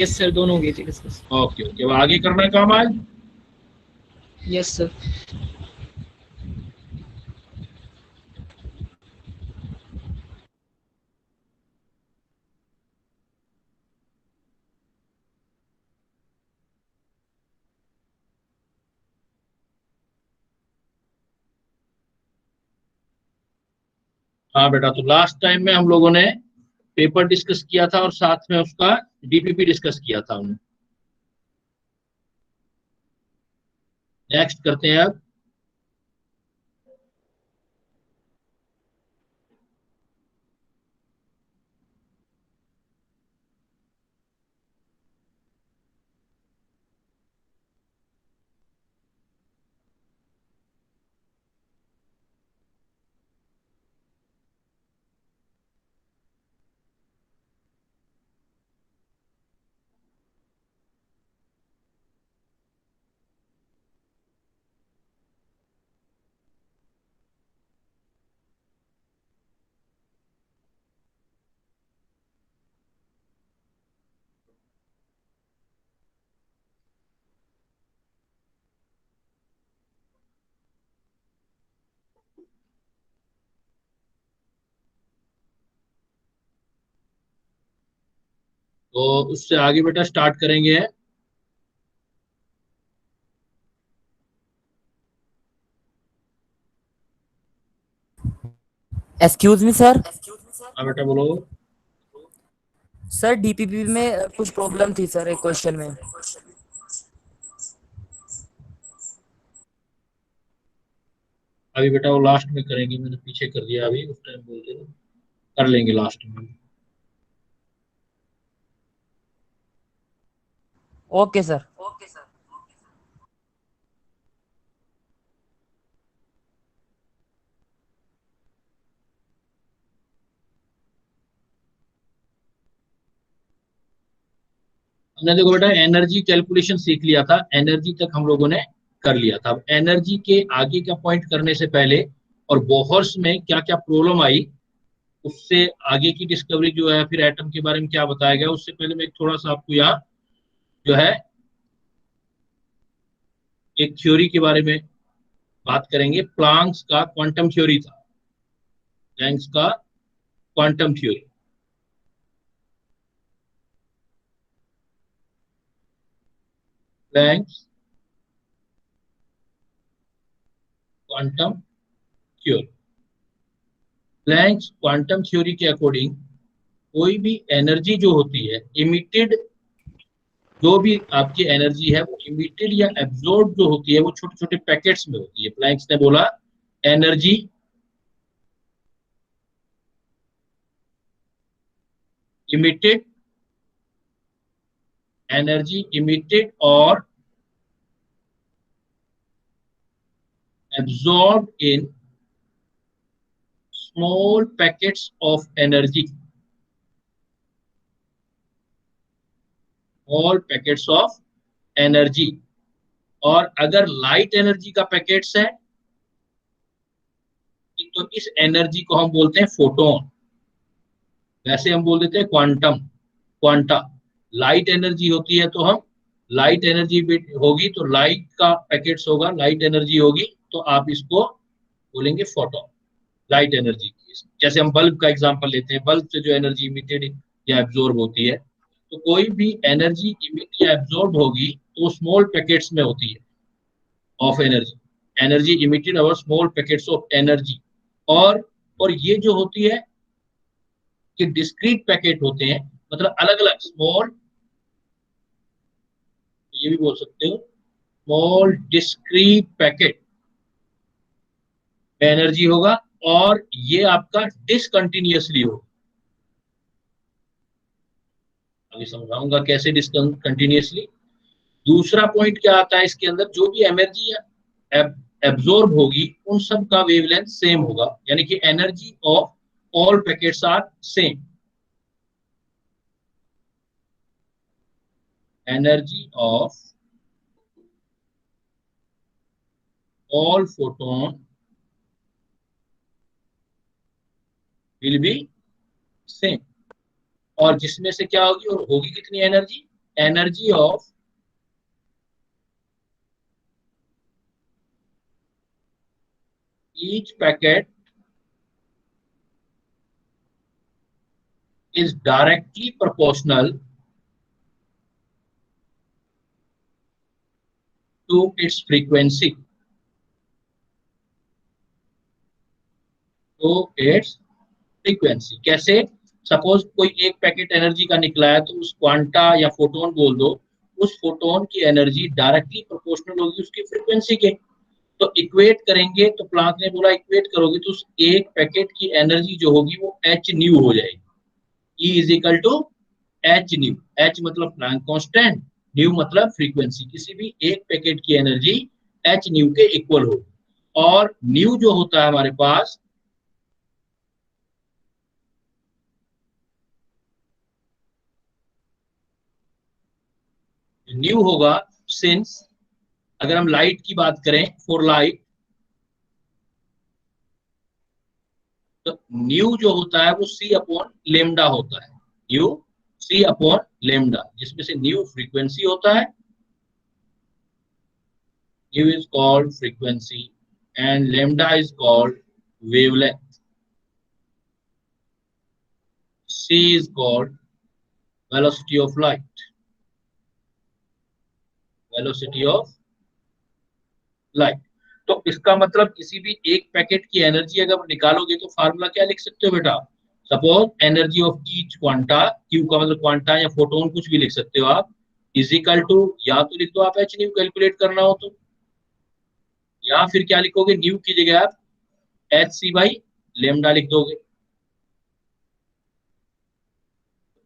Yes sir, दोनों हो गई थी डिस्कस। ओके ओके, अब आगे करना है काम आज। Yes sir. हाँ बेटा, तो लास्ट टाइम में हम लोगों ने पेपर डिस्कस किया था और साथ में उसका डीपीपी डिस्कस किया था हमने। नेक्स्ट करते हैं अब। तो उससे आगे बेटा स्टार्ट करेंगे। Excuse me sir. हाँ बेटा बोलो। सर डीपीपी में कुछ प्रॉब्लम थी सर, एक क्वेश्चन में। अभी बेटा वो लास्ट में करेंगे, मैंने पीछे कर दिया, अभी उस टाइम बोलते थे, कर लेंगे लास्ट में। Okay sir. हमने देखो बेटा एनर्जी कैलकुलेशन सीख लिया था, एनर्जी तक हम लोगों ने कर लिया था। अब एनर्जी के आगे का पॉइंट करने से पहले और बोहर्स में क्या क्या प्रॉब्लम आई, उससे आगे की डिस्कवरी जो है, फिर एटम के बारे में क्या बताया गया, उससे पहले मैं थोड़ा सा आपको यहाँ जो है एक थ्योरी के बारे में बात करेंगे। प्लांक्स का क्वांटम थ्योरी था, प्लैंक्स का quantum theory. Planck's quantum theory. Planck's quantum theory के अकॉर्डिंग कोई भी एनर्जी जो होती है इमिटेड, जो भी आपकी एनर्जी है वो इमिटेड या एब्जॉर्ब जो होती है वो छोटे छोटे पैकेट्स में होती है। प्लैंक्स ने बोला एनर्जी इमिटेड, एनर्जी इमिटेड और absorbed in small packets of energy, small packets of energy। और अगर लाइट एनर्जी का पैकेट्स है तो इस एनर्जी को हम बोलते हैं फोटोन। वैसे हम बोल देते हैं क्वांटम, क्वांटा। लाइट एनर्जी होती है तो हम लाइट एनर्जी होगी तो लाइट का पैकेट्स होगा, लाइट एनर्जी होगी तो आप इसको बोलेंगे फोटोन, लाइट एनर्जी की। जैसे हम बल्ब का एग्जांपल लेते हैं, बल्ब से जो एनर्जी इमिटेड या एब्जॉर्ब होती है, तो कोई भी एनर्जी इमिट या एब्जॉर्ब होगी तो स्मॉल पैकेट्स में होती है ऑफ एनर्जी, एनर्जी इमिटेड और स्मॉल पैकेट्स ऑफ एनर्जी। और और ये जो होती है कि डिस्क्रीट पैकेट होते हैं, मतलब अलग अलग स्मॉल, ये भी बोल सकते हो स्मॉल डिस्क्रीट पैकेट में एनर्जी होगा, और ये आपका डिसकंटिन्यूअसली होगा। अभी समझाऊंगा कैसे डिसकंटिन्यूअसली। दूसरा पॉइंट क्या आता है इसके अंदर, जो भी एनर्जी एब्जॉर्ब होगी उन सब का वेवलेंथ सेम होगा, यानी कि energy of all packets are same. Energy of all photon will be same. और जिसमें से क्या होगी, और होगी कितनी energy, energy of each packet is directly proportional to its frequency. तो इट्स फ्रीक्वेंसी कैसे? सपोज कोई एक पैकेट एनर्जी का निकला है तो उस क्वांटा या फोटोन बोल दो, उस फोटोन की एनर्जी डायरेक्टली प्रोपोर्शनल होगी उसकी फ्रीक्वेंसी के। तो इक्वेट करेंगे, तो प्लांक ने बोला इक्वेट करोगे तो उस एक पैकेट की एनर्जी जो होगी वो एच न्यू हो जाएगी। E is equal to H nu. H मतलब प्लांक कांस्टेंट, न्यू मतलब फ्रीक्वेंसी। किसी भी एक पैकेट की एनर्जी एच न्यू के इक्वल होगी। और न्यू जो होता है हमारे पास, न्यू होगा सिंस अगर हम लाइट की बात करें, फॉर लाइट, तो न्यू जो होता है वो सी अपॉन लेमडा होता है। न्यू सी अपॉन लेमडा, जिसमें से न्यू फ्रीक्वेंसी होता है। Nu is called frequency and lambda is called wavelength. C is called velocity of light. Velocity of light. तो इसका मतलब किसी भी एक पैकेट की एनर्जी अगर निकालोगे तो फार्मूला क्या लिख सकते हो बेटा? Suppose energy of each quanta, Q का मतलब क्वांटा या फोटोन कुछ भी लिख सकते हो आप, इज इक्वल टू, या तो लिख दो आप एच न्यू कैलकुलेट करना हो तो, या फिर क्या लिखोगे, न्यू की जगह आप एच सी बाई लेमडा लिख दोगे।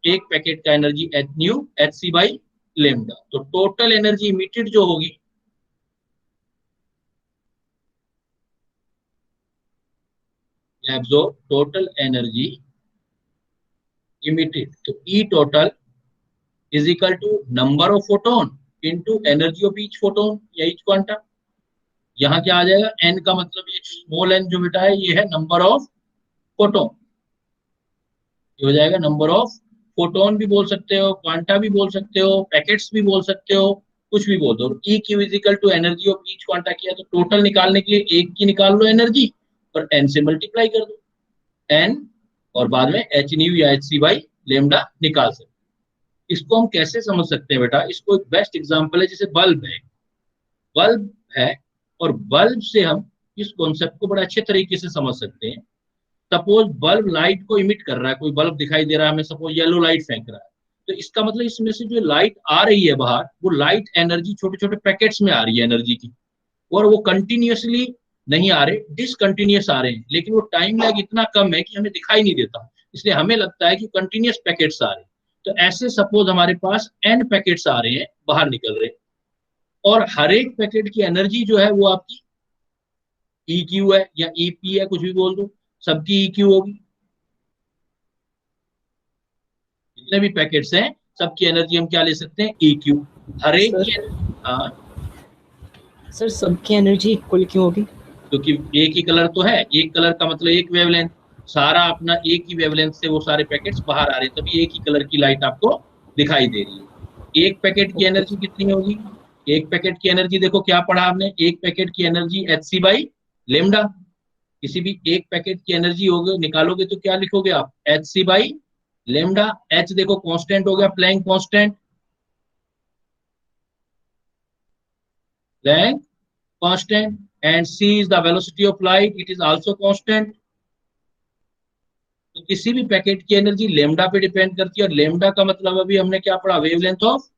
एक पैकेट का energy H nu H C by lambda. तो टोटल एनर्जी इमिटेड जो होगी, एब्जॉर्ब, टोटल एनर्जी इमिटेड, तो E total is equal to number of photon into energy of each photon या each quanta. यहाँ क्या आ जाएगा, एन का मतलब ये स्मॉल एन जो बेटा है ये है नंबर ऑफ फोटोन। ये हो जाएगा नंबर ऑफ फोटोन भी बोल सकते हो, क्वांटा भी बोल सकते हो, पैकेट्स भी बोल सकते हो, कुछ भी बोल दो। E Q is equal to energy of each quanta किया तो टोटल निकालने के लिए एक की निकाल लो एनर्जी और एन से मल्टीप्लाई कर दो, एन, और बाद में एच न्यू या एच सी बाई लेमडा निकाल सकते। इसको हम कैसे समझ सकते हैं बेटा? इसको एक बेस्ट एग्जांपल है, जैसे बल्ब है। बल्ब है और बल्ब से हम इस कॉन्सेप्ट को बड़े अच्छे तरीके से समझ सकते हैं। सपोज बल्ब लाइट को इमिट कर रहा है, कोई बल्ब दिखाई दे रहा है हमें, सपोज येलो लाइट फेंक रहा है, तो इसका मतलब इसमें से जो लाइट आ रही है बाहर, वो लाइट एनर्जी छोटे छोटे पैकेट्स में आ रही है एनर्जी की, और वो कंटिन्यूअसली नहीं आ रहे, डिसकंटिन्यूअस आ रहे हैं, लेकिन वो टाइम लैग इतना कम है कि हमें दिखाई नहीं देता, इसलिए हमें लगता है कि कंटिन्यूअस पैकेट्स आ रहे हैं। तो ऐसे सपोज हमारे पास एन पैकेट्स आ रहे हैं, बाहर निकल रहे हैं, और हर एक पैकेट की एनर्जी जो है वो आपकी ई क्यू है या ई पी है, कुछ भी बोल दो, सबकी ई क्यू होगी। जितने भी पैकेट्स हैं सबकी एनर्जी हम क्या ले सकते हैं, ई क्यू। हर एक की हाँ सर सबकी एनर्जी इक्वल क्यों होगी? क्योंकि एक ही कलर तो है, एक कलर का मतलब एक वेवलेंथ, सारा अपना एक ही वेवलेंथ से वो सारे पैकेट्स बाहर आ रहे हैं, तभी एक ही कलर की लाइट आपको दिखाई दे रही है। एक पैकेट की एनर्जी कितनी होगी? एक पैकेट की एनर्जी देखो क्या पढ़ा आपने, एक पैकेट की energy H C by lambda. किसी भी एक पैकेट की एनर्जी होगी निकालोगे तो क्या लिखोगे आप, H C by lambda. H देखो कांस्टेंट हो गया, Planck constant, Planck constant, and c is the velocity of light, it is also constant। तो किसी भी पैकेट की एनर्जी लेमडा पे डिपेंड करती है, और लेमडा का मतलब अभी हमने क्या पढ़ा, wavelength of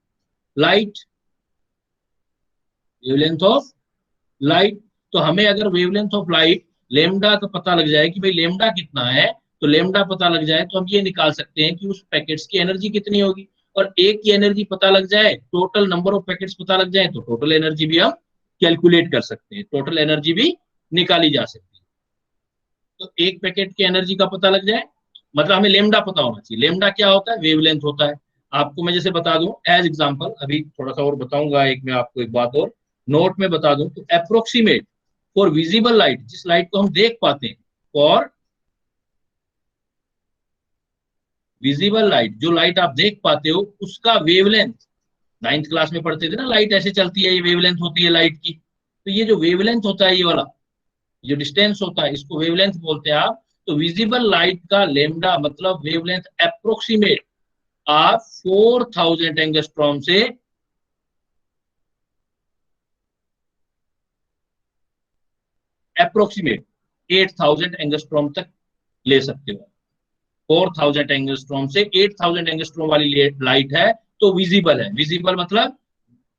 light, wavelength of light. तो हमें अगर वेवलेंथ ऑफ लाइट लेमडा का पता लग जाए कि भाई लेमडा कितना है, तो लेमडा पता लग जाए तो हम ये निकाल सकते हैं कि उस पैकेट्स की एनर्जी कितनी होगी। और एक की एनर्जी पता लग जाए, टोटल नंबर ऑफ पैकेट्स पता लग जाए, तो टोटल एनर्जी भी हम कैलकुलेट कर सकते हैं, टोटल एनर्जी भी निकाली जा सकती है। तो एक पैकेट की एनर्जी का पता लग जाए, मतलब हमें लेमडा पता होना चाहिए। लेमडा क्या होता है, वेवलेंथ होता है। आपको मैं जैसे बता दूं एज एग्जांपल, अभी थोड़ा सा और बताऊंगा, एक मैं आपको एक बात और नोट में बता दूं, तो अप्रोक्सीमेट फॉर विजिबल लाइट, जिस लाइट को हम देख पाते हैं, फॉर विजिबल लाइट, जो लाइट आप देख पाते हो उसका वेवलेंथ नाइन्थ क्लास में पढ़ते थे ना, लाइट ऐसे चलती है, ये वेवलेंथ होती है लाइट की। तो ये जो वेवलेंथ होता है, ये वाला जो डिस्टेंस होता है, इसको वेवलेंथ बोलते हैं आप। तो विजिबल लाइट का लेमडा मतलब वेवलेंथ अप्रोक्सीमेट आप 4000 एंगस्ट्रॉम से अप्रोक्सीमेट 8000 एंगस्ट्रॉम तक ले सकते हो। 4000 एंगस्ट्रॉम से 8000 एंगस्ट्रॉम वाली लाइट है तो विजिबल है। विजिबल मतलब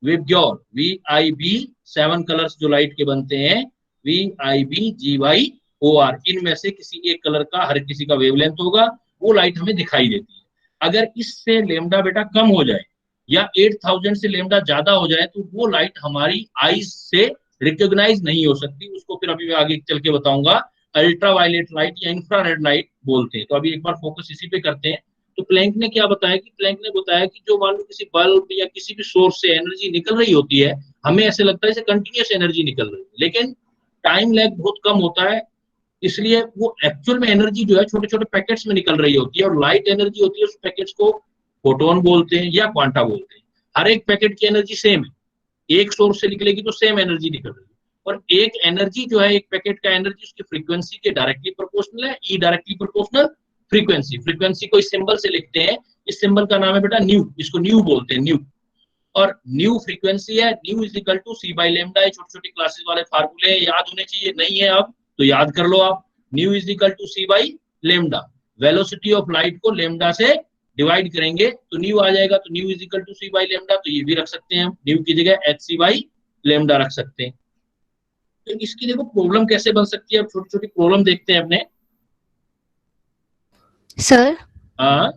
विबग्योर, VIB, 7 कलर्स जो लाइट के बनते हैं, VIBGYOR, इनमें से किसी एक कलर का हर किसी का वेवलेंथ होगा, वो लाइट हमें दिखाई देती है। अगर इससे लेमडा बेटा कम हो जाए या 8000 से लेमडा ज्यादा हो जाए तो वो लाइट हमारी आईज से रिकॉग्नाइज नहीं हो सकती। उसको फिर अभी मैं आगे चल के बताऊंगा, अल्ट्रा वायलेट लाइट या इंफ्रारेड लाइट बोलते हैं। तो अभी एक बार फोकस इसी पे करते हैं। तो प्लैंक ने क्या बताया कि प्लैंक ने बताया कि जो मान लो किसी बल्ब या किसी भी सोर्स से एनर्जी निकल रही होती है, हमें ऐसे लगता है जैसे कंटिन्यूस एनर्जी निकल रही है, लेकिन टाइम लैग बहुत कम होता है। इसलिए वो एक्चुअल में एनर्जी जो है छोटे छोटे पैकेट्स में निकल रही होती है, और लाइट एनर्जी होती है उस पैकेट्स को फोटोन बोलते हैं या क्वांटा बोलते हैं। हर एक पैकेट की एनर्जी सेम है, एक सोर्स से निकलेगी तो सेम एनर्जी निकल रही है। और एक एनर्जी जो है, एक पैकेट का एनर्जी उसकी फ्रीक्वेंसी के डायरेक्टली प्रोपोर्शनल है, ई डायरेक्टली प्रोपोर्शनल फ्रीक्वेंसी। फ्रीक्वेंसी को इस सिंबल से लिखते हैं, इस सिंबल का नाम है बेटा न्यू, इसको न्यू बोलते हैं, न्यू। और न्यू फ्रीक्वेंसी है, nu is equal to C by lambda. ये छोटी छोटी क्लासेस वाले फार्मूले याद होने चाहिए, नहीं है अब तो याद कर लो आप। Nu is equal to C by lambda, velocity of light को लेमडा से डिवाइड करेंगे तो न्यू आ जाएगा। तो nu is equal to C by lambda, तो ये भी रख सकते हैं हम, न्यू की जगह एच सी बाई लेमडा रख सकते हैं। तो इसकी देखो प्रॉब्लम कैसे बन सकती है, अब छोटी छोटी प्रॉब्लम देखते हैं अपने। सर हाँ,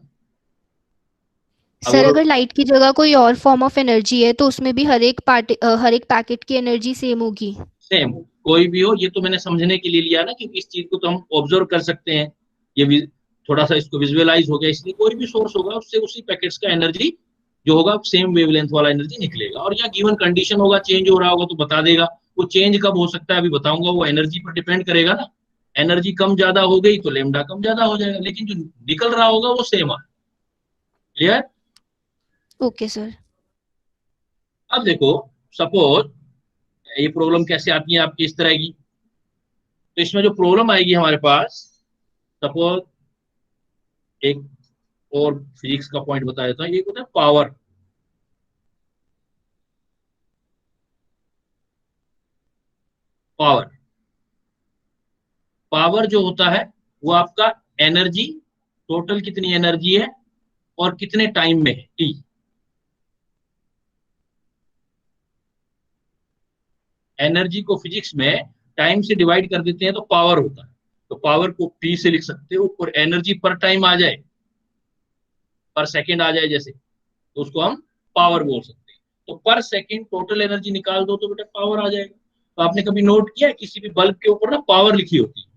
अब सर बोलो। अगर लाइट की जगह कोई और फॉर्म ऑफ एनर्जी है तो उसमें भी हर एक पैकेट की एनर्जी सेम होगी। सेम कोई भी हो, ये तो मैंने समझने के लिए लिया ना, क्योंकि इस चीज को तो हम ऑब्जर्व कर सकते हैं। ये भी थोड़ा सा इसको विजुअलाइज हो गया, इसलिए कोई भी सोर्स होगा उससे उसी पैकेट्स का एनर्जी जो होगा सेम वेवलेंथ वाला एनर्जी निकलेगा। और यहाँ गिवन कंडीशन होगा, चेंज हो रहा होगा तो बता देगा। वो चेंज कब हो सकता है अभी बताऊंगा, वो एनर्जी पर डिपेंड करेगा ना। एनर्जी कम ज्यादा हो गई तो लेमडा कम ज्यादा हो जाएगा, लेकिन जो निकल रहा होगा वो सेम है। क्लियर? Okay sir. अब देखो, सपोज ये प्रॉब्लम कैसे आती है आपकी इस तरह की। तो इसमें जो प्रॉब्लम आएगी हमारे पास, सपोज एक और फिजिक्स का पॉइंट बता देता हूँ, ये होता है पावर। पावर पावर जो होता है वो आपका एनर्जी, टोटल कितनी एनर्जी है और कितने टाइम में है, टी। एनर्जी को फिजिक्स में टाइम से डिवाइड कर देते हैं तो पावर होता है। तो पावर को पी से लिख सकते हो, और एनर्जी पर टाइम आ जाए, पर सेकेंड आ जाए जैसे, तो उसको हम पावर बोल सकते हैं। तो पर सेकेंड टोटल एनर्जी निकाल दो तो बेटा पावर आ जाएगा। तो आपने कभी नोट किया है किसी भी बल्ब के ऊपर ना पावर लिखी होती है,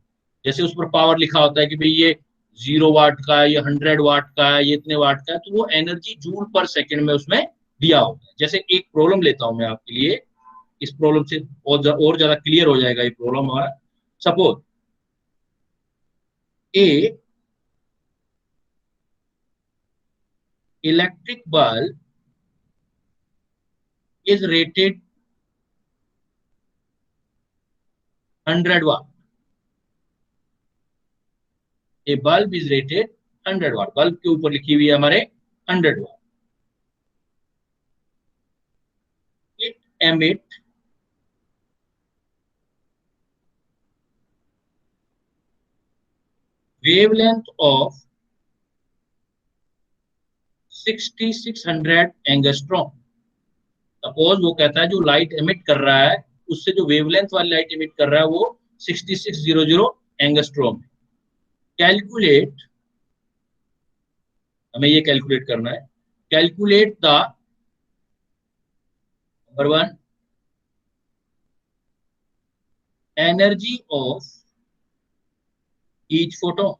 जैसे उस पर पावर लिखा होता है कि भाई ये 0 वाट का है, ये 100 वाट का है, ये इतने वाट का है, तो वो एनर्जी जूल पर सेकेंड में उसमें दिया होता है। जैसे एक प्रॉब्लम लेता हूं मैं आपके लिए, इस प्रॉब्लम से और ज्यादा क्लियर हो जाएगा ये प्रॉब्लम हमारा। Suppose a electric bulb is rated 100 watt. A bulb is rated 100 watt, bulb के ऊपर लिखी हुई है हमारे 100 watt. It emit wavelength of 6600 angstrom. Suppose वो कहता है जो लाइट एमिट कर रहा है, उससे जो वेवलेंथ वाली लाइट एमिट कर रहा है वो 6600 एंगस्ट्रॉम। कैलकुलेट, हमें ये कैलकुलेट करना है, calculate the number one energy of each photon,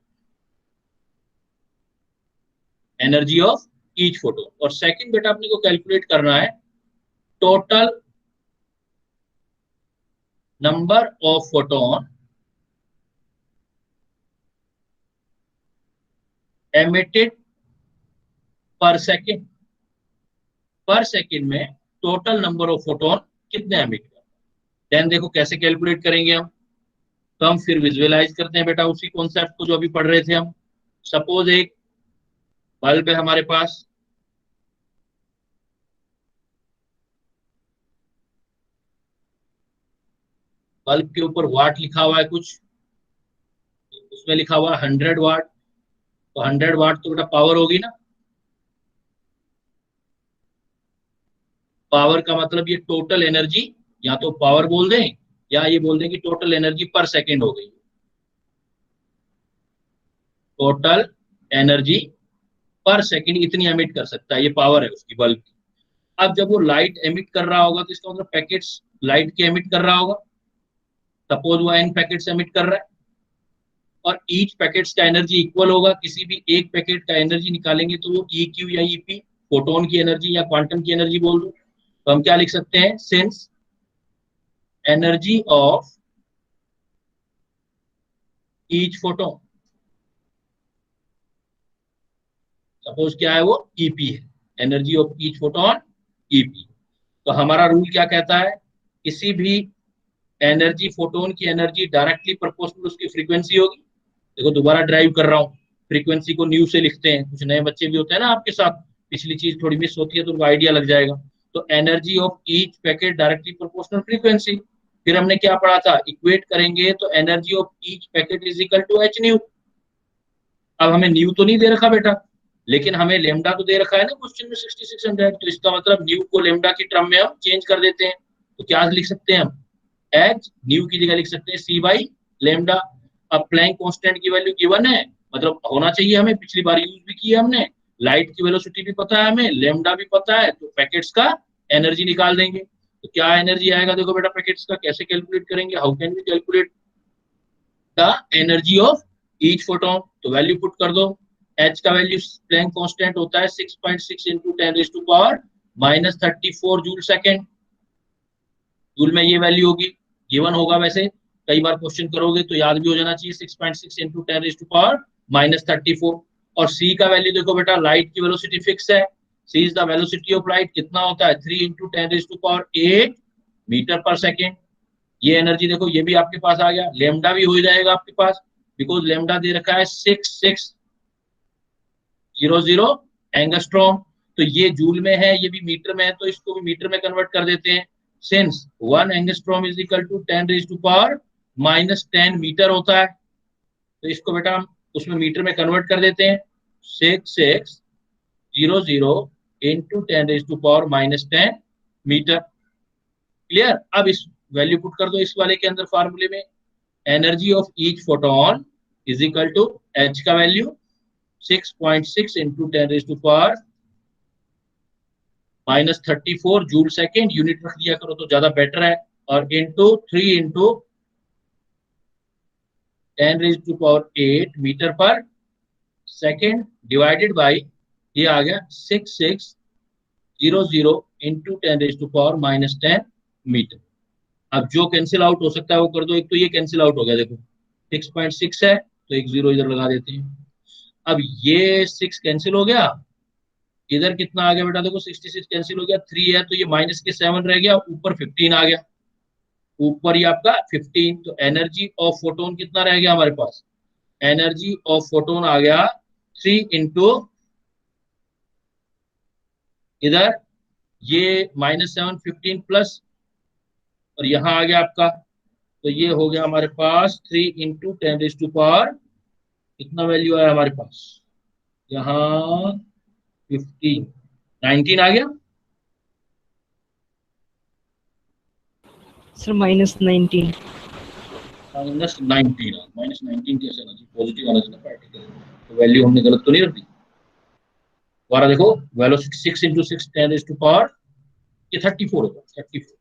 energy of each photon. और सेकंड बेटा अपने को कैलकुलेट करना है total number of photon emitted per second। पर सेकंड में टोटल नंबर ऑफ फोटोन कितने एमिट करता है। देन देखो कैसे कैलकुलेट करेंगे हम, तो हम फिर विजुअलाइज करते हैं बेटा उसी कॉन्सेप्ट को जो अभी पढ़ रहे थे हम। सपोज एक बल्ब है हमारे पास, बल्ब के ऊपर वाट लिखा हुआ है कुछ, उसमें लिखा हुआ है 100 वाट, तो 100 वाट तो बेटा पावर होगी ना। पावर का मतलब ये टोटल एनर्जी, या तो पावर बोल दें या ये बोल दें कि टोटल एनर्जी पर सेकंड हो गई। टोटल एनर्जी पर सेकंड इतनी एमिट कर सकता है, ये पावर है उसकी बल्ब की। अब जब वो लाइट एमिट कर रहा होगा तो इसका मतलब पैकेट्स लाइट के एमिट कर रहा होगा। सपोज वो n पैकेट्स एमिट कर रहा है और ईच पैकेट्स का एनर्जी इक्वल होगा। किसी भी एक पैकेट का एनर्जी निकालेंगे तो वो EQ या EP, फोटोन की एनर्जी या क्वांटम की एनर्जी बोल दो, तो हम क्या लिख सकते हैं, since energy of each photon, suppose क्या है वो EP है, energy of each photon EP। तो हमारा रूल क्या कहता है, किसी भी एनर्जी फोटोन की एनर्जी डायरेक्टली प्रोपोर्शनल उसकी फ्रीक्वेंसी होगी। देखो दोबारा ड्राइव कर रहा हूँ, फ्रीक्वेंसी को न्यू से लिखते हैं, कुछ नए बच्चे भी होते हैं ना आपके साथ, पिछली चीज थोड़ी मिस होती है तो उनको आइडिया लग जाएगा। तो energy of each packet directly proportional frequency. फिर हमने क्या पढ़ा था, इक्वेट करेंगे तो energy of each packet is equal to h nu. अब हमें न्यू तो नहीं दे रखा बेटा, लेकिन हमें लेमडा तो दे रखा है ना क्वेश्चन में 6600, तो इसका मतलब न्यू को लेमडा की टर्म में हम चेंज कर देते हैं। तो क्या लिख सकते हैं हम, एच न्यू की जगह लिख सकते हैं C बाई लेमडा। अब प्लैंक कांस्टेंट की वैल्यू गिवन है, मतलब होना चाहिए हमें, पिछली बार यूज भी किया हमने। लाइट की वेलोसिटी भी पता है हमें, लेमडा भी पता है, तो पैकेट्स का एनर्जी निकाल देंगे। तो क्या एनर्जी आएगा, देखो बेटा पैकेट्स का कैसे कैलकुलेट करेंगे, how can we calculate the energy of each photon. तो वैल्यू पुट कर दो, एच का वैल्यू प्लैंक कांस्टेंट होता है 6.6 × 10⁻⁻34 जूल सेकेंड। जूल में ये वैल्यू होगी, गिवन होगा, वैसे कई बार क्वेश्चन करोगे तो याद भी हो जाना चाहिए, 6.6 × 10⁻⁻34। और C का वैल्यू देखो बेटा, लाइट की वेलोसिटी फिक्स है, C is the velocity of light, कितना होता है 3 × 10⁸ मीटर पर सेकेंड। ये एनर्जी देखो ये भी आपके पास आ गया, लेमडा भी हो जाएगा आपके पास, बिकॉज लेमडा दे रखा है 6600 एंगस्ट्रॉम। तो ये जूल में है, ये भी मीटर में है, तो इसको भी मीटर में कन्वर्ट कर देते हैं। Since 1 angstrom is equal to 10⁻⁻10 metre होता है, तो इसको बेटा हम उसमें मीटर में कन्वर्ट कर देते हैं, 6600 × 10⁻10 मीटर। क्लियर। अब इस वैल्यू पुट कर दो इस वाले के अंदर फार्मूले में, energy of each photon is equal to H का वैल्यू 6.6 × 10⁻34 जूल सेकेंड, यूनिट रख दिया करो तो ज्यादा बेटर है, और into 3 × 10⁸ metre per second divided by, ये आ गया 6600 × 10⁻10 मीटर। अब जो कैंसिल आउट हो सकता है वो कर दो, एक तो ये कैंसिल आउट हो गया, देखो 6.6 है तो एक 0 इधर लगा देते हैं। अब ये 6 कैंसिल हो गया, इधर कितना आ गया बेटा, देखो 66 कैंसिल हो गया, 3 है तो ये माइनस के 7 रह गया, ऊपर 15 आ गया, ऊपर ये आपका 15। तो एनर्जी ऑफ फोटोन कितना रह गया हमारे पास, एनर्जी ऑफ फोटोन आ गया 3 × इधर ये -7 15 प्लस, और यहाँ आ गया आपका, तो ये हो गया हमारे पास 3 × 10⁻, कितना वैल्यू आया हमारे पास, यहाँ 19 आ गया सर -19। -19 कैसे आना चाहिए, पॉजिटिव आना चाहिए पार्टिकल, तो वैल्यू हमने गलत तो नहीं रख दी। दोबारा देखो, वेलोसिटी 6 × 6 10⁻, ये 34 होगा, 34,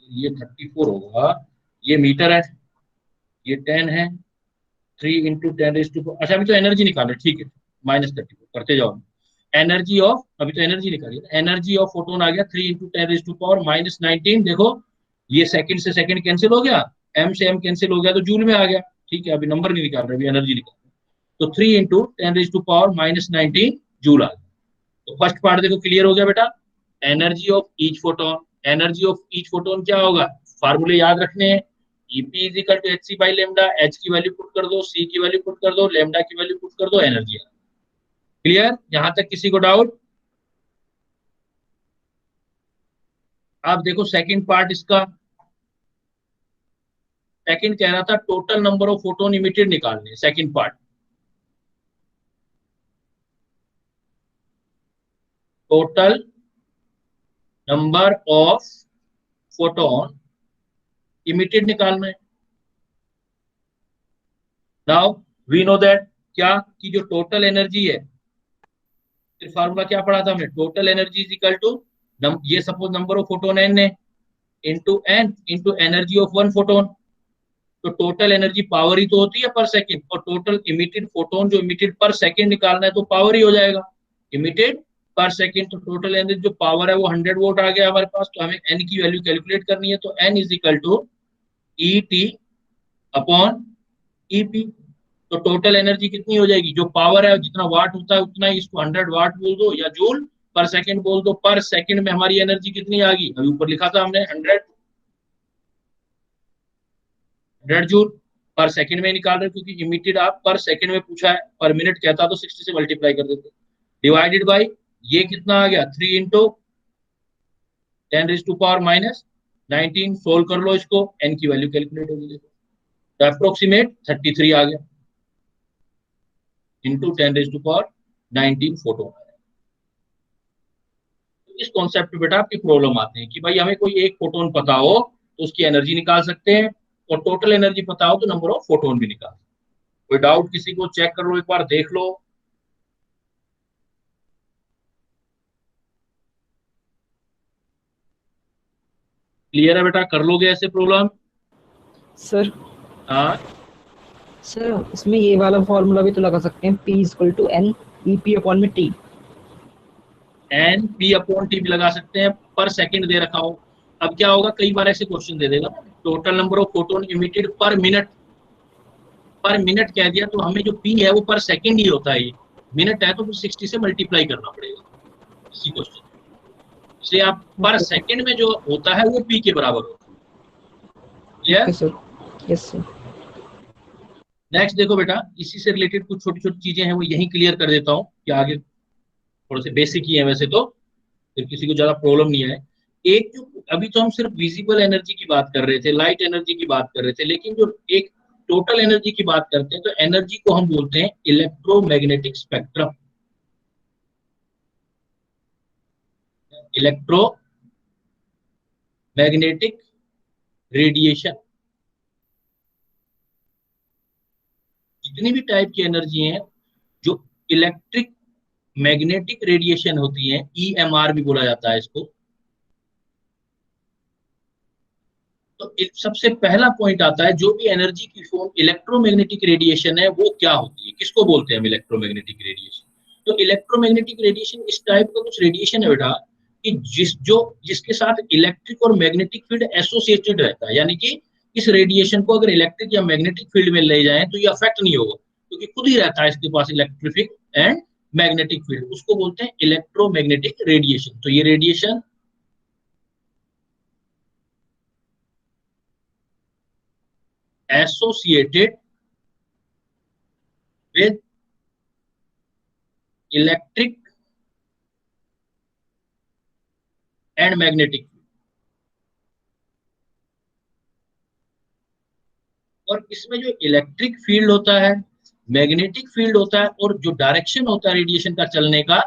ये 34 होगा, ये मीटर है, ये 10 है, 3 × 10⁻। अच्छा अभी तो एनर्जी निकाले, ठीक है, -34 करते जाओ। एनर्जी ऑफ, अभी तो एनर्जी निकालिए, एनर्जी ऑफ फोटोन आ गया 3 × 10⁻, -19। देखो ये सेकंड से सेकंड कैंसिल हो गया, m से m कैंसिल हो गया, तो जूल में आ गया, ठीक है। अभी नंबर नहीं निकाल रहे, अभी एनर्जी निकाल रहे, तो 3 × 10⁻, -19 जूल आ गया। तो फर्स्ट पार्ट देखो क्लियर हो गया बेटा। Energy of each photon, energy of each photon क्या होगा, फार्मूले याद रखने हैं। EP is equal to H C by lambda, H की वैल्यू पुट कर दो, सी की वैल्यू पुट कर दो, लेमडा की वैल्यू पुट कर दो, एनर्जी। क्लियर, यहां तक किसी को डाउट? आप देखो सेकंड पार्ट इसका, सेकंड कह रहा था total number of photon emitted निकालने, second part total number of photon emitted निकालना है। नाउ वी नो दैट क्या कि जो टोटल एनर्जी है, फिर फार्मूला क्या पढ़ा था हमने, total energy is equal to, ये suppose number of photon N है, into energy of one photon. तो टोटल एनर्जी पावर ही तो होती है पर सेकंड, और टोटल इमिटेड फोटोन जो इमिटेड पर सेकंड निकालना है तो पावर ही हो जाएगा, इमिटेड पर सेकंड। तो टोटल एनर्जी जो पावर है वो 100 वोल्ट आ गया हमारे पास। तो हमें एन की वैल्यू कैलकुलेट करनी है, तो N is equal to E T upon EP. तो टोटल एनर्जी कितनी हो जाएगी, जो पावर है जितना वाट होता है उतना ही, इसको 100 वाट बोल दो या जूल पर सेकंड बोल दो। पर सेकंड में हमारी एनर्जी कितनी आ गई, अभी ऊपर लिखा था हमने 100 जूल पर सेकंड में निकाल रहे, क्योंकि इमिटेड आप पर सेकंड में पूछा है, पर मिनट कहता तो 60 से मल्टीप्लाई कर देते, डिवाइडेड बाय ये कितना आ गया 3 इंटू 10⁻⁻19। सोल्व कर लो इसको, एन की वैल्यू कैलकुलेट होगी, तो अप्रोक्सीमेट 33 आ गया इंटू 10⁻19 फोटोन। इस कॉन्सेप्ट में बेटा आपकी प्रॉब्लम आते हैं कि भाई हमें कोई एक फोटोन पता हो तो उसकी एनर्जी निकाल सकते हैं, और टोटल एनर्जी पता हो तो नंबर ऑफ फोटोन भी निकाल। कोई डाउट किसी को, चेक कर लो एक बार, देख लो। क्लियर है बेटा, कर लोगे ऐसे प्रॉब्लम? सर हाँ सर इसमें ये वाला फॉर्मूला भी तो लगा सकते हैं, P equal to N E P upon में T. N P upon T भी लगा सकते हैं, पर सेकंड दे रखा हो। अब क्या होगा, कई बार ऐसे क्वेश्चन दे देगा total number of photon emitted पर मिनट, पर मिनट कह दिया तो हमें जो पी है वो पर सेकंड ही होता है, मिनट है तो फिर 60 से मल्टीप्लाई करना पड़ेगा इसी क्वेश्चन। इसलिए आप पर सेकंड में जो होता है वो पी के बराबर होता है। Okay sir, yes sir. Next देखो बेटा, इसी से रिलेटेड कुछ छोटी छोटी चीजें हैं वो यहीं क्लियर कर देता हूँ कि आगे थोड़े से बेसिक ही है वैसे तो, फिर किसी को ज्यादा प्रॉब्लम नहीं है। एक जो अभी तो हम सिर्फ विजिबल एनर्जी की बात कर रहे थे, लाइट एनर्जी की बात कर रहे थे, लेकिन जो एक टोटल एनर्जी की बात करते हैं तो एनर्जी को हम बोलते हैं इलेक्ट्रोमैग्नेटिक स्पेक्ट्रम। इलेक्ट्रोमैग्नेटिक रेडिएशन, जितनी भी टाइप की एनर्जी है जो इलेक्ट्रिक मैग्नेटिक रेडिएशन होती है, ईएमआर भी बोला जाता है इसको। तो सबसे पहला पॉइंट आता है, जो भी एनर्जी की फॉर्म इलेक्ट्रोमैग्नेटिक रेडिएशन है वो क्या होती है, किसको बोलते हैं हम इलेक्ट्रोमैग्नेटिक रेडिएशन। तो इलेक्ट्रोमैग्नेटिक रेडिएशन इस टाइप का कुछ रेडिएशन है बेटा कि जिसके साथ इलेक्ट्रिक और मैग्नेटिक फील्ड एसोसिएटेड रहता है, यानी कि इस रेडिएशन को अगर इलेक्ट्रिक या मैग्नेटिक फील्ड में ले जाएं तो ये अफेक्ट नहीं होगा, क्योंकि खुद ही रहता है इसके पास इलेक्ट्रिक एंड मैग्नेटिक फील्ड, उसको बोलते हैं इलेक्ट्रोमैग्नेटिक रेडिएशन। तो ये radiation associated with electric and magnetic, और इसमें जो इलेक्ट्रिक फील्ड होता है, मैग्नेटिक फील्ड होता है, और जो डायरेक्शन होता है रेडिएशन का चलने का,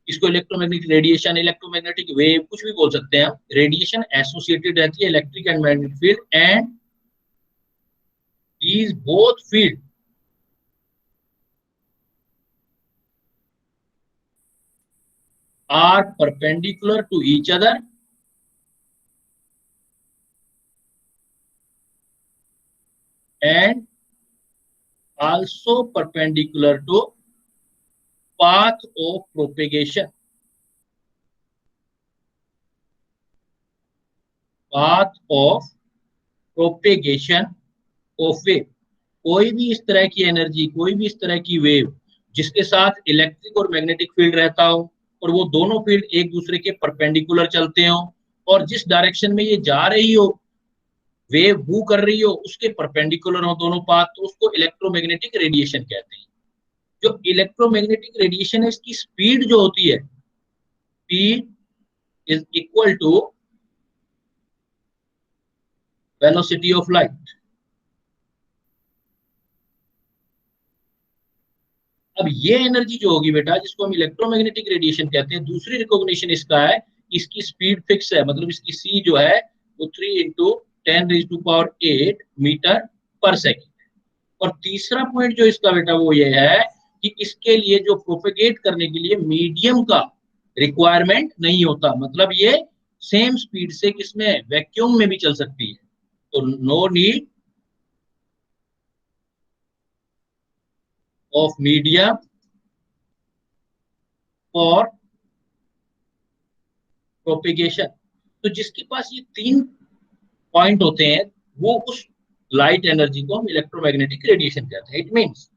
इसको इलेक्ट्रोमैग्नेटिक रेडिएशन, इलेक्ट्रोमैग्नेटिक वेव कुछ भी बोल सकते हैं। रेडिएशन एसोसिएटेड रहती है electric and magnetic field, and these both field are perpendicular to each other and also perpendicular to path of propagation, path of propagation of wave। कोई भी इस तरह की एनर्जी, कोई भी इस तरह की वेव जिसके साथ इलेक्ट्रिक और मैग्नेटिक फील्ड रहता हो और वो दोनों फील्ड एक दूसरे के परपेंडिकुलर चलते हो और जिस डायरेक्शन में ये जा रही हो, वेव मूव कर रही हो, उसके परपेंडिकुलर हो दोनों पाथ, तो उसको इलेक्ट्रोमैग्नेटिक रेडिएशन कहते हैं। जो इलेक्ट्रोमैग्नेटिक रेडिएशन है, इसकी स्पीड जो होती है, speed is equal to velocity of light. अब ये एनर्जी जो होगी बेटा, जिसको हम इलेक्ट्रोमैग्नेटिक रेडिएशन कहते हैं, दूसरी रिकॉग्निशन इसका है, इसकी स्पीड फिक्स है, मतलब इसकी सी जो है वो 3 × 10⁸ मीटर पर सेकेंड। और तीसरा पॉइंट जो इसका बेटा वो ये है कि इसके लिए जो प्रोपेगेट करने के लिए मीडियम का रिक्वायरमेंट नहीं होता, मतलब ये सेम स्पीड से किसमें, वैक्यूम में भी चल सकती है, तो no need of medium for propagation. तो जिसके पास ये 3 पॉइंट होते हैं, वो उस लाइट एनर्जी को हम इलेक्ट्रोमैग्नेटिक रेडिएशन कहते हैं। इट मींस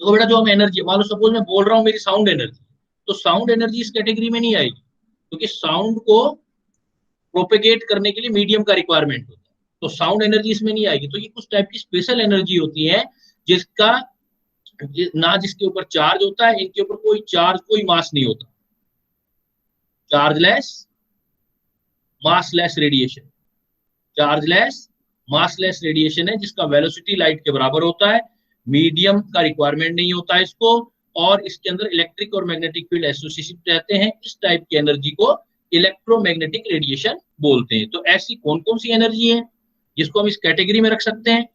तो बेटा जो हम एनर्जी, मान लो सपोज मैं बोल रहा हूं मेरी साउंड एनर्जी, तो साउंड एनर्जी इस कैटेगरी में नहीं आएगी, क्योंकि साउंड को प्रोपेगेट करने के लिए मीडियम का रिक्वायरमेंट होता है, तो साउंड एनर्जी इसमें नहीं आएगी। तो ये कुछ टाइप की स्पेशल एनर्जी होती है जिसका ना जिसके ऊपर चार्ज होता है, इनके ऊपर कोई चार्ज, कोई मास नहीं होता, chargeless massless radiation, chargeless massless radiation है, जिसका वेलोसिटी लाइट के बराबर होता है, मीडियम का रिक्वायरमेंट नहीं होता इसको, और इसके अंदर इलेक्ट्रिक और मैग्नेटिक फील्ड एसोसिएटेड रहते हैं। इस टाइप की एनर्जी को इलेक्ट्रोमैग्नेटिक रेडिएशन बोलते हैं। तो ऐसी कौन कौन सी एनर्जी है जिसको हम इस कैटेगरी में रख सकते हैं?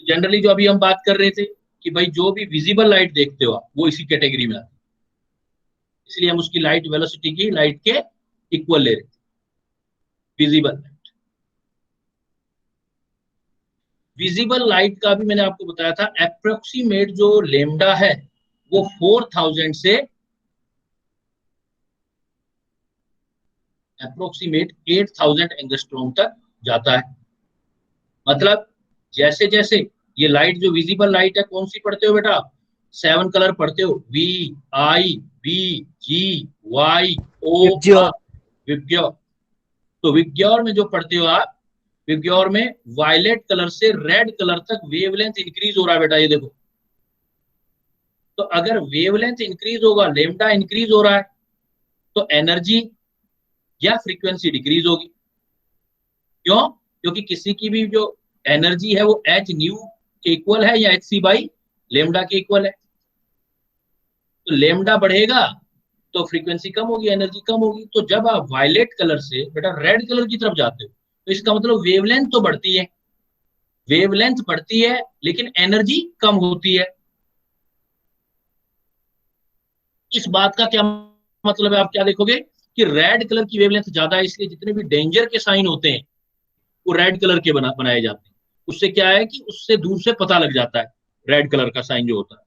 जनरली जो अभी हम बात कर रहे थे कि भाई जो भी विजिबल लाइट देखते हो आप, वो इसी कैटेगरी में आती है, इसलिए हम उसकी लाइट वेलोसिटी की लाइट के इक्वल ले रहे थे, विजिबल लाइट। विजिबल लाइट का भी मैंने आपको बताया था, अप्रोक्सीमेट जो लेमडा है वो 4000 से अप्रोक्सीमेट 8000 एंगस्ट्रॉम तक जाता है। मतलब जैसे जैसे ये लाइट जो विजिबल लाइट है, कौन सी पढ़ते हो बेटा आप? 7 कलर पढ़ते हो, VIBGY विब्ग्योर। विब्ग्योर। तो विब्ग्योर में जो पढ़ते हो आप, विब्ग्योर में वायलेट कलर से रेड कलर तक वेवलेंथ इंक्रीज हो रहा है बेटा, ये देखो। तो अगर वेवलेंथ इंक्रीज होगा, लेमडा इंक्रीज हो रहा है, तो एनर्जी या फ्रीक्वेंसी डिक्रीज होगी। क्यों? क्योंकि किसी की भी जो एनर्जी है वो h न्यू के इक्वल है या hc बाई लेमडा के इक्वल है। तो लेमडा बढ़ेगा तो फ्रीक्वेंसी कम होगी, एनर्जी कम होगी। तो जब आप वायलेट कलर से बेटा रेड कलर की तरफ जाते हो, तो इसका मतलब वेवलेंथ तो बढ़ती है, वेवलेंथ बढ़ती है लेकिन एनर्जी कम होती है। इस बात का क्या मतलब है? आप क्या देखोगे कि रेड कलर की वेवलेंथ ज्यादा है, इसलिए जितने भी डेंजर के साइन होते हैं वो रेड कलर के बनाए जाते हैं। उससे क्या है कि उससे दूर से पता लग जाता है रेड कलर का साइन जो होता है।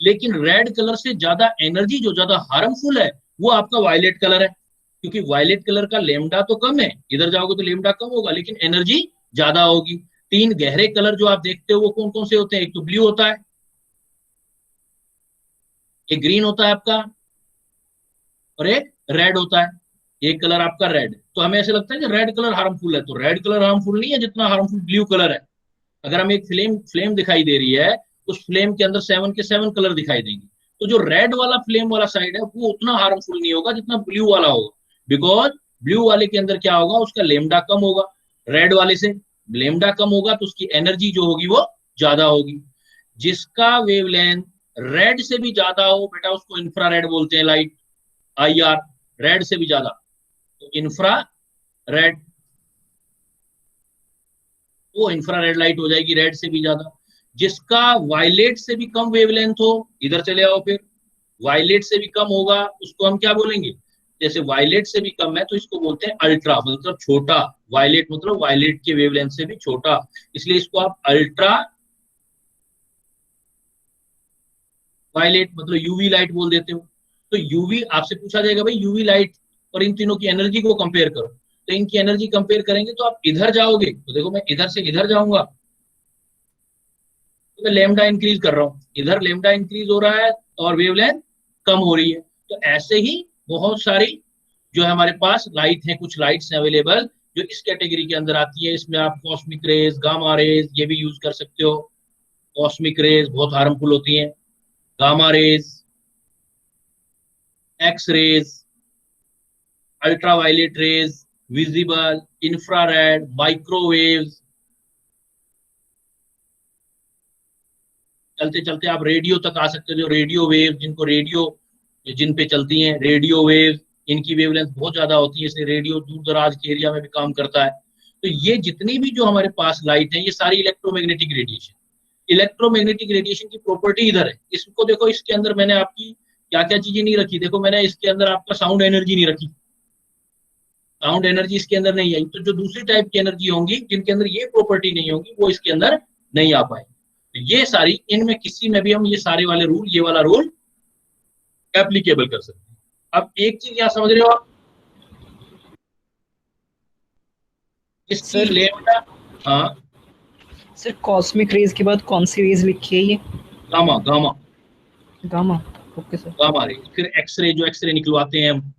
लेकिन रेड कलर से ज्यादा एनर्जी, जो ज्यादा हार्मफुल है, वो आपका वायलेट कलर है, क्योंकि वायलेट कलर का लेमडा तो कम है, इधर जाओगे तो लेमडा कम होगा लेकिन एनर्जी ज्यादा होगी। 3 गहरे कलर जो आप देखते हो वो कौन कौन से होते हैं? एक तो ब्लू होता है, एक ग्रीन होता है आपका, और एक रेड होता है। एक कलर आपका रेड, तो हमें ऐसे लगता है कि रेड कलर हार्मफुल है, तो रेड कलर हार्मफुल नहीं है जितना हार्मफुल ब्लू कलर है। अगर हमें एक फ्लेम दिखाई दे रही है, उस फ्लेम के अंदर 7 के 7 कलर दिखाई देंगे, तो जो रेड वाला फ्लेम वाला साइड है वो उतना हार्मफुल नहीं होगा जितना ब्लू वाला होगा, बिकॉज ब्लू वाले के अंदर क्या होगा, उसका लेमडा कम होगा, रेड वाले से लेमडा कम होगा तो उसकी एनर्जी जो होगी वो ज्यादा होगी। जिसका वेवलेंथ रेड से भी ज्यादा हो बेटा, उसको इंफ्रारेड बोलते हैं लाइट, IR, रेड से भी ज्यादा, तो इंफ्रा रेड, वो इंफ्रारेड लाइट हो जाएगी रेड से भी ज्यादा। जिसका वायलेट से भी कम वेवलेंथ हो, इधर चले आओ, फिर वायलेट से भी कम होगा उसको हम क्या बोलेंगे? जैसे वायलेट से भी कम है तो इसको बोलते हैं अल्ट्रा, मतलब छोटा। वायलेट मतलब वायलेट के वेवलेंथ से भी छोटा, इसलिए इसको आप अल्ट्रा वायलेट मतलब यूवी लाइट बोल देते हो। तो यूवी, आपसे पूछा जाएगा भाई यूवी लाइट और इन तीनों की एनर्जी को कंपेयर करो, तो इनकी एनर्जी कंपेयर करेंगे तो आप इधर जाओगे, तो देखो मैं इधर से इधर जाऊंगा तो मैं लेमडा इंक्रीज कर रहा हूँ, इधर लेमडा इंक्रीज हो रहा है और वेवलेंथ कम हो रही है। तो ऐसे ही बहुत सारी जो है हमारे पास लाइट है, कुछ लाइट्स अवेलेबल जो इस कैटेगरी के अंदर आती है। इसमें आप कॉस्मिक रेज, गामा रेज ये भी यूज कर सकते हो। कॉस्मिक रेज बहुत हार्मफुल होती हैं, gamma rays, X rays, ultraviolet rays, visible, infrared, microwaves, चलते चलते आप रेडियो तक आ सकते हो। जो रेडियो वेव, जिनको रेडियो जिन पे चलती हैं रेडियो वेव, इनकी वेवलेंथ बहुत ज्यादा होती है, इसलिए रेडियो दूर दराज के एरिया में भी काम करता है। तो ये जितनी भी जो हमारे पास लाइट है ये सारी इलेक्ट्रोमैग्नेटिक रेडिएशन। इलेक्ट्रोमैग्नेटिक रेडिएशन की प्रॉपर्टी इधर है, इसको देखो, इसके अंदर मैंने आपकी क्या क्या चीजें नहीं रखी। देखो मैंने इसके अंदर आपका साउंड एनर्जी नहीं रखी, साउंड एनर्जी इसके अंदर नहीं आई। तो जो दूसरी टाइप की एनर्जी होंगी जिनके अंदर ये प्रॉपर्टी नहीं होगी वो इसके अंदर नहीं आ पाए। तो ये सारी, इनमें किसी में भी हम ये सारे वाले रूल, ये वाला रूल एप्लीकेबल कर सकते हैं। अब एक चीज यहाँ समझ रहे हो आप, इसकी सर लेमडा, हाँ, सर कॉस्मिक रेज के बाद कौन सी रेज लिखी है ये? Gamma, gamma, gamma. Okay sir. Gamma ray. फिर एक्सरे, जो एक्सरे निकलवाते हैं हम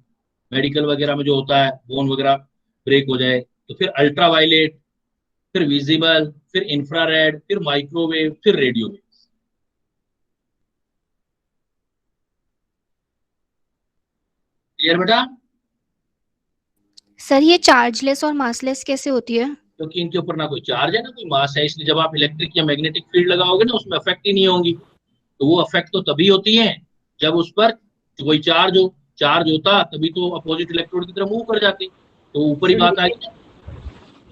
मेडिकल वगैरह में जो होता है, बोन वगैरह ब्रेक हो जाए, तो फिर अल्ट्रावायलेट, फिर विजिबल, फिर इंफ्रारेड, फिर माइक्रोवेव, फिर रेडियो वेव। क्लियर बेटा? सर ये चार्जलेस और मासलेस कैसे होती है? क्योंकि इनके ऊपर ना कोई चार्ज है ना कोई मास है, इसलिए जब आप इलेक्ट्रिक या मैग्नेटिक फील्ड लगाओगे ना उसमें अफेक्ट ही नहीं होंगी। तो वो अफेक्ट तो तभी होती है जब उस पर कोई चार्ज हो। चार्ज होता तभी तो अपोजिट इलेक्ट्रोड की तरफ मूव कर जाती, तो ऊपर ही सर बात आई।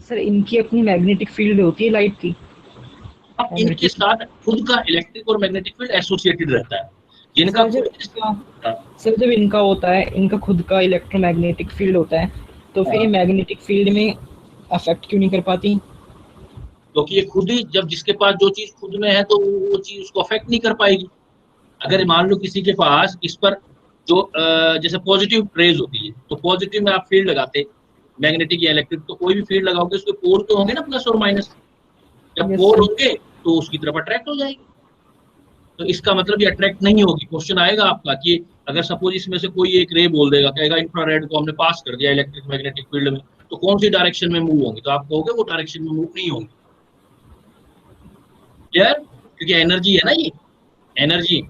सर इनकी अपनी मैग्नेटिक फील्ड होती है लाइट की। अब इनके मैग्नेटिक। साथ खुद का इलेक्ट्रिक और मैग्नेटिक फील्ड एसोसिएटेड रहता है, जिनका सर जब खुद इनका सर जब इनका होता है, इनका खुद का इलेक्ट्रोमैग्नेटिक फील्ड होता है, तो फिर ये मैग्नेटिक फील्ड में अफेक्ट क्यों नहीं कर पाती? क्योंकि ये खुद ही, जब जिसके पास जो चीज खुद में है तो वो चीज उसको अफेक्ट नहीं कर पाएगी। अगर मान लो किसी के पास इस पर जो जैसे पॉजिटिव रेज होती है, तो पॉजिटिव में आप फील्ड लगाते, मैग्नेटिक या इलेक्ट्रिक, तो कोई भी फील्ड लगाओगे उसके पोल तो होंगे ना, प्लस और माइनस। जब यस पोल सर। होंगे तो उसकी तरफ अट्रैक्ट हो जाएगी। तो इसका मतलब ये अट्रैक्ट नहीं होगी। क्वेश्चन आएगा आपका कि अगर सपोज इसमें से कोई एक रे बोल देगा, कहेगा इंफ्रारेड को हमने पास कर दिया इलेक्ट्रिक मैग्नेटिक फील्ड में, तो कौन सी डायरेक्शन में मूव होंगी? तो आप कहोगे वो डायरेक्शन में मूव नहीं होंगी। क्लियर? क्योंकि एनर्जी है ना ये, एनर्जी।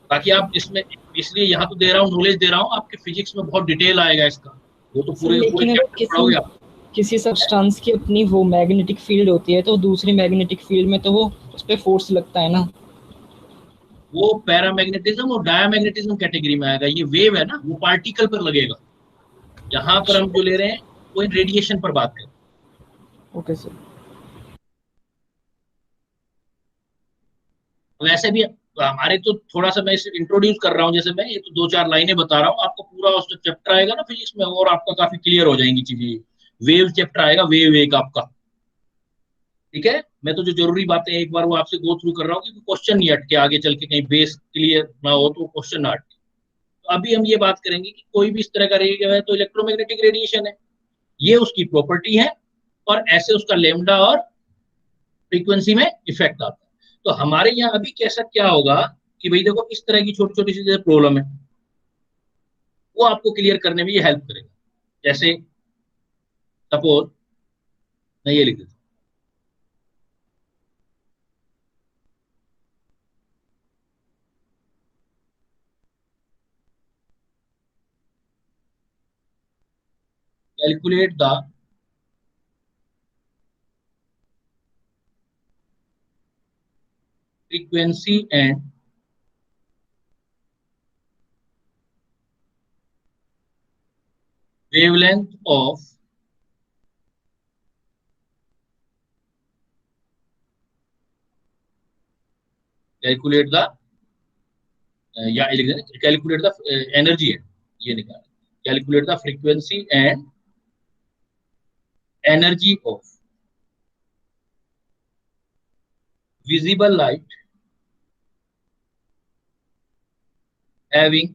बाकी आप इसमें, इसलिए यहाँ तो दे रहा हूँ, नॉलेज दे रहा हूँ, आपके फिजिक्स में बहुत डिटेल आएगा इसका, वो तो सर पूरे पूरे लेकिन अगर चैप्टर पढ़ोगे आप। किसी सब्सटेंस की अपनी वो मैग्नेटिक फील्ड होती है, तो दूसरी मैग्नेटिक फील्ड में तो वो उस पर फोर्स लगता है ना। वो पैरामैग्नेटिज्म और डायामैग्नेटिज्म कैटेगरी में आएगा। ये वेव है ना, वो पार्टिकल पर लगेगा। यहाँ पर हम जो ले रहे हैं वो रेडिएशन पर बात करें। Okay sir. वैसे भी हमारे तो थोड़ा सा मैं इसे इंट्रोड्यूस कर रहा हूँ, जैसे मैं ये तो दो चार लाइनें बता रहा हूँ आपको, पूरा उसमें चैप्टर आएगा ना फिजिक्स में और आपका काफी क्लियर हो जाएंगी चीजें। वेव चैप्टर आएगा, वेव एक आपका। ठीक है, मैं तो जो जरूरी बातें एक बार वो आपसे गो थ्रू कर रहा हूँ कि क्वेश्चन नहीं अटके, आगे चल के कहीं बेस क्लियर ना हो तो क्वेश्चन ना अटके। तो अभी हम ये बात करेंगे कि कोई भी इस तरह का रेडिएशन है तो इलेक्ट्रोमैग्नेटिक रेडिएशन है, ये उसकी प्रॉपर्टी है, और ऐसे उसका लेमडा और फ्रीक्वेंसी में इफेक्ट आता है। तो हमारे यहाँ अभी कैसा क्या होगा कि भाई देखो, इस तरह की छोटी छोटी सी प्रॉब्लम है, वो आपको क्लियर करने में ये हेल्प करेगा। जैसे सपोज मैं ये लिख देता हूँ, calculate the frequency and wavelength of calculate the या कैलकुलेट द एनर्जी है, ये निकाल, calculate the frequency and energy of visible light having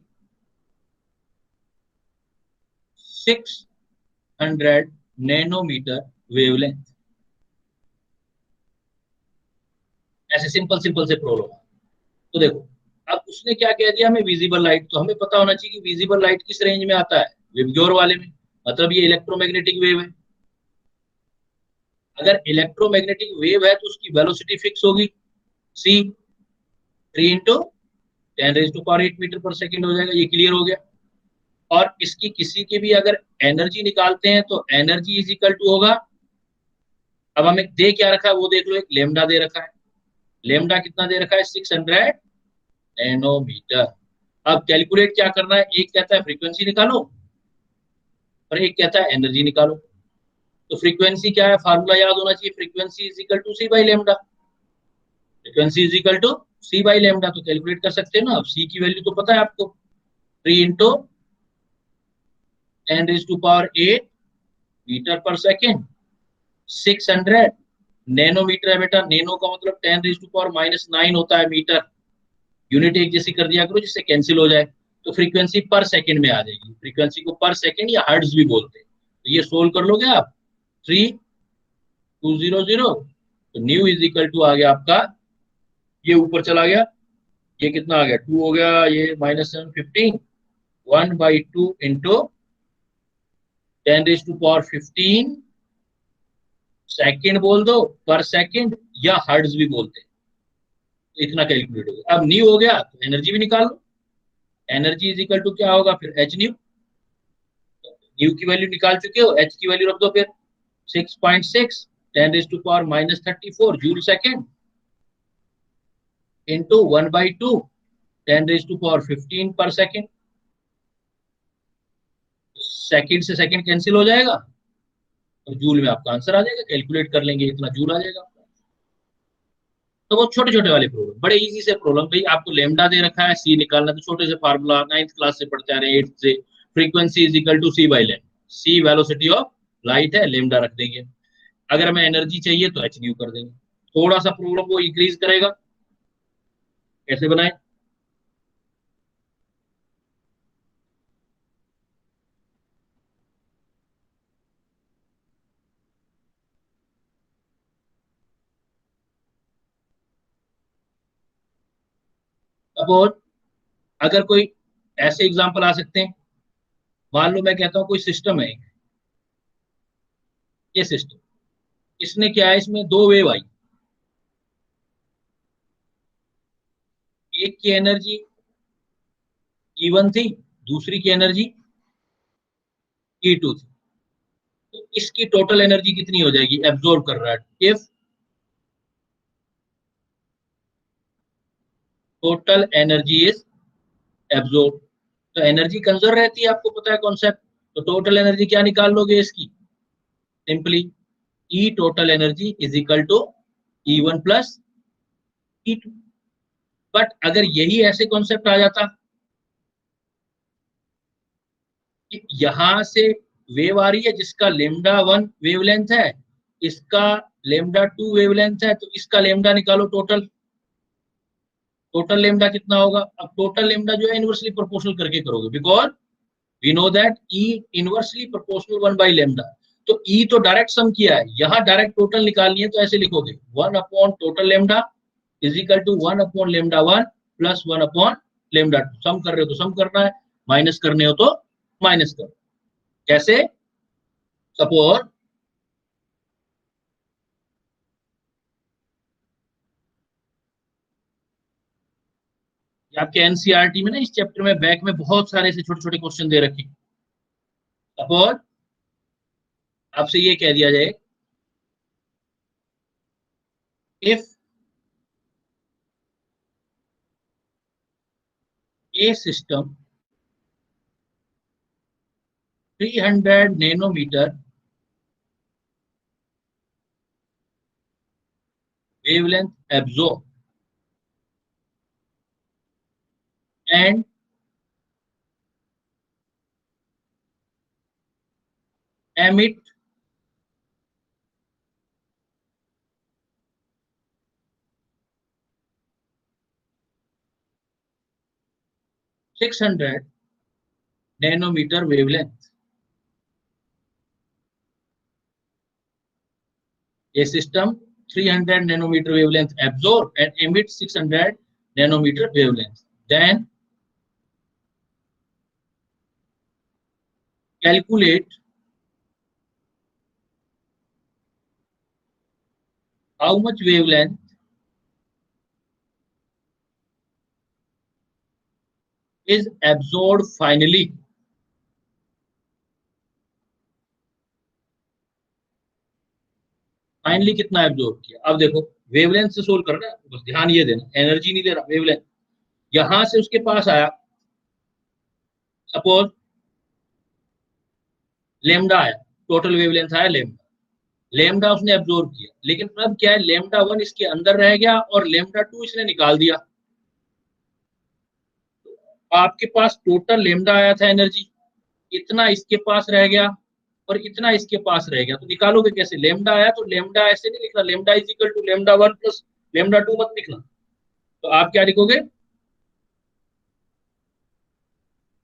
600 nanometer wavelength. ऐसे सिंपल सिंपल से प्रॉब्लम। तो देखो अब उसने क्या कह दिया, हमें विजिबल लाइट, तो हमें पता होना चाहिए कि विजिबल लाइट किस रेंज में आता है, विबग्योर वाले में, मतलब ये इलेक्ट्रोमैग्नेटिक वेव है। अगर इलेक्ट्रोमैग्नेटिक वेव है तो उसकी वेलोसिटी फिक्स होगी, सी 3 इंटू 10⁻⁸ मीटर पर सेकेंड हो जाएगा। ये क्लियर हो गया। और इसकी किसी की भी अगर एनर्जी निकालते हैं तो एनर्जी इज इक्वल टू होगा, अब हमें दे क्या रखा है वो देख लो, एक लेमडा दे रखा है। लेमडा कितना दे रखा है, 600 नैनोमीटर। अब कैलकुलेट क्या करना है, एक कहता है फ्रीक्वेंसी निकालो और एक कहता है एनर्जी निकालो। तो फ्रीक्वेंसी क्या है, फार्मूला याद होना चाहिए, frequency is equal to C by lambda. Frequency is equal to C by lambda, तो कैलकुलेट कर सकते हैं ना। अब सी की वैल्यू तो पता है आपको, 3 into 10⁸ metre per second. 600 nanometre है बेटा, नैनो का मतलब 10⁻⁻⁹ होता है मीटर। यूनिट एक जैसी कर दिया करो जिससे कैंसिल हो जाए, तो फ्रीक्वेंसी पर सेकंड में आ जाएगी। फ्रीक्वेंसी को पर सेकंड या हर्ट्ज भी बोलते हैं। तो ये सोल्व कर लोगे आप, 3200, तो न्यू इज इक्वल टू आ गया आपका, ये ऊपर चला गया, ये कितना आ गया 2 हो गया, ये -715, 1/2 इंटू 10⁻15 सेकेंड बोल दो, पर सेकेंड या हर्ट्ज भी बोलते हैं। तो इतना कैलकुलेट हो गया। अब न्यू हो गया तो एनर्जी भी निकाल लो। एनर्जी इज इक्वल टू क्या होगा फिर, एच न्यू। न्यू की वैल्यू निकाल चुके हो, एच की वैल्यू रख दो फिर, 6.6 10⁻34 जूल सेकेंड इंटू 1/2 10⁻15 पर सेकेंड। सेकेंड से सेकेंड कैंसिल हो जाएगा और जूल में आपका आंसर आ जाएगा। कैलकुलेट कर लेंगे इतना जूल आ जाएगा। तो वो छोटे छोटे वाले प्रॉब्लम, बड़े इजी से प्रॉब्लम। भाई आपको लेमडा दे रखा है, सी निकालना, तो छोटे से फार्मूला 9th क्लास से पढ़ते आ रहे हैं, 8th से। Frequency is equal to C by lambda, C velocity of light है, लेमडा रख देंगे। अगर हमें एनर्जी चाहिए तो एच न्यू कर देंगे। थोड़ा सा प्रॉब्लम वो इंक्रीज करेगा, कैसे बनाए। सपोज अगर कोई ऐसे एग्जांपल आ सकते हैं, मान लो मैं कहता हूं कोई सिस्टम है, ये सिस्टम, इसने क्या है, इसमें दो वेव आई, एक की एनर्जी E1 थी, दूसरी की एनर्जी E2 थी। तो इसकी टोटल एनर्जी कितनी हो जाएगी, एब्जॉर्ब कर रहा है, if total energy is absorb. तो एनर्जी कंजर्व रहती है, आपको पता है कॉन्सेप्ट। तो टोटल एनर्जी क्या निकाल लोगे इसकी, simply E total energy is equal to E1 plus E2। But अगर यही ऐसे कॉन्सेप्ट आ जाता कि यहां से वेव आ रही है जिसका λ1 वेवलेंथ है, इसका λ2 वेवलेंथ है, तो इसका लेमडा निकालो टोटल। टोटल लेमडा कितना होगा, अब टोटल लेमडा जो है इनवर्सली प्रोपोर्शनल करके करोगे, because we know that E inversely proportional 1/λ। तो ई तो डायरेक्ट सम किया है, यहाँ डायरेक्ट टोटल निकालनी है, तो ऐसे लिखोगे 1 total lambda is equal to 1/λ1 plus 1/λ2। Sum कर रहे हो तो सम करना है, माइनस करने हो तो माइनस करो। कैसे, सपोज आपके एनसीईआरटी में ना, इस चैप्टर में बैक में बहुत सारे ऐसे छोटे छोटे क्वेश्चन दे रखे। सपोज आपसे ये कह दिया जाए, if a system 300 nanometre wavelength absorb and emit 600 nanometre wavelength. ये system 300 nanometer wavelength absorb and emit 600 nanometer wavelength. Then calculate how much wavelength is absorbed finally. Finally कितना एब्जॉर्ब किया। अब देखो वेवलेंथ से सोल्व करना है, बस ध्यान ये देना, एनर्जी नहीं ले रहा, वेवलेंथ। यहां से उसके पास आया, सपोज लेमडा आया, टोटल वेवलेंथ आया लेमडा, लेमडा उसने एब्जॉर्ब किया, लेकिन अब क्या है, लेमडा 1 इसके अंदर रह गया और लेमडा 2 इसने निकाल दिया। आपके पास टोटल लेमडा आया था एनर्जी, इतना इसके पास रह गया और इतना इसके पास रह गया, तो निकालोगे कैसे? लेमडा आया तो लेमडा ऐसे नहीं लिखना, lambda is equal to lambda 1 plus lambda 2 मत लिखना, तो आप क्या लिखोगे,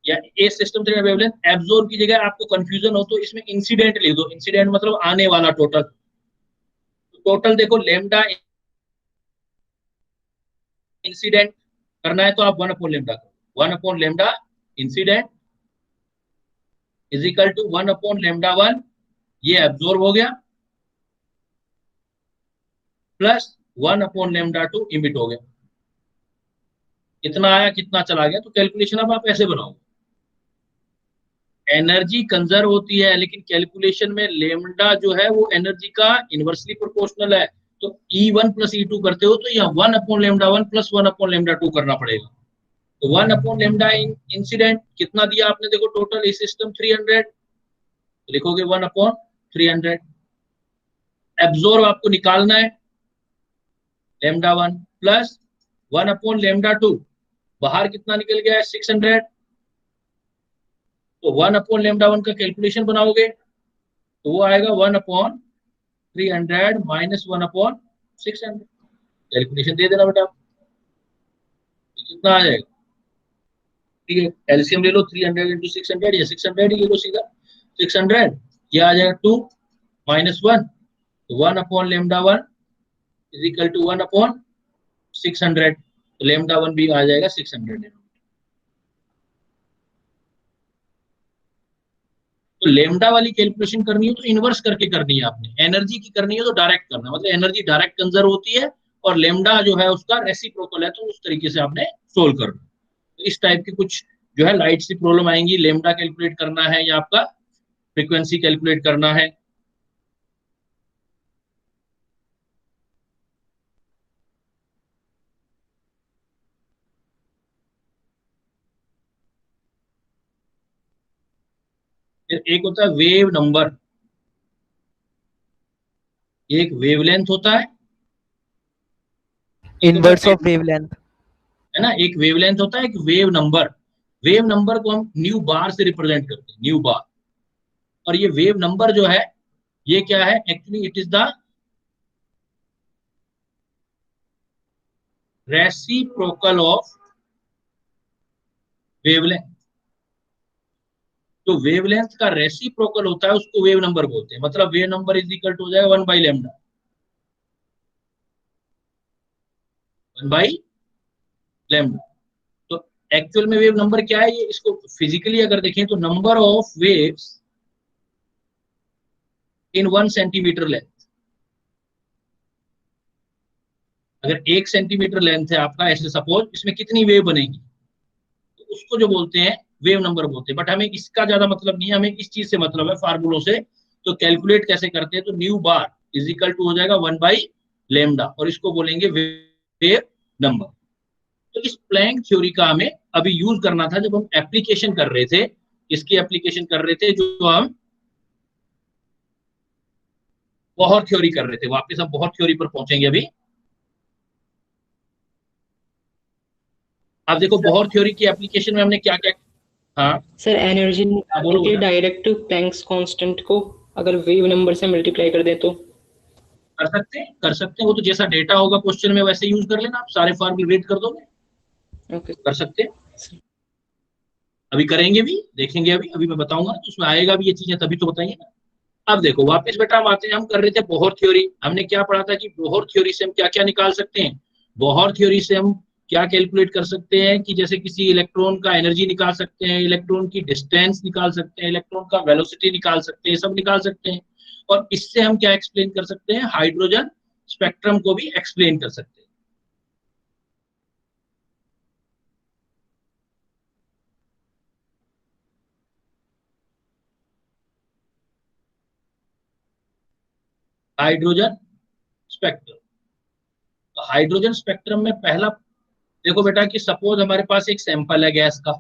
या ए सिस्टम से वेवलेंथ एब्जॉर्ब की जगह आपको कंफ्यूजन हो तो इसमें इंसिडेंट लिख दो, इंसिडेंट मतलब आने वाला टोटल। तो टोटल देखो लेमडा इंसिडेंट करना है तो आप 1 अपॉन लेमडा करो, 1 upon lambda incident is equal to 1 upon lambda 1, ये एब्जॉर्ब हो गया, प्लस 1 अपॉन लेमडा 2 इमिट हो गया। कितना आया कितना चला गया, तो कैलकुलेशन अब आप ऐसे बनाओ, एनर्जी कंजर्व होती है लेकिन कैलकुलेशन में लेमडा जो है वो एनर्जी का इनवर्सली प्रोपोर्शनल है, तो E1 प्लस E2 करते हो तो यहाँ 1 upon lambda 1 plus 1 upon lambda 2 करना पड़ेगा। तो 1 अपॉन लेमडा इंसिडेंट कितना दिया आपने, देखो टोटल इस सिस्टम 300, तो लिखोगे 1 अपॉन 300। एब्जॉर्ब आपको निकालना है लेमडा 1 प्लस 1 अपॉन लेमडा 2, बाहर कितना निकल गया है 600, तो 1 अपॉन लेमडा 1 का कैलकुलेशन बनाओगे तो वो आएगा 1 अपॉन 300 माइनस 1 अपॉन 600, कैलकुलेशन दे देना बेटा, कितना आ जाएगा, ठीक है, एलसीएम ले लो 300 इंटू 600 या 600 ही ले लो सीधा, 600 ये आ जाएगा 2 माइनस 1, तो 1 upon lambda 1 is equal to 1 upon 600, तो लेमडा 1 भी आ जाएगा 600। तो लेमडा वाली कैलकुलेशन करनी हो तो इनवर्स करके करनी है आपने, एनर्जी की करनी है तो डायरेक्ट करना, मतलब एनर्जी डायरेक्ट कंजर्व होती है और लेमडा जो है उसका रेसिप्रोकल है, तो उस तरीके से आपने सोल्व करना। तो इस टाइप की कुछ जो है लाइट सी प्रॉब्लम आएंगी, लेमडा कैलकुलेट करना है या आपका फ्रीक्वेंसी कैलकुलेट करना है। फिर एक होता है वेव नंबर, एक वेवलेंथ होता है, इनवर्स ऑफ वेवलेंथ। है ना, एक वेवलेंथ होता है, एक वेव नंबर। वेव नंबर को हम न्यू बार से रिप्रेजेंट करते हैं, न्यू बार। और ये वेव नंबर जो है ये क्या है, actually it is the reciprocal of wavelength. तो वेवलेंथ का रेसिप्रोकल होता है उसको वेव नंबर बोलते हैं, मतलब wave number is equal to हो जाएगा 1 बाई लेमडा, 1 बाई लेमडा। तो एक्चुअल में वेव नंबर क्या है, ये इसको फिजिकली अगर देखें तो number of waves in 1 centimetre length. अगर 1 सेंटीमीटर लेंथ है आपका, ऐसे सपोज, इसमें कितनी वेव बनेगी, तो उसको जो बोलते हैं वेव नंबर बोलते हैं। बट हमें इसका ज्यादा मतलब नहीं है, हमें इस चीज से मतलब है फार्मूलों से। तो कैलकुलेट कैसे करते हैं, तो nu bar is equal to हो जाएगा 1 बाई लेमडा और इसको बोलेंगे वेव नंबर। तो इस प्लैंक थ्योरी का हमें अभी यूज करना था जब हम एप्लीकेशन कर रहे थे, इसकी एप्लीकेशन कर रहे थे जो हम बोहर थ्योरी कर रहे थे। वापस हम बोहर थ्योरी पर पहुंचेंगे अभी। आप देखो बोहर थ्योरी की एप्लीकेशन में हमने क्या क्या, हाँ सर एनर्जी निकालने के लिए डायरेक्ट प्लैंक्स कांस्टेंट को अगर वेव नंबर से मल्टीप्लाई कर दें तो कर सकते हैं, कर सकते हैं। वो तो जैसा डेटा होगा क्वेश्चन में वैसे यूज कर लेना, आप सारे फॉर्मूले रीड कर दोगे। ओके कर सकते हैं, अभी करेंगे भी, देखेंगे अभी, अभी मैं बताऊंगा तो उसमें आएगा भी ये चीजें, तभी तो बताइए ना। अब देखो वापस बेटा हम आते हैं, हम कर रहे थे बोहर थ्योरी। हमने क्या पढ़ा था कि बोहर थ्योरी से हम क्या क्या निकाल सकते हैं। बोहर थ्योरी से हम क्या कैलकुलेट कर सकते हैं कि जैसे किसी इलेक्ट्रॉन का एनर्जी निकाल सकते हैं, इलेक्ट्रॉन की डिस्टेंस निकाल सकते हैं, इलेक्ट्रॉन का वेलोसिटी निकाल सकते हैं, सब निकाल सकते हैं। और इससे हम क्या एक्सप्लेन कर सकते हैं, हाइड्रोजन स्पेक्ट्रम को भी एक्सप्लेन कर सकते हैं। हाइड्रोजन स्पेक्ट्रम, हाइड्रोजन स्पेक्ट्रम में पहला देखो बेटा कि सपोज हमारे पास एक सैंपल है गैस का,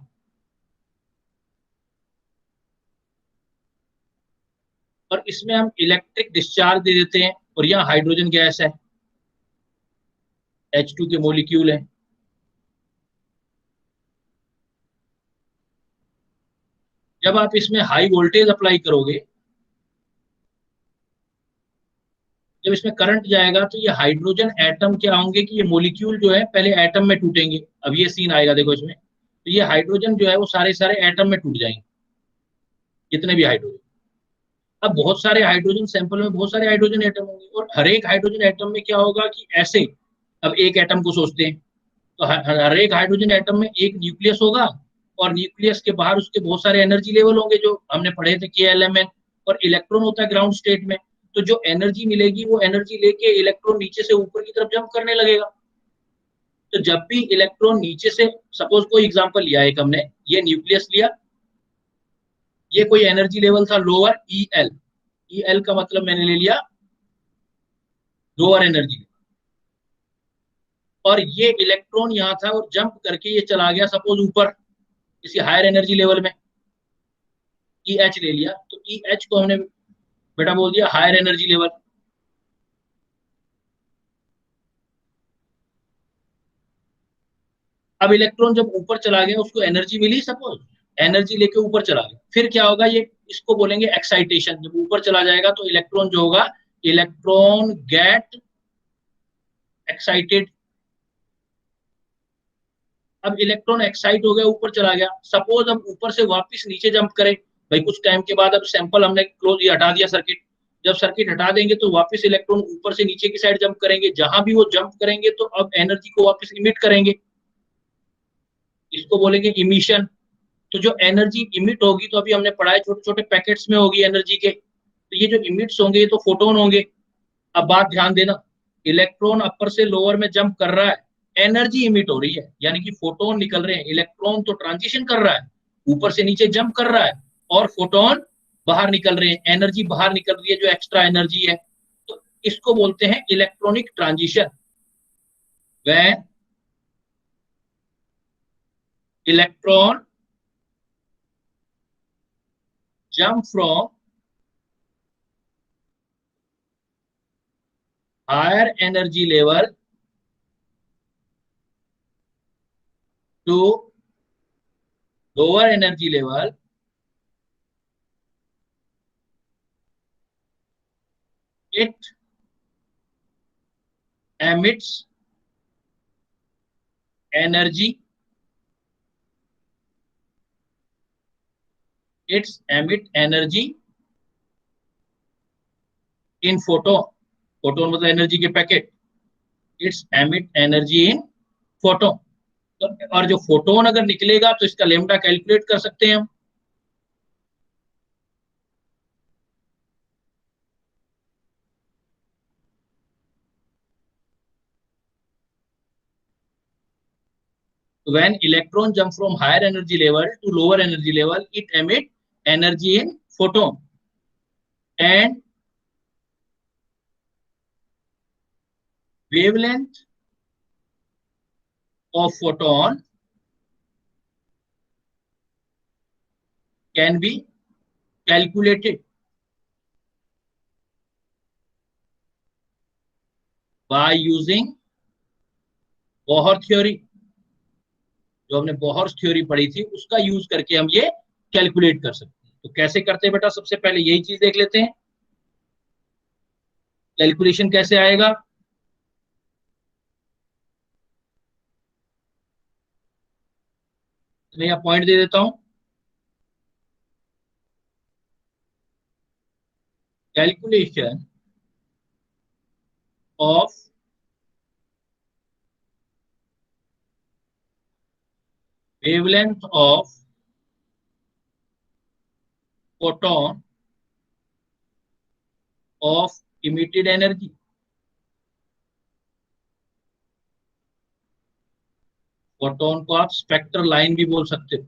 और इसमें हम इलेक्ट्रिक डिस्चार्ज दे देते हैं, और यहाँ हाइड्रोजन गैस है, H2 के मॉलिक्यूल हैं। जब आप इसमें हाई वोल्टेज अप्लाई करोगे, जब इसमें करंट जाएगा, तो ये हाइड्रोजन एटम क्या होंगे कि ये मॉलिक्यूल जो है पहले एटम में टूटेंगे। अब ये सीन आएगा देखो इसमें, तो ये हाइड्रोजन जो है वो सारे सारे एटम में टूट जाएंगे, जितने भी हाइड्रोजन। अब बहुत सारे हाइड्रोजन सैंपल में बहुत सारे हाइड्रोजन एटम होंगे, और हर एक हाइड्रोजन एटम में क्या होगा कि ऐसे, अब एक एटम को सोचते हैं, तो हर एक हाइड्रोजन एटम में एक न्यूक्लियस होगा, और न्यूक्लियस के बाहर उसके बहुत सारे एनर्जी लेवल होंगे जो हमने पढ़े थे KLMN, और इलेक्ट्रॉन होता है ग्राउंड स्टेट में। तो जो एनर्जी मिलेगी वो एनर्जी लेके इलेक्ट्रॉन नीचे से ऊपर की तरफ जंप करने लगेगा। तो जब भी इलेक्ट्रॉन नीचे से, सपोज कोई एग्जांपल लिया एक हमने, ये न्यूक्लियस लिया, ये कोई एनर्जी लेवल था लोअर EL, EL का मतलब मैंने ले लिया लोअर एनर्जी, और ये इलेक्ट्रॉन यहाँ था और जंप करके ये चला गया सपोज ऊपर किसी हायर एनर्जी लेवल में, EH ले लिया, तो EH को हमने बेटा बोल दिया हायर एनर्जी लेवल। अब इलेक्ट्रॉन जब ऊपर चला गया, उसको एनर्जी मिली, सपोज एनर्जी लेके ऊपर चला गया, फिर क्या होगा, ये इसको बोलेंगे एक्साइटेशन। जब ऊपर चला जाएगा तो इलेक्ट्रॉन जो होगा, इलेक्ट्रॉन गेट एक्साइटेड। अब इलेक्ट्रॉन एक्साइट हो गया, ऊपर चला गया, सपोज हम ऊपर से वापस नीचे जंप करें, भाई कुछ टाइम के बाद अब सैंपल हमने क्लोज ये हटा दिया सर्किट, जब सर्किट हटा देंगे तो वापस इलेक्ट्रॉन ऊपर से नीचे की साइड जंप करेंगे, जहां भी वो जंप करेंगे तो अब एनर्जी को वापस इमिट करेंगे, इसको बोलेंगे इमिशन। तो जो एनर्जी इमिट होगी, तो अभी हमने पढ़ा है छोटे छोटे पैकेट्स में होगी एनर्जी के, तो ये जो इमिट्स होंगे ये तो फोटोन होंगे। अब बात ध्यान देना, इलेक्ट्रॉन अपर से लोअर में जंप कर रहा है, एनर्जी इमिट हो रही है, यानी कि फोटोन निकल रहे हैं। इलेक्ट्रॉन तो ट्रांजिशन कर रहा है, ऊपर से नीचे जंप कर रहा है, और फोटोन बाहर निकल रहे हैं, एनर्जी बाहर निकल रही है जो एक्स्ट्रा एनर्जी है। तो इसको बोलते हैं electronic transition. When electron jump from higher energy level to lower energy level, it emits energy, it's emit energy in photon, photon मतलब एनर्जी के packet, it's emit energy in photon. और जो photon अगर निकलेगा तो इसका लेमडा कैलकुलेट कर सकते हैं हम। When electron jump from higher energy level to lower energy level, it emit energy in photon, and wavelength of photon can be calculated by using Bohr theory. जो हमने बोहर थ्योरी पढ़ी थी उसका use करके हम ये कैलकुलेट कर सकते हैं। तो कैसे करते हैं बेटा, सबसे पहले यही चीज देख लेते हैं, कैलकुलेशन कैसे आएगा। मैं यहाँ पॉइंट दे देता हूं। calculation of wavelength of photon of emitted energy. Photon को आप स्पेक्ट्रल लाइन भी बोल सकते हो,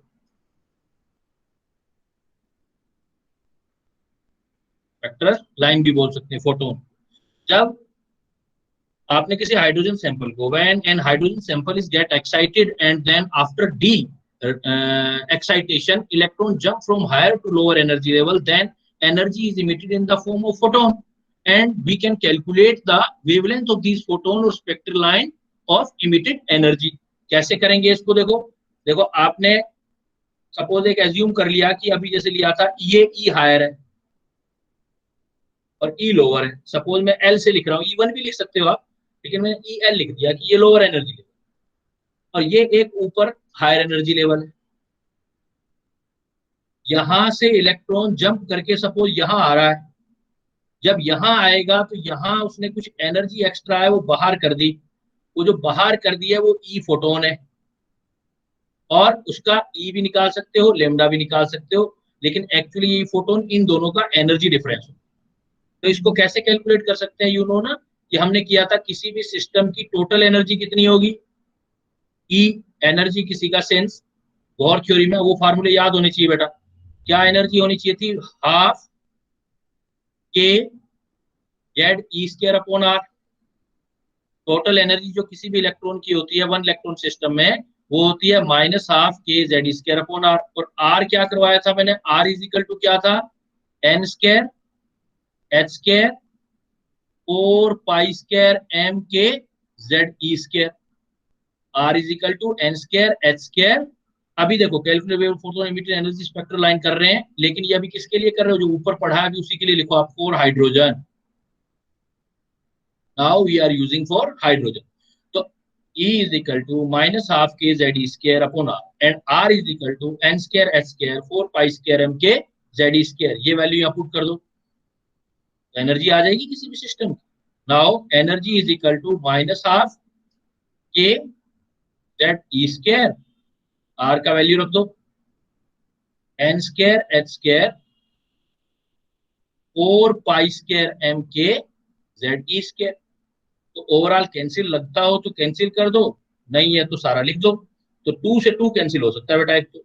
स्पेक्ट्रल लाइन भी बोल सकते हैं फोटोन। जब आपने किसी हाइड्रोजन सैंपल को, when an hydrogen sample is get excited and then after de excitation electron jump from higher to lower energy level, then energy is emitted in the form of photon, and we can calculate the wavelength of these photon or spectral line of emitted energy. कैसे करेंगे इसको? देखो आपने suppose एक assume कर लिया कि अभी जैसे लिया था ये ई हायर है और ई लोअर है। सपोज मैं एल से लिख रहा हूँ, E1 भी लिख सकते हो आप, लेकिन मैंने ई एल लिख दिया कि ये लोअर एनर्जी लेवल और ये एक ऊपर हायर एनर्जी लेवल है। यहां से इलेक्ट्रॉन जंप करके सपोज यहां आ रहा है, जब यहां आएगा तो यहां उसने कुछ एनर्जी एक्स्ट्रा है वो बाहर कर दी, वो जो बाहर कर दिया वो ई फोटोन है, और उसका ई भी निकाल सकते हो, लेमडा भी निकाल सकते हो, लेकिन एक्चुअली ई फोटोन इन दोनों का एनर्जी डिफरेंस हो। तो इसको कैसे कैलकुलेट कर सकते हैं? यू नो ना कि हमने किया था किसी भी सिस्टम की टोटल एनर्जी कितनी होगी, ई एनर्जी किसी का सेंस, बोर थ्योरी में वो फार्मूले याद होने चाहिए बेटा। क्या एनर्जी होनी चाहिए थी? Half K Z E square upon R. Total energy जो किसी भी इलेक्ट्रॉन की होती है वन इलेक्ट्रॉन सिस्टम में, वो होती है minus half K Z square upon are. और आर क्या करवाया था मैंने? आर इज इक्वल टू क्या था? N square H square 4 pi square M K Z E square. R is equal to N square H square. अभी देखो calculate photon emitted energy spectral line कर रहे हैं, लेकिन ये अभी किसके लिए कर रहे हो? जो ऊपर पढ़ा है अभी उसी के लिए लिखो आप, for hydrogen. Now we are using for hydrogen. तो E is equal to minus half k z e square upon r and r is equal to n square h square 4 pi square m k z e square। ये value यहाँ put कर दो, एनर्जी आ जाएगी किसी भी सिस्टम की। Now energy is equal to minus half K Z E square, R का वैल्यू रख दो N square H square 4 pi square M K Z E square. तो ओवरऑल कैंसिल लगता हो तो कैंसिल कर दो, नहीं है तो सारा लिख दो। तो 2 से 2 कैंसिल हो सकता है बेटा एक तो।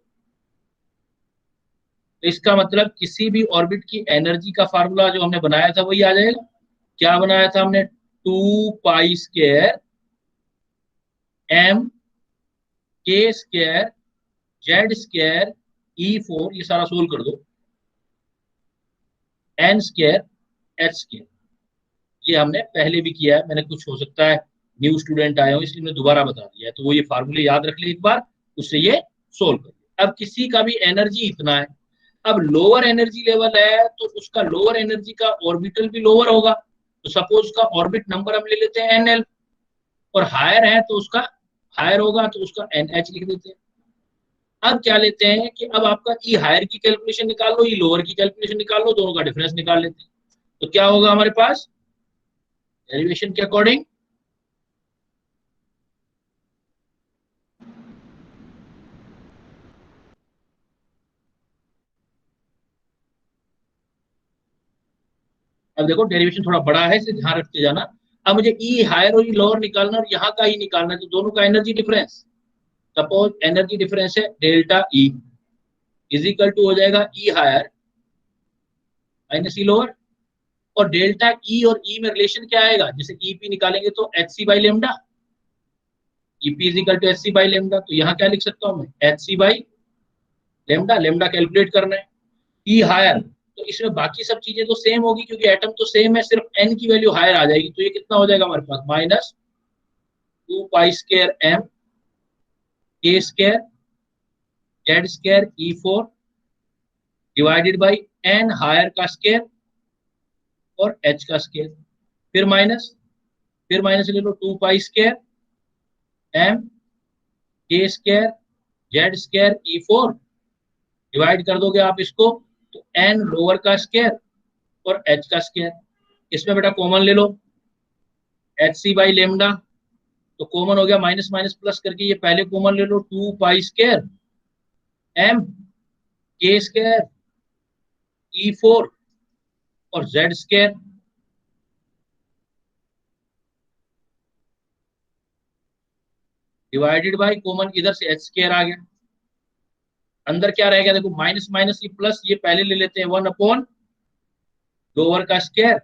इसका मतलब किसी भी ऑर्बिट की एनर्जी का फार्मूला जो हमने बनाया था वही आ जाएगा। क्या बनाया था हमने? 2 pi square M K square Z square E4, ये सारा सोल्व कर दो, एन स्क्वायर एच स्क्वायर। ये हमने पहले भी किया है, मैंने कुछ हो सकता है न्यू स्टूडेंट आए हो इसलिए मैं दोबारा बता दिया है। तो वो ये फार्मूले याद रख ले एक बार, उससे ये सोल्व कर ले। अब किसी का भी एनर्जी इतना है, अब लोअर एनर्जी लेवल है तो उसका लोअर एनर्जी का ऑर्बिटल भी लोअर होगा। तो सपोज उसका ऑर्बिट नंबर हम ले लेते हैं NL, और हायर है तो उसका हायर होगा तो उसका NH लिख देते हैं। अब क्या लेते हैं कि अब आपका ई हायर की कैलकुलेशन निकाल लो, ई लोअर की कैलकुलेशन निकाल लो, दोनों का डिफरेंस निकाल लेते हैं। तो क्या होगा हमारे पास डेरिवेशन के अकॉर्डिंग? अब देखो डेरिवेशन थोड़ा बड़ा है इसे ध्यान रखते जाना। अब मुझे ई हायर और ई लोअर निकालना और यहाँ का ई निकालना है, तो दोनों का energy difference, suppose energy difference है delta E is equal to हो जाएगा E higher minus E lower. और डेल्टा ई और ई में रिलेशन क्या आएगा? जैसे ईपी निकालेंगे तो H C by lambda, EP is equal to H C by lambda. तो यहाँ क्या लिख सकता हूँ मैं? H C by lambda, lambda calculate करना है। ई हायर, तो इसमें बाकी सब चीजें तो सेम होगी क्योंकि एटम तो सेम है, सिर्फ एन की वैल्यू हायर आ जाएगी। तो ये कितना हो जाएगा हमारे पास? Minus 2 pi square M K square Z square E4 divided by N higher का स्क्वायर और एच का स्क्वायर, फिर माइनस ले लो 2 pi square M K square Z square E4 divide कर दोगे आप इसको तो एन लोअर का स्क्वायर और h का स्क्वायर। इसमें बेटा कॉमन ले लो, एच सी बाई लेमडा, तो कॉमन हो गया माइनस माइनस प्लस करके, ये पहले कॉमन ले लो 2 pi square M K square E4 और z square divided by common इधर से h स्क्वायर आ गया। अंदर क्या रहेगा देखो, माइनस माइनस ये प्लस, ये पहले ले लेते हैं 1 अपॉन लोअर का स्क्वायर,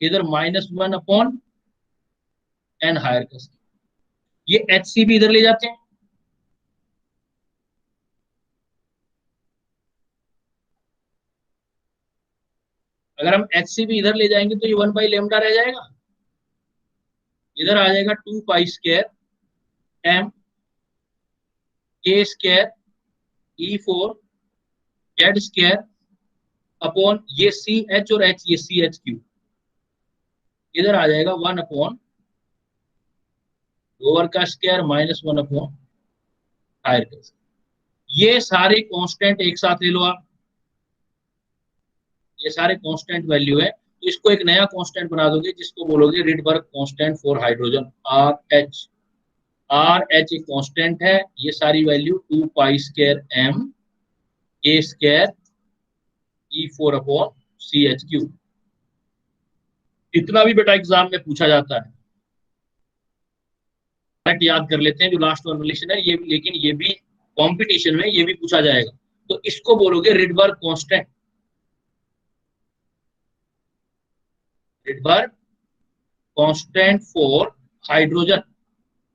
इधर -1 अपॉन एन हायर का स्क्वायर। ये एच सी भी इधर ले जाते हैं, अगर हम एच सी भी इधर ले जाएंगे तो ये 1 बाई लेमडा रह जाएगा, इधर आ जाएगा 2 pi square M K square E4 Z square upon ये सी एच और एच, ये सी एच क्यू, इधर आ जाएगा 1 अपॉन लोअर का स्क्वायर -1 अपॉन हायर का स्क्वायर। ये सारे कांस्टेंट एक साथ ले लो आप, ये सारे कांस्टेंट वैल्यू है, तो इसको एक नया कांस्टेंट बना दोगे जिसको बोलोगे Rydberg constant for hydrogen, R H एक कांस्टेंट है, ये सारी value 2 pi square M A square E4 upon C H Q. इतना भी बेटा एग्जाम में पूछा जाता है, याद कर लेते हैं जो लास्ट फॉर्मुलेशन है ये, लेकिन ये भी कंपटीशन में ये भी पूछा जाएगा, तो इसको बोलोगे Rydberg constant, Rydberg constant for hydrogen,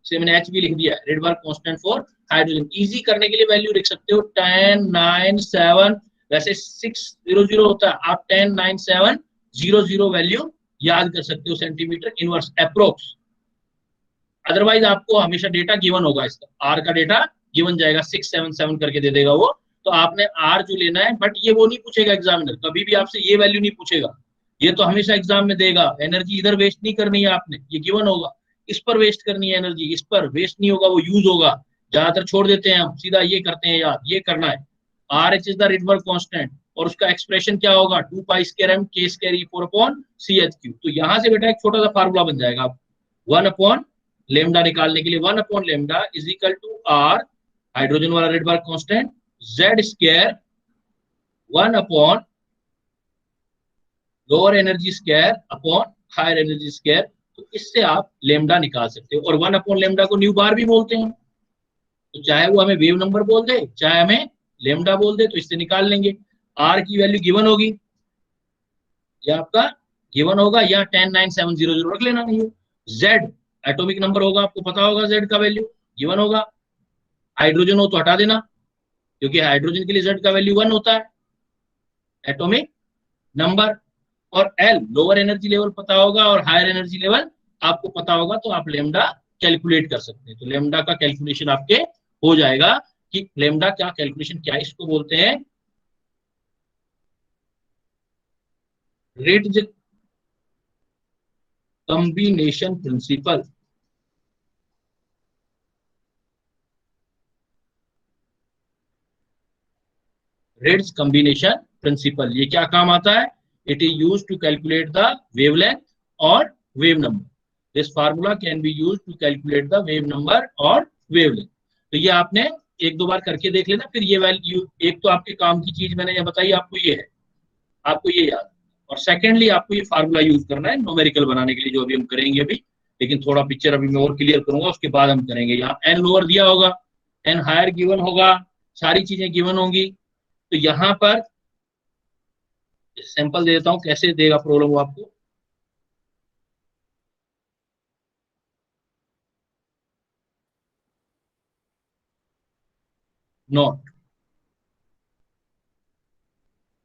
से मैंने एच भी लिख दिया है, Rydberg constant for hydrogen. Easy करने के लिए वैल्यू लिख सकते हो 10 9 7, वैसे 600 होता है, आप 10 9 7 00 वैल्यू याद कर सकते हो, सेंटीमीटर इनवर्स अप्रोक्स। अदरवाइज आपको हमेशा डेटा गिवन होगा, इसका आर का डेटा गिवन जाएगा, 677 करके दे देगा वो, तो आपने आर जो लेना है, बट ये वो नहीं पूछेगा एग्जामिनर, कभी भी आपसे ये वैल्यू नहीं पूछेगा, ये तो हमेशा एग्जाम में देगा एनर्जी इधर वेस्ट नहीं करनी है आपने, ये गिवन होगा, इस पर वेस्ट करनी है एनर्जी, इस पर वेस्ट नहीं होगा, वो यूज होगा, ज्यादातर छोड़ देते हैं हम, सीधा ये करते हैं याद, ये करना है। R H is the Rydberg constant, और उसका एक्सप्रेशन क्या होगा 2 pi square M K square E4 upon C H Q. तो यहां से बेटा एक छोटा सा फार्मूला बन जाएगा, 1 अपॉन लेमडा निकालने के लिए 1 upon lambda is equal to R hydrogen वाला Rydberg constant Z square 1 upon lower energy square upon higher energy square. तो इससे आप लेमडा निकाल सकते हो, और 1 अपॉन लेमडा को न्यू बार भी बोलते हैं, तो चाहे वो हमें वेव नंबर बोल दे चाहे हमें लेमडा बोल दे, तो इससे निकाल लेंगे। आर की वैल्यू गिवन होगी, या आपका गिवन होगा, या 10 9 7 0 रख लेना, नहीं जेड एटॉमिक नंबर होगा, आपको पता होगा जेड का वैल्यू गिवन होगा, हाइड्रोजन हो तो हटा देना, क्योंकि हाइड्रोजन के लिए जेड का वैल्यू 1 होता है एटॉमिक नंबर, और एल लोअर एनर्जी लेवल पता होगा और हायर एनर्जी लेवल आपको पता होगा, तो आप लेमडा कैलकुलेट कर सकते हैं। तो लेमडा का कैलकुलेशन आपके हो जाएगा, कि लेमडा क्या कैलकुलेशन क्या है, इसको बोलते हैं Ritz combination principle. Ritz combination principle, ये क्या काम आता है, it is used to calculate the wavelength और wave number, this formula can be used to calculate the wave number और वेवलेंथ। तो ये आपने एक दो बार करके देख लेना, फिर ये वैल्यू, एक तो आपके काम की चीज मैंने ये बताई आपको, ये है आपको ये याद, और सेकेंडली आपको ये फार्मूला यूज करना है न्यूमेरिकल बनाने के लिए, जो अभी हम करेंगे अभी, लेकिन थोड़ा पिक्चर अभी मैं और क्लियर करूंगा, उसके बाद हम करेंगे। यहाँ एन लोअर दिया होगा, एन हायर गिवन होगा, सारी चीजें गिवन होंगी, तो यहाँ पर सैंपल दे देता हूं कैसे देगा प्रॉब्लम वो आपको। नोट,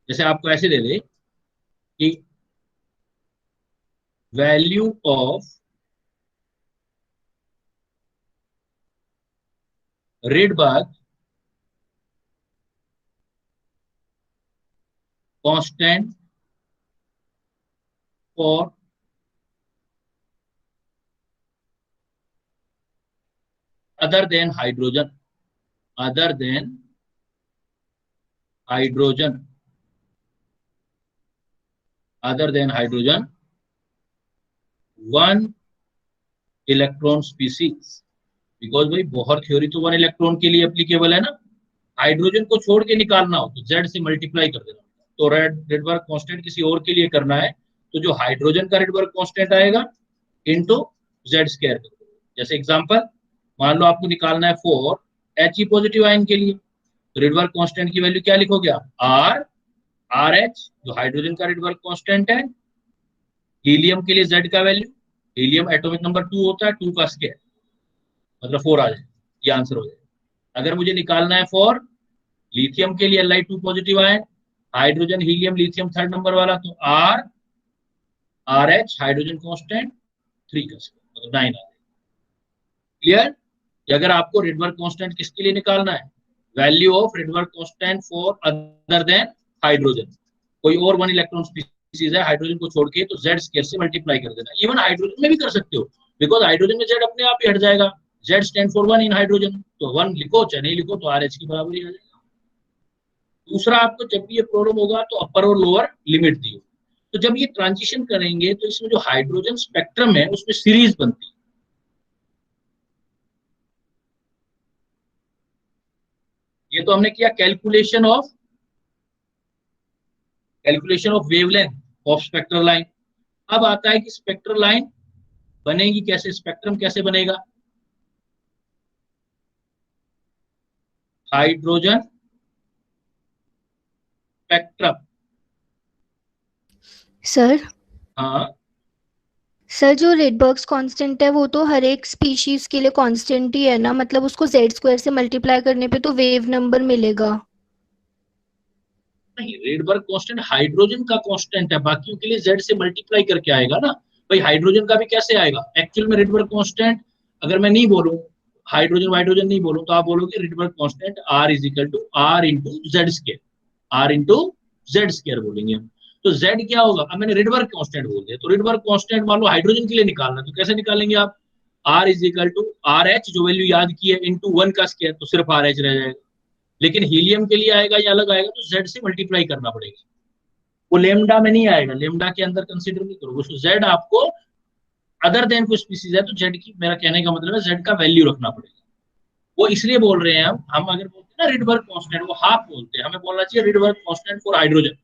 जैसे आपको ऐसे दे दे कि value of Rydberg constant for other than hydrogen, other than hydrogen, other than hydrogen 1 electron species, because भाई बोहर थ्योरी तो 1 इलेक्ट्रॉन के लिए एप्लीकेबल है ना। हाइड्रोजन को छोड़ के निकालना हो तो Z से मल्टीप्लाई कर देना। तो रेडबर्ग कांस्टेंट किसी और के लिए करना है तो जो हाइड्रोजन का रेडबर्ग कांस्टेंट आएगा इनटू Z स्क्वायर कर दो। जैसे एग्जांपल मान लो आपको निकालना है फॉर He पॉजिटिव आयन के लिए, तो रेडबर्ग कांस्टेंट की वैल्यू क्या लिखोगे आप, RH जो हाइड्रोजन का रेडबर्ग कांस्टेंट है। हीलियम के लिए Z का वैल्यू, हीलियम एटॉमिक नंबर 2 होता है, 2 का स्क्वायर मतलब 4 आ जाए, ये आंसर हो जाए। अगर मुझे निकालना है फॉर लिथियम के लिए Li2 positive ion, hydrogen helium lithium third number वाला, तो RH हाइड्रोजन कांस्टेंट 3 का स्क्वायर मतलब 9 आ जाए। क्लियर? अगर आपको रेडबर्ग कांस्टेंट किसके लिए निकालना है, value of Rydberg constant for other than hydrogen, कोई और 1 इलेक्ट्रॉन स्पीसीज है हाइड्रोजन को छोड़ के, तो Z स्क्वायर से मल्टीप्लाई कर देना। इवन हाइड्रोजन में भी कर सकते हो, बिकॉज हाइड्रोजन में Z अपने आप ही हट जाएगा। Z stand for 1 in hydrogen, तो 1 लिखो चाहे नहीं लिखो तो RH की बराबर ही आ जाएगा। दूसरा, आपको जब भी ये प्रॉब्लम होगा तो अपर और लोअर लिमिट दी हो, तो जब ये ट्रांजिशन करेंगे तो इसमें जो हाइड्रोजन स्पेक्ट्रम है उसमें सीरीज बनती है। ये तो हमने किया calculation of wavelength of spectral line. अब आता है कि स्पेक्ट्रल लाइन बनेगी कैसे, स्पेक्ट्रम कैसे बनेगा। हाइड्रोजन स्पेक्ट्रम, सर हाँ सर जो रेडबर्ग्स कांस्टेंट है वो तो हर एक स्पीशीज के लिए कांस्टेंट ही है ना, मतलब उसको Z स्क्वायर से मल्टीप्लाई करने पे तो वेव नंबर मिलेगा। नहीं, रेडबर्ग कांस्टेंट हाइड्रोजन का कांस्टेंट है, बाकियों के लिए Z से मल्टीप्लाई करके आएगा ना भाई। हाइड्रोजन का भी कैसे आएगा, एक्चुअल में रेडबर्ग कांस्टेंट अगर मैं नहीं बोलूं, हाइड्रोजन नहीं बोलूं, तो आप बोलोगे Rydberg constant R is equal to R into Z square, R into Z square बोलेंगे हम। तो Z क्या होगा, अब मैंने रेडबर्ग कांस्टेंट बोल दिया, तो रेडबर्ग कांस्टेंट मान लो हाइड्रोजन के लिए निकालना, तो कैसे निकालेंगे आप, R is equal to RH जो वैल्यू याद की है इंटू 1 का स्क्वायर, तो सिर्फ RH रह जाएगा। लेकिन हीलियम के लिए आएगा या अलग आएगा तो Z से मल्टीप्लाई करना पड़ेगा, वो लेमडा में नहीं आएगा, लेमडा के अंदर कंसीडर नहीं करोगे उसको। Z आपको अदर देन कोई स्पीसीज है तो Z की, मेरा कहने का मतलब है Z का वैल्यू रखना पड़ेगा। वो इसलिए बोल रहे हैं हम अगर बोलते हैं ना रेडबर्ग कांस्टेंट, वो हाफ बोलते हैं, हमें बोलना चाहिए रेडबर्ग कांस्टेंट फॉर हाइड्रोजन,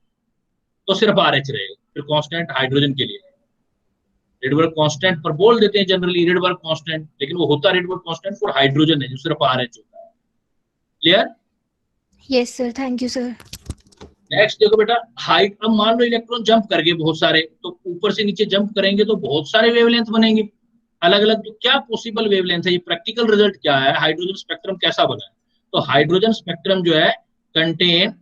तो सिर्फ RH रहेगा, फिर कांस्टेंट हाइड्रोजन के लिए। रेडबर्ग कांस्टेंट पर बोल देते हैं जनरली रेडबर्ग कांस्टेंट, लेकिन वो होता रेडबर्ग कांस्टेंट फॉर हाइड्रोजन है जो सिर्फ RH होता है। Clear? Yes sir, thank you sir. Next देखो बेटा, हाइट, अब मान लो इलेक्ट्रॉन जंप कर गए बहुत सारे, तो ऊपर से नीचे जंप करेंगे तो बहुत सारे वेवलेंथ बनेंगे अलग अलग। तो क्या पॉसिबल वेवलेंथ है, ये प्रैक्टिकल रिजल्ट क्या है, हाइड्रोजन स्पेक्ट्रम कैसा बना है। तो हाइड्रोजन स्पेक्ट्रम जो है contain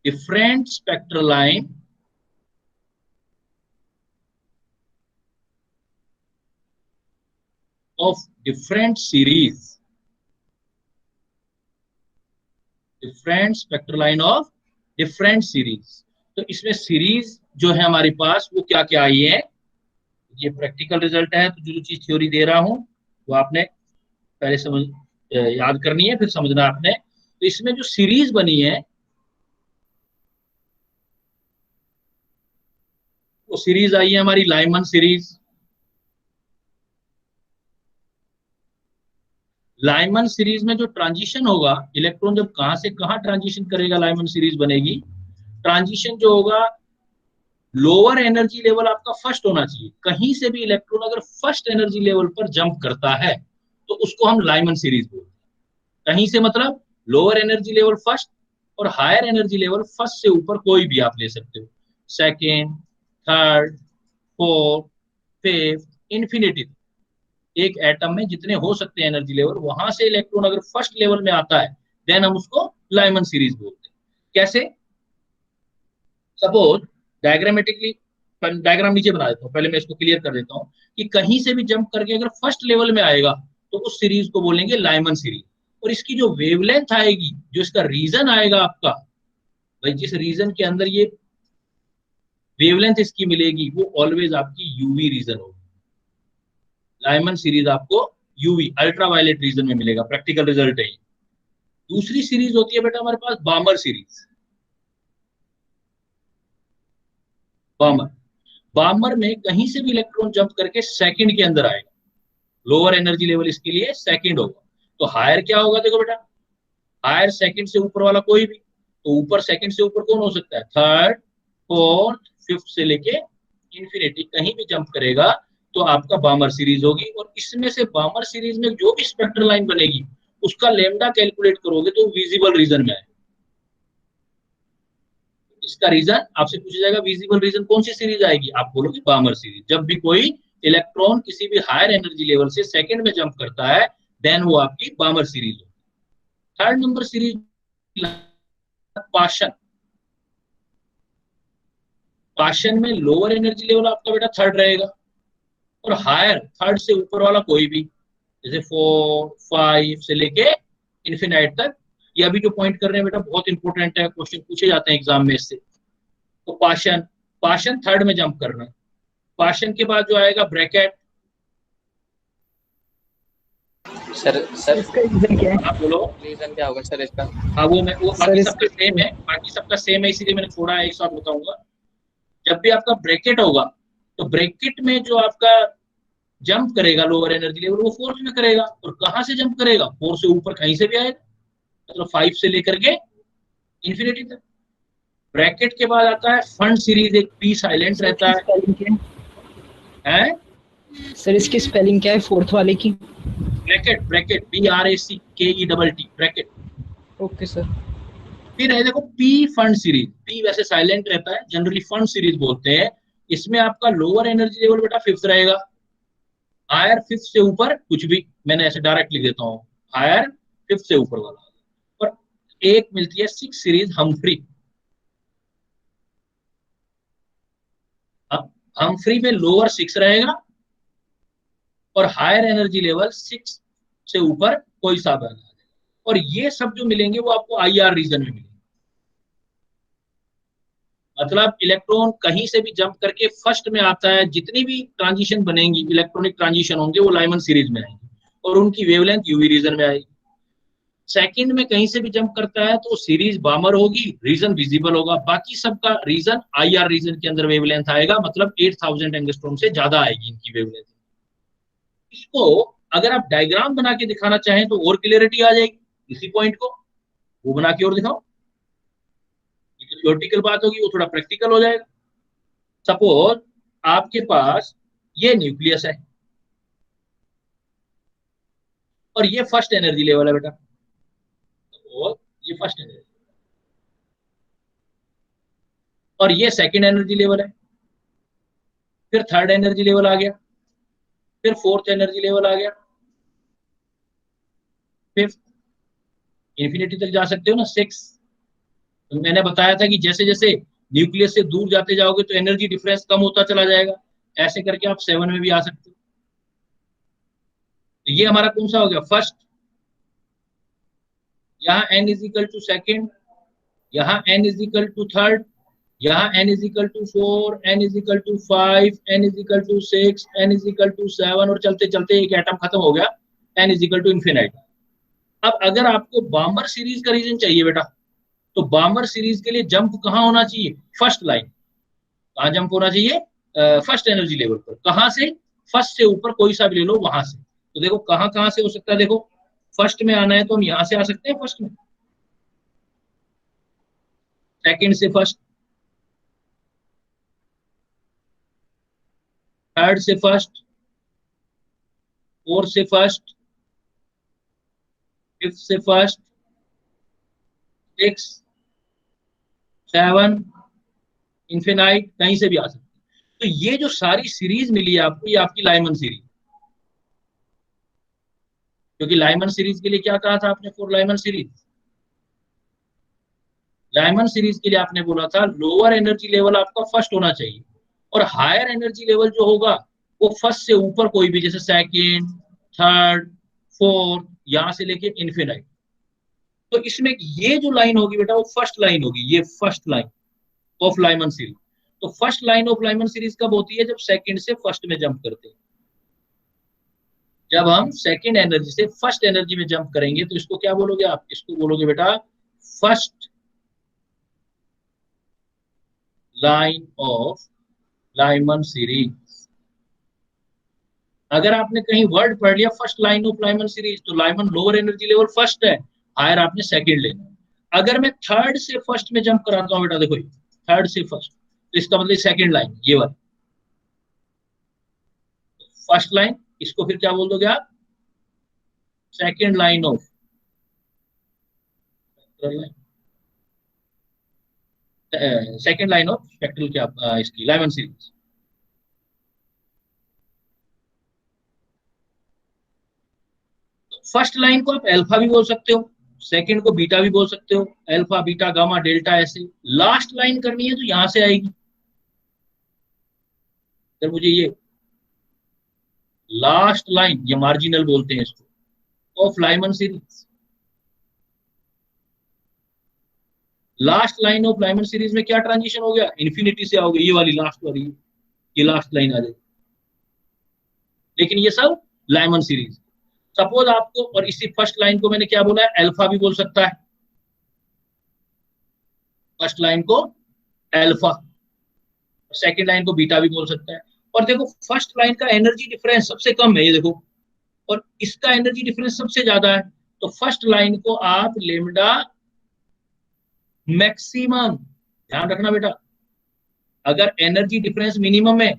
different spectral line of different series, different spectral line of different series. तो इसमें सीरीज जो है हमारे पास वो क्या क्या आई है, ये प्रैक्टिकल रिजल्ट है, तो जो चीज थ्योरी दे रहा हूं वो आपने पहले समझ याद करनी है, फिर समझना आपने। तो इसमें जो सीरीज बनी है वो सीरीज आई है हमारी लाइमन सीरीज। लाइमन सीरीज में जो ट्रांजिशन होगा, इलेक्ट्रॉन जब कहां से कहां ट्रांजिशन करेगा, लाइमन सीरीज बनेगी। ट्रांजिशन जो होगा, लोअर एनर्जी लेवल आपका फर्स्ट होना चाहिए। कहीं से भी इलेक्ट्रॉन अगर फर्स्ट एनर्जी लेवल पर जंप करता है तो उसको हम लाइमन सीरीज बोलते हैं। कहीं से मतलब लोअर एनर्जी लेवल फर्स्ट, और हायर एनर्जी लेवल फर्स्ट से ऊपर कोई भी आप ले सकते हो, second, third, fourth, fifth, infinity. एक एटम में जितने हो सकते हैं एनर्जी लेवल, वहां से इलेक्ट्रॉन अगर फर्स्ट लेवल में आता है देन हम उसको लाइमन सीरीज बोलते हैं। कैसे, सपोज डायग्रामेटिकली, डायग्राम नीचे बना देता हूँ, पहले मैं इसको क्लियर कर देता हूँ कि कहीं से भी जंप करके अगर फर्स्ट लेवल में आएगा तो उस सीरीज को बोलेंगे लाइमन सीरीज। और इसकी जो वेवलेंथ आएगी, जो इसका रीजन आएगा आपका, भाई जिस रीजन के अंदर ये वेवलेंथ इसकी मिलेगी वो ऑलवेज आपकी यूवी रीजन होगी। लाइमन सीरीज आपको यूवी अल्ट्रावायलेट रीजन में मिलेगा, प्रैक्टिकल रिजल्ट है। दूसरी सीरीज होती है बेटा हमारे पास बामर सीरीज। बामर में कहीं से भी इलेक्ट्रॉन जंप करके सेकंड के अंदर आएगा। लोअर एनर्जी लेवल इसके लिए सेकंड होगा। तो हायर क्या होगा देखो बेटा, हायर सेकंड से ऊपर वाला कोई भी, तो ऊपर सेकंड से ऊपर कौन हो सकता है, थर्ड, फोर्थ, फिफ्थ से लेके इंफिनिटी कहीं भी जंप करेगा तो आपका बामर सीरीज होगी। और इसमें से बामर सीरीज में जो भी स्पेक्ट्रल लाइन बनेगी उसका लेमडा कैलकुलेट करोगे तो विजिबल रीजन में है। इसका रीजन आपसे पूछा जाएगा, विजिबल रीजन कौन सी सीरीज आएगी, आप बोलोगे बामर सीरीज। जब भी कोई इलेक्ट्रॉन किसी भी हायर एनर्जी लेवल से सेकंड में जंप करता है देन वो आपकी बामर सीरीज होगी। Third number series Paschen. Paschen में लोअर एनर्जी लेवल आपका बेटा थर्ड रहेगा और हायर थर्ड से ऊपर वाला कोई भी, जैसे 4, 5 से लेके इन्फिनाइट तक। ये अभी जो पॉइंट कर रहे हैं बेटा बहुत इंपॉर्टेंट है, क्वेश्चन पूछे जाते हैं एग्जाम में इससे। तो पाशन थर्ड में जंप करना है। पाशन के बाद जो आएगा ब्रैकेट। सर इसका रीजन क्या है? आप बोलो रीजन क्या होगा सर इसका? हाँ वो बाकी इस- सबका सेम है, बाकी सबका सेम है, इसीलिए मैंने थोड़ा एक साथ बताऊंगा। जब भी आपका ब्रैकेट होगा तो ब्रैकेट में जो आपका जंप करेगा लोअर एनर्जी लेवल वो फोर्थ में करेगा। और कहां से जंप करेगा, 4 से ऊपर कहीं से भी आएगा, मतलब 5 से लेकर के इंफिनिटी तक। ब्रैकेट के बाद आता है फंड सीरीज, एक पी साइलेंट रहता है। स्पेलिंग क्या है? सर इसकी स्पेलिंग क्या है फोर्थ वाले की? Bracket BRACKET bracket. Okay sir. फिर है देखो पी फंड सीरीज। पी वैसे साइलेंट रहता है, जनरली फंड सीरीज बोलते हैं। इसमें आपका लोअर एनर्जी लेवल बेटा फिफ्थ रहेगा, हायर फिफ्थ से ऊपर कुछ भी, मैंने ऐसे डायरेक्ट लिख देता हूँ, हायर फिफ्थ से ऊपर वाला। और एक मिलती है सिक्स सीरीज हम्फ्री। हम्फ्री में लोअर 6 रहेगा और हायर एनर्जी लेवल 6 से ऊपर कोई सा भी। और ये सब जो मिलेंगे वो आपको IR रीजन में मिलेंगे। मतलब इलेक्ट्रॉन कहीं से भी जंप करके फर्स्ट में आता है, जितनी भी ट्रांजिशन बनेंगी इलेक्ट्रॉनिक ट्रांजिशन होंगे वो लाइमन सीरीज में आएंगे और उनकी वेवलेंथ यूवी रीजन में आएगी। सेकंड में कहीं से भी जंप करता है तो सीरीज बामर होगी, रीजन विजिबल होगा, बाकी सबका रीजन IR रीजन के अंदर वेवलेंथ आएगा, मतलब 8000 एंगस्ट्रॉम से ज्यादा आएगी इनकी वेवलेंथ। इसको अगर आप डायग्राम बना के दिखाना चाहें तो और क्लियरिटी आ जाएगी। इसी पॉइंट को वो बना के और दिखाओ, ये तो थ्योरेटिकल बात होगी, वो थोड़ा प्रैक्टिकल हो जाएगा। सपोज आपके पास ये न्यूक्लियस है और ये फर्स्ट एनर्जी लेवल है बेटा, और ये फर्स्ट एनर्जी और ये सेकंड एनर्जी लेवल है, फिर थर्ड एनर्जी लेवल आ गया, फिर फोर्थ एनर्जी लेवल आ गया, फिफ्थ इंफिनिटी तक जा सकते हो ना, 6। तो मैंने बताया था कि जैसे जैसे न्यूक्लियस से दूर जाते जाओगे तो एनर्जी डिफरेंस कम होता चला जाएगा, ऐसे करके आप 7 में भी आ सकते हो। तो ये हमारा कौन सा हो गया, फर्स्ट। यहाँ n is equal to second, यहाँ n is equal to third, यहाँ n is equal to 4, n is equal to 5, n is equal to 6, n is equal to 7 और चलते चलते एक एटम खत्म हो गया, n is equal to infinite. अब अगर आपको बामर सीरीज का रीजन चाहिए बेटा तो बामर सीरीज के लिए जंप कहाँ होना चाहिए, फर्स्ट लाइन। कहाँ जंप होना चाहिए, फर्स्ट एनर्जी लेवल पर। कहाँ से, फर्स्ट से ऊपर कोई सा भी ले लो वहां से। तो देखो कहाँ कहाँ से हो सकता है, देखो फर्स्ट में आना है तो हम यहां से आ सकते हैं, फर्स्ट में, सेकंड से फर्स्ट, थर्ड से फर्स्ट, फोर्थ से फर्स्ट, फिफ्थ से फर्स्ट, 6, 7 इन्फिनाइट, कहीं से भी आ सकते हैं। तो ये जो सारी सीरीज मिली है आपको, ये आपकी लाइमन सीरीज। क्योंकि लाइमन सीरीज के लिए क्या कहा था आपने, for Lyman series, Lyman series के लिए आपने बोला था लोअर एनर्जी लेवल आपका फर्स्ट होना चाहिए और हायर एनर्जी लेवल जो होगा वो फर्स्ट से ऊपर कोई भी, जैसे सेकंड, थर्ड, फोर्थ, यहां से लेके इन्फिनाइट। तो इसमें ये जो लाइन होगी बेटा वो फर्स्ट लाइन होगी, ये first line of Lyman series. तो first line of Lyman series कब होती है, जब सेकंड से फर्स्ट में जंप करते हैं। जब हम सेकेंड एनर्जी से फर्स्ट एनर्जी में जंप करेंगे तो इसको क्या बोलोगे आप? इसको बोलोगे बेटा first line of Lyman series. अगर आपने कहीं वर्ड पढ़ लिया first line of Lyman series, तो Lyman lower energy level first है, हायर आपने सेकंड लेना। अगर मैं थर्ड से फर्स्ट में जंप कराता हूं बेटा, देखो थर्ड से फर्स्ट, तो इसका मतलब सेकंड लाइन ये वाला फर्स्ट लाइन, इसको फिर क्या बोल दोगे आप? Second line of second line of spectral क्या इसकी लाइमन सीरीज। फर्स्ट लाइन को आप अल्फा भी बोल सकते हो, सेकंड को बीटा भी बोल सकते हो, अल्फा बीटा गामा डेल्टा ऐसे। लास्ट लाइन करनी है तो यहां से आएगी। अगर मुझे ये लास्ट लाइन, ये मार्जिनल बोलते हैं इसको, of Lyman series, last line of Lyman series में क्या ट्रांजिशन हो गया? इन्फिनिटी से आओगे, ये वाली लास्ट वाली, ये लास्ट लाइन आ जाएगी। लेकिन ये सब लाइमन सीरीज। सपोज आपको, और इसी फर्स्ट लाइन को मैंने क्या बोला है? अल्फा भी बोल सकता है, फर्स्ट लाइन को अल्फा, सेकंड लाइन को बीटा भी बोल सकता है। और देखो फर्स्ट लाइन का एनर्जी डिफरेंस सबसे कम है, ये देखो, और इसका एनर्जी डिफरेंस सबसे ज्यादा है। तो फर्स्ट लाइन को आप लेमडा मैक्सिमम, ध्यान रखना बेटा, अगर एनर्जी डिफरेंस मिनिमम है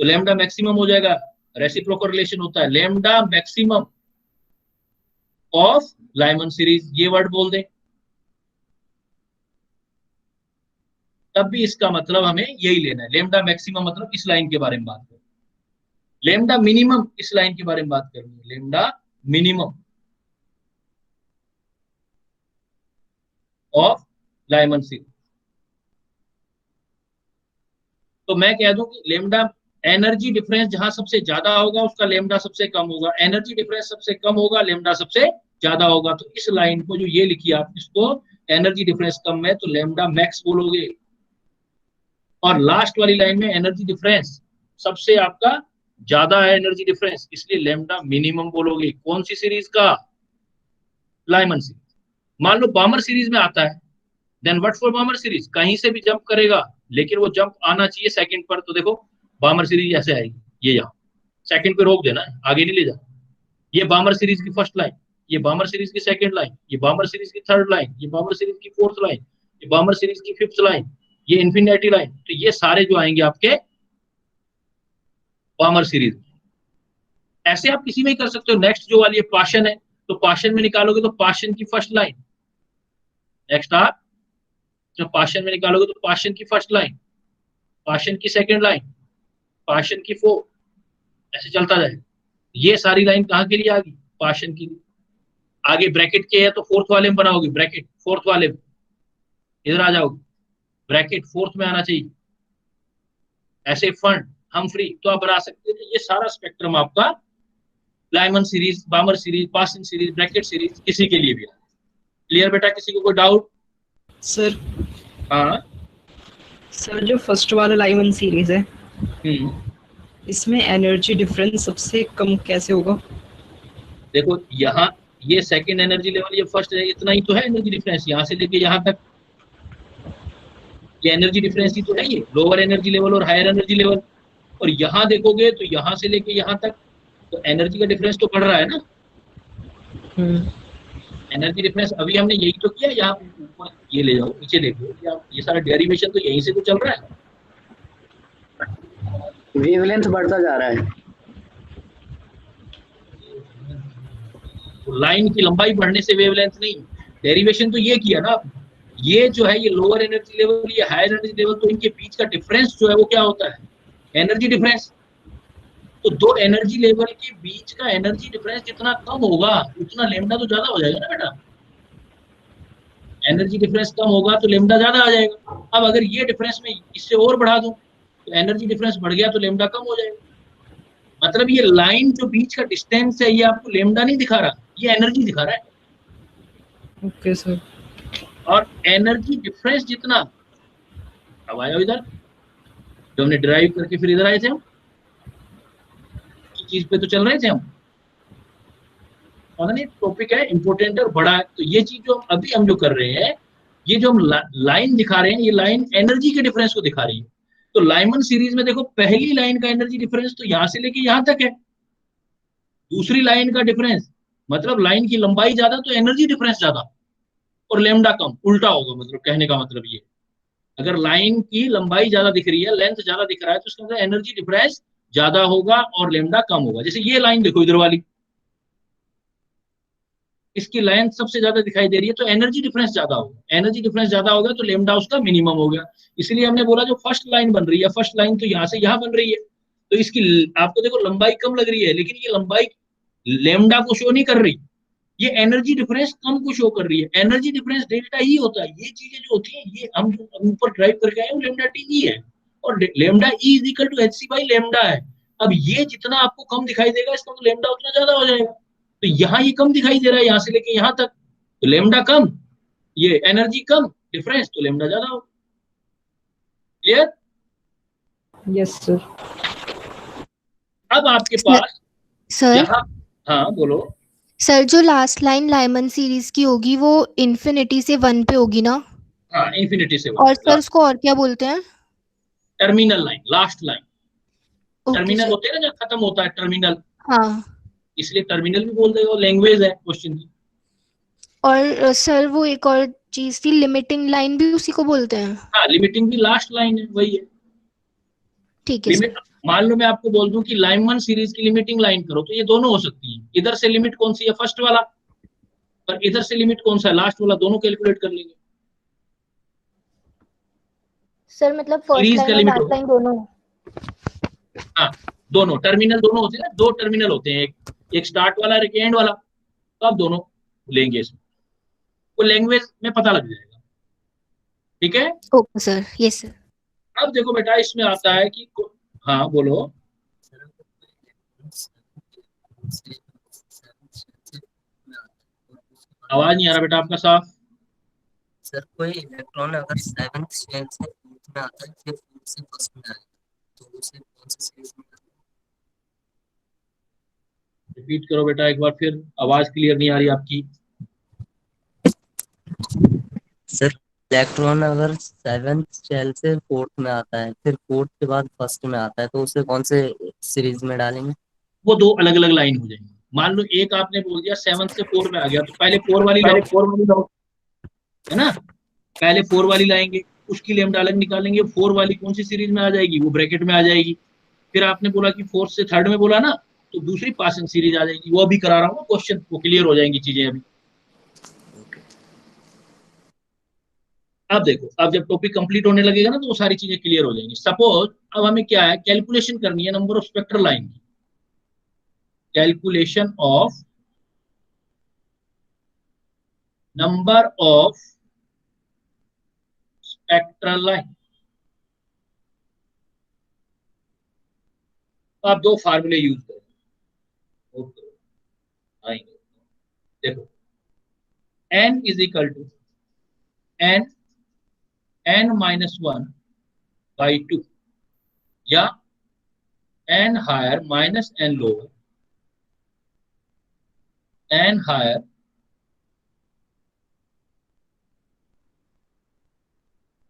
तो लेमडा मैक्सिमम हो जाएगा, रेसिप्रोकल रिलेशन होता है, lambda maximum of Lyman series, ये वर्ड बोल दें, तब भी इसका मतलब हमें यही लेना है। लेमडा मैक्सिमम मतलब इस लाइन के बारे में बात करें, लेमडा मिनिमम इस लाइन के बारे में बात करनी है, lambda minimum of Lyman series. तो मैं कह दूं कि लेमडा एनर्जी डिफरेंस जहां सबसे ज्यादा होगा उसका लेमडा सबसे कम होगा, एनर्जी डिफरेंस सबसे कम होगा लेमडा सबसे ज्यादा होगा। तो इस लाइन को जो ये लिखी आप, इसको एनर्जी डिफरेंस कम है तो लेमडा मैक्स बोलोगे, और लास्ट वाली लाइन में एनर्जी डिफरेंस सबसे आपका ज्यादा है एनर्जी डिफरेंस, इसलिए लेमडा मिनिमम बोलोगे। कौन सी सीरीज का? Lyman series. मान लो बामर सीरीज में आता है, then what for Balmer series? कहीं से भी जंप करेगा लेकिन वो जंप आना चाहिए सेकंड पर। तो देखो बामर सीरीज ऐसे आएगी, ये यहाँ सेकंड पे रोक देना है, आगे नहीं ले जाना। ये बामर सीरीज की फर्स्ट लाइन, ये बामर सीरीज की सेकंड लाइन, ये बामर सीरीज की थर्ड लाइन, ये बामर सीरीज की फोर्थ लाइन, ये बामर सीरीज की फिफ्थ लाइन, ये इन्फिनिटी लाइन। तो ये सारे जो आएंगे आपके बामर सीरीज। ऐसे आप किसी में ही कर सकते हो। नेक्स्ट जो वाली पाशन है, तो पाशन में निकालोगे तो पाशन की फर्स्ट लाइन, नेक्स्ट आप जब पाशन में निकालोगे तो पाशन की फर्स्ट लाइन, पाशन की सेकंड लाइन, पाशन की फोर्थ, ऐसे चलता जाएगा। ये सारी लाइन कहाँ के लिए आ गई? पाशन की। आगे ब्रैकेट के है तो फोर्थ वाले में बनाओगे, ब्रैकेट फोर्थ वाले में, इधर आ जाओगे, ब्रैकेट फोर्थ में आना चाहिए। ऐसे फंड हम फ्री तो आप बना सकते हैं। ये सारा स्पेक्ट्रम आपका लाइमन सीरीज, बामर सीरीज, पासन सीरीज, ब्रैकेट सीरीज, किसी के लिए भी है। क्लियर बेटा? किसी को कोई डाउट? सर, हाँ सर जो फर्स्ट वाला लाइमन सीरीज है, इसमें एनर्जी डिफरेंस सबसे कम कैसे होगा? देखो यहाँ ये सेकंड एनर्जी लेवल, ये फर्स्ट है, इतना ही तो है एनर्जी डिफरेंस, यहाँ से लेके यहाँ तक ये एनर्जी डिफरेंस ही तो है, ये लोअर एनर्जी लेवल और हायर एनर्जी लेवल। और यहाँ देखोगे तो यहाँ से लेके यहाँ तक तो एनर्जी का डिफरेंस तो बढ़ रहा है ना। एनर्जी डिफरेंस अभी हमने यही तो किया, यहाँ ऊपर ये ले जाओ, नीचे देखो, ये सारा डेरिवेशन तो यहीं से तो चल रहा है। वेवलेंथ बढ़ता जा रहा है, तो लाइन की लंबाई बढ़ने से वेवलेंथ नहीं, डेरिवेशन तो ये किया ना। ये जो है ये लोअर एनर्जी लेवल, ये हायर एनर्जी लेवल, तो इनके बीच का डिफरेंस जो है वो क्या होता है? Energy difference. तो दो एनर्जी लेवल के बीच का एनर्जी डिफरेंस जितना कम होगा उतना लेमडा तो ज्यादा हो जाएगा ना बेटा। एनर्जी डिफरेंस कम होगा तो लेमडा ज्यादा आ जाएगा। अब अगर ये डिफरेंस में इससे और बढ़ा दूं तो एनर्जी डिफरेंस बढ़ गया तो लेमडा कम हो जाएगा। मतलब ये लाइन जो बीच का डिस्टेंस है ये आपको लेमडा नहीं दिखा रहा, ये एनर्जी दिखा रहा है। Okay sir. और एनर्जी डिफरेंस जितना, अब आया इधर जो हमने ड्राइव करके फिर इधर आए थे, हम चीज पे तो चल रहे थे हम। और टॉपिक है इंपॉर्टेंट और बड़ा है। तो ये चीज जो अभी हम जो कर रहे हैं, ये जो हम लाइन दिखा रहे हैं, ये लाइन एनर्जी के डिफरेंस को दिखा रही है। तो लाइमन सीरीज में देखो, पहली लाइन का एनर्जी डिफरेंस तो यहां से लेके यहां तक है, दूसरी लाइन का डिफरेंस मतलब लाइन की लंबाई ज्यादा तो एनर्जी डिफरेंस ज्यादा और लेमडा कम, उल्टा होगा। मतलब कहने का मतलब ये, अगर लाइन की लंबाई ज्यादा दिख रही है, लेंथ ज्यादा दिख रहा है, तो इसका मतलब एनर्जी डिफरेंस ज्यादा होगा और लेमडा कम होगा। जैसे ये लाइन देखो इधर वाली, इसकी लेंथ सबसे ज्यादा दिखाई दे रही है, तो एनर्जी डिफरेंस ज्यादा होगा। एनर्जी डिफरेंस ज्यादा होगा तो लेमडा उसका मिनिमम हो गया। इसलिए हमने बोला जो फर्स्ट लाइन बन रही है, फर्स्ट लाइन तो यहां से यहां बन रही है, तो इसकी आपको देखो लंबाई कम लग रही है, लेकिन ये लंबाई लेमडा को शो नहीं कर रही, ये एनर्जी डिफरेंस कम को शो कर रही है। एनर्जी डिफरेंस डेल्टा ही होता है। ये चीजें जो होती है, ये हम ऊपर ड्राइव करके आए, वो लेमडा टी ही है, और lambda E is equal to H C by lambda है। अब ये जितना आपको कम दिखाई देगा, इसका तो लेमडा उतना ज्यादा हो जाएगा। तो यहाँ ये कम दिखाई दे रहा है, यहाँ से लेके यहाँ तक, तो लेमडा कम, ये एनर्जी कम, डिफरेंस तो लेमडा ज्यादा हो। क्लियर? Yes sir. अब आपके पास सर यहाँ, हाँ बोलो। सर जो लास्ट लाइन लाइमन सीरीज की होगी वो इन्फिनिटी से 1 पे होगी ना? हाँ, इंफिनिटी से और सर उसको और क्या बोलते हैं? Terminal line, last line. Okay terminal sir. होते हैं ना जब खत्म होता है टर्मिनल, हाँ। इसलिए टर्मिनल भी बोल देगा, लैंग्वेज है क्वेश्चन की। और सर वो एक और चीज थी, लिमिटिंग लाइन भी उसी को बोलते हैं? हाँ, लिमिटिंग भी लास्ट लाइन है, वही है। ठीक है लिमिट, सर। मान लो मैं आपको बोल दूं कि लाइमन सीरीज की लिमिटिंग लाइन करो, तो ये दोनों हो सकती है। इधर से लिमिट कौन सी है? फर्स्ट वाला। और इधर से लिमिट कौन सा है? लास्ट वाला। दोनों कैलकुलेट कर लेंगे। सर मतलब फर्स्ट सीरीज का लाइन और लिमिट लास्ट होगा, लाइन दोनों? हाँ दोनों टर्मिनल, दोनों होते हैं ना, दो टर्मिनल होते हैं, एक स्टार्ट वाला और एक एंड वाला, तो आप दोनों लेंगे इसमें, वो लैंग्वेज में पता लग जाएगा। ठीक है? Okay sir. Yes sir. अब देखो बेटा, इसमें आता है कि, हाँ बोलो। आवाज नहीं आ रहा बेटा आपका साफ। सर कोई इलेक्ट्रॉन अगर 7th शेल से 4th में आता है, फिर 4th से फर्स्ट में आए, तो उसे कौन सी सीरीज में? रिपीट करो बेटा एक बार फिर, आवाज क्लियर नहीं आ रही आपकी। सर इलेक्ट्रॉन अगर 7th शेल से 4th में आता है, फिर 4th के बाद फर्स्ट में आता है, तो उसे कौन से सीरीज में डालेंगे? वो दो अलग अलग लाइन हो जाएंगी। मान लो एक आपने बोल दिया 7 से 4 में आ गया, तो पहले 4 वाली लाओ, है ना? पहले 4 वाली लाएंगे, उसकी लेमडा अलग निकालेंगे। 4 वाली कौन सी सीरीज में आ जाएगी? वो ब्रैकेट में आ जाएगी। फिर आपने बोला कि 4th से 3rd में बोला ना, तो दूसरी पासिंग सीरीज आ जाएगी। वो अभी करा रहा हूँ क्वेश्चन, वो क्लियर हो जाएंगी चीजें अभी। अब देखो, अब जब टॉपिक कंप्लीट होने लगेगा ना, तो वो सारी चीजें क्लियर हो जाएंगी। सपोज अब हमें क्या है, कैलकुलेशन करनी है नंबर ऑफ स्पेक्ट्रल लाइन की। Calculation of number of spectral line. तो आप दो फार्मूले यूज करो, आएंगे। देखो, n is equal to n -1 by 2, या n higher minus n lower, n higher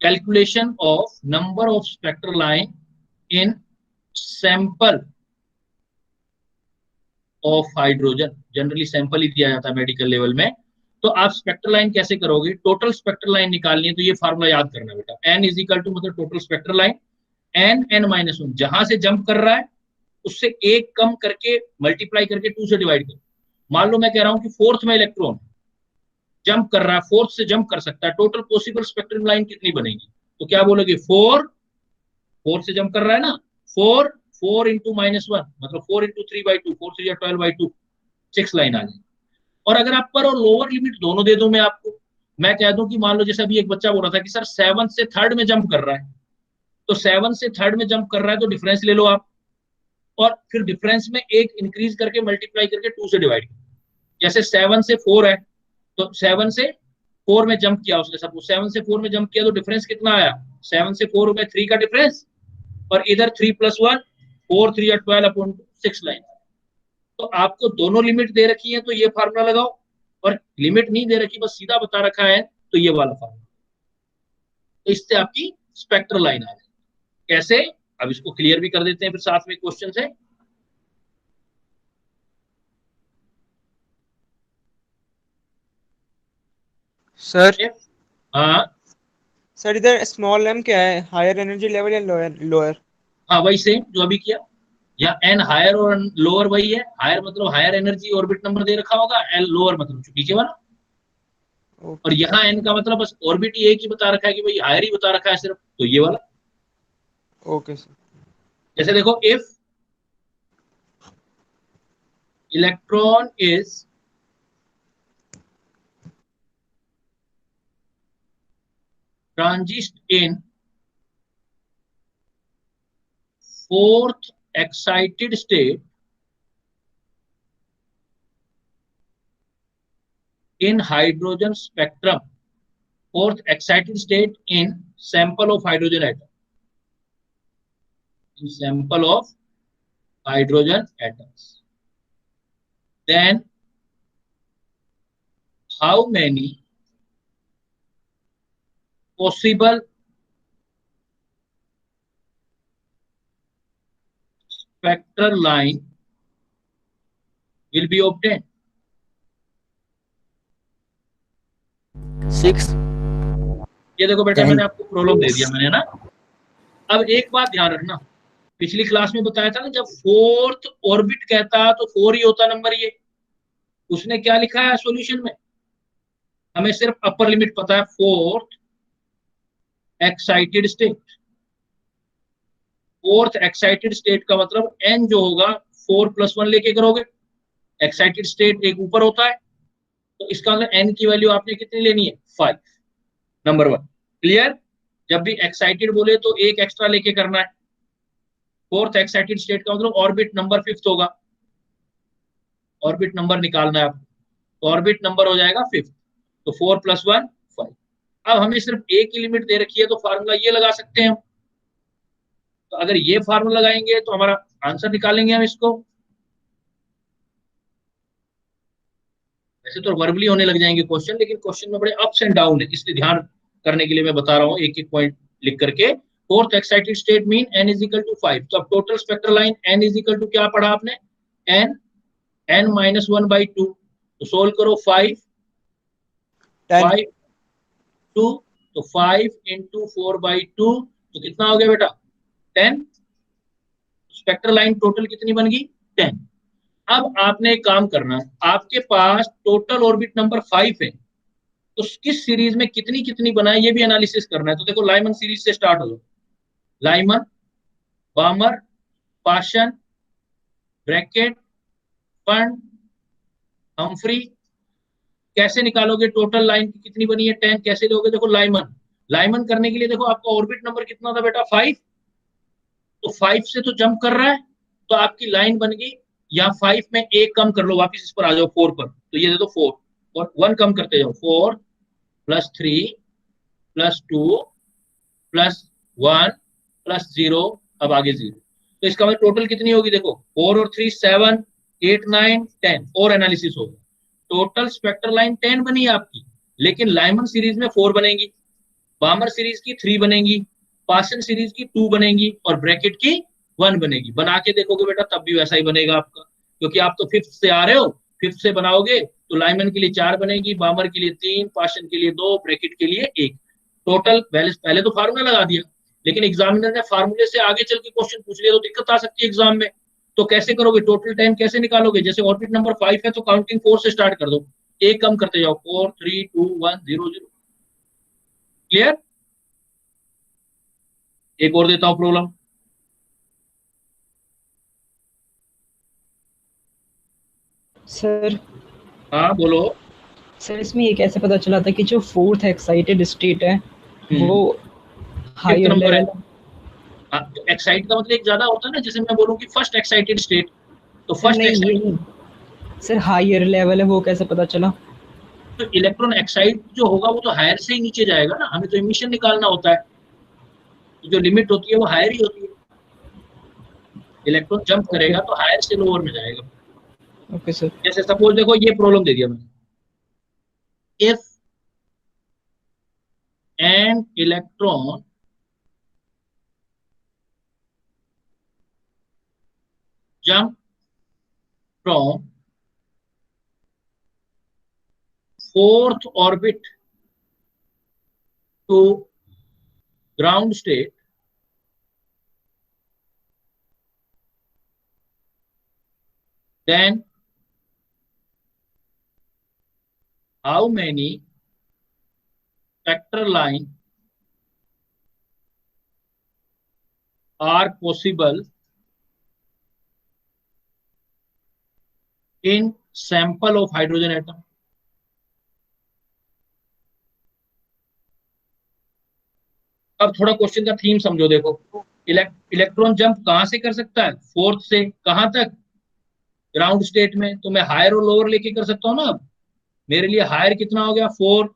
calculation of number of spectral line in sample of hydrogen. Generally sample ही दिया जाता है मेडिकल लेवल में। तो आप स्पेक्ट्रल लाइन कैसे करोगे? टोटल स्पेक्ट्रल लाइन निकालनी है, तो ये फार्मूला याद करना बेटा। n इज इक्वल टू मतलब टोटल स्पेक्ट्रल लाइन, n-1, जहां से जंप कर रहा है उससे एक कम करके मल्टीप्लाई करके 2 से डिवाइड करो। मान लो मैं कह रहा हूं कि 4th में इलेक्ट्रॉन जंप कर रहा है, 4th से जंप कर सकता है, टोटल पॉसिबल स्पेक्ट्रल लाइन कितनी बनेगी? तो क्या बोलोगे? 4 से जंप कर रहा है ना, 4 इंटू -1 मतलब 4 इंटू 3/2, 4 3 12/2, 6 लाइन आ जाएगी। और अगर अपर और लोअर लिमिट दोनों दे दूं मैं आपको, मैं कह दूं कि मान लो जैसे अभी एक बच्चा बोल रहा था कि सर 7 से 3rd में जंप कर रहा है, तो 7 से 3rd में जंप कर रहा है, तो डिफरेंस ले लो आप, और फिर डिफरेंस में एक इंक्रीज करके मल्टीप्लाई करके 2 से डिवाइड करो। जैसे 7 से 4 है, तो 7 से 4 में जंप किया उसने, सपोज 7 से 4 में जंप किया, तो डिफरेंस कितना आया? 7 से 4 में 3 का डिफरेंस, और इधर 3 + 1, 4 3 12/6 लाइन। तो आपको दोनों लिमिट दे रखी है तो ये फार्मूला लगाओ, और लिमिट नहीं दे रखी बस सीधा बता रखा है तो ये वाला फार्मूला। तो इससे आपकी स्पेक्ट्रल लाइन आ जाएगी। कैसे, अब इसको क्लियर भी कर देते हैं फिर साथ में क्वेश्चन से। सर हाँ सर इधर स्मॉल m क्या है, हायर एनर्जी लेवल या लोअर लोअर? हाँ, वही सेम जो अभी किया, या एन हायर और लोअर वही है। हायर मतलब हायर एनर्जी ऑर्बिट नंबर दे रखा होगा, एल लोअर मतलब नीचे वाला, और यहाँ एन का मतलब बस ऑर्बिट ही एक ही बता रखा है कि भाई हायर ही बता रखा है सिर्फ, तो ये वाला। Okay sir. जैसे देखो, if electron is transit in fourth excited state in hydrogen spectrum, fourth excited state in sample of hydrogen atom, in sample of hydrogen atoms, then how many possible spectral line will be obtained? 6 ये देखो बेटा, 10 मैंने आपको problem दे दिया मैंने ना। अब एक बात ध्यान रखना, पिछली क्लास में बताया था ना, जब फोर्थ ऑर्बिट कहता तो 4 ही होता नंबर। ये उसने क्या लिखा है सॉल्यूशन में, हमें सिर्फ अपर लिमिट पता है, fourth excited state. Fourth excited state का मतलब एन जो होगा 4+1 लेके करोगे, एक्साइटेड स्टेट एक ऊपर होता है, तो इसका मतलब एन की वैल्यू आपने कितनी लेनी है, 5, नंबर 1। क्लियर? जब भी एक्साइटेड बोले तो एक एक्स्ट्रा लेके करना है। फोर्थ एक्साइटेड स्टेट का मतलब ऑर्बिट नंबर 5th होगा, ऑर्बिट नंबर निकालना है आपको, तो ऑर्बिट नंबर हो जाएगा 5th, तो 4+1 5। अब हमें सिर्फ ए की लिमिट दे रखी है तो फार्मूला ये लगा सकते हैं हम। तो अगर ये फार्मूला लगाएंगे तो हमारा आंसर निकालेंगे हम इसको। वैसे तो वर्बली होने लग जाएंगे क्वेश्चन, लेकिन क्वेश्चन में बड़े अप्स एंड डाउन है, इसलिए ध्यान करने के लिए मैं बता रहा हूँ एक एक पॉइंट लिख करके। Fourth excited state mean n is equal to 5, तो अब total spectral line n is equal to क्या पढ़ा आपने, n-1/2, तो सोल्व करो 5 5 2, तो 5 × 4/2, तो कितना हो गया बेटा 10। स्पेक्ट्रल लाइन टोटल कितनी बन गई 10। अब आपने एक काम करना है, आपके पास टोटल ऑर्बिट नंबर 5 है, तो किस सीरीज में कितनी कितनी बनाए ये भी एनालिसिस करना है। तो देखो लाइमन सीरीज से स्टार्ट हो, Lyman, Balmer, Paschen, Brackett, Pfund, Humphry. कैसे निकालोगे टोटल लाइन की कितनी बनी है 10, कैसे लोगे? देखो लाइमन, लाइमन करने के लिए देखो आपका ऑर्बिट नंबर कितना था बेटा 5, तो 5 से तो जंप कर रहा है, तो आपकी लाइन बन गई, या 5 में एक कम कर लो, वापिस इस पर आ जाओ 4 पर, तो ये दे दो 4 और 1 कम करते जाओ, 4 + 3 + 2 + 1 + 0, अब आगे 0, तो इसका मतलब टोटल कितनी होगी देखो, 4 और 3 7 8 9 10, और एनालिसिस होगा। टोटल स्पेक्ट्रल लाइन 10 बनी है आपकी, लेकिन लाइमन सीरीज में 4 बनेगी, बामर सीरीज की 3 बनेगी, पासन सीरीज की 2 बनेगी, और ब्रैकेट की 1 बनेगी। बना के देखोगे बेटा तब भी वैसा ही बनेगा आपका, क्योंकि आप तो 5th से आ रहे हो, 5th से बनाओगे तो लाइमन के लिए 4 बनेगी, बामर के लिए 3, पासन के लिए 2, ब्रैकेट के लिए 1। टोटल पहले तो फार्मूला लगा दिया, लेकिन एग्जामिनर ने फार्मूले से आगे चल के क्वेश्चन पूछ लिया तो दिक्कत आ सकती है एग्जाम में। तो कैसे करोगे, टोटल टाइम कैसे निकालोगे? जैसे ऑर्बिट नंबर 5 है तो काउंटिंग 4 से स्टार्ट कर दो, एक कम करते जाओ, 4 3 2 1 0 0। क्लियर? एक और देता हूं प्रॉब्लम। सर हाँ बोलो। सर इसमें ये कैसे पता चला था कि जो फोर्थ एक्साइटेड स्टेट है वो हायर नंबर है? लेवल? तो एक्साइट का मतलब एक ज्यादा होता है ना, जैसे मैं बोलूं कि फर्स्ट एक्साइटेड स्टेट, तो फर्स्ट नहीं ये एक्साइटेड, नहीं सर, हायर लेवल है वो कैसे पता चला? तो इलेक्ट्रॉन एक्साइट जो होगा वो तो हायर से ही नीचे जाएगा ना, हमें तो इमिशन निकालना होता है, तो जो लिमिट होती है वो हायर ही होती है। इलेक्ट्रॉन जंप करेगा तो हायर से लोअर में जाएगा। Okay sir. जैसे सपोज देखो ये प्रॉब्लम दे दिया मैंने, if an electron jump from fourth orbit to ground state, then how many spectral lines are possible in sample of hydrogen atom? अब थोड़ा क्वेश्चन का थीम समझो। देखो, इलेक्ट्रॉन जंप कहां से कर सकता है? फोर्थ से कहां तक? ग्राउंड स्टेट में। तो मैं हायर और लोअर लेके कर सकता हूँ ना। अब मेरे लिए हायर कितना हो गया 4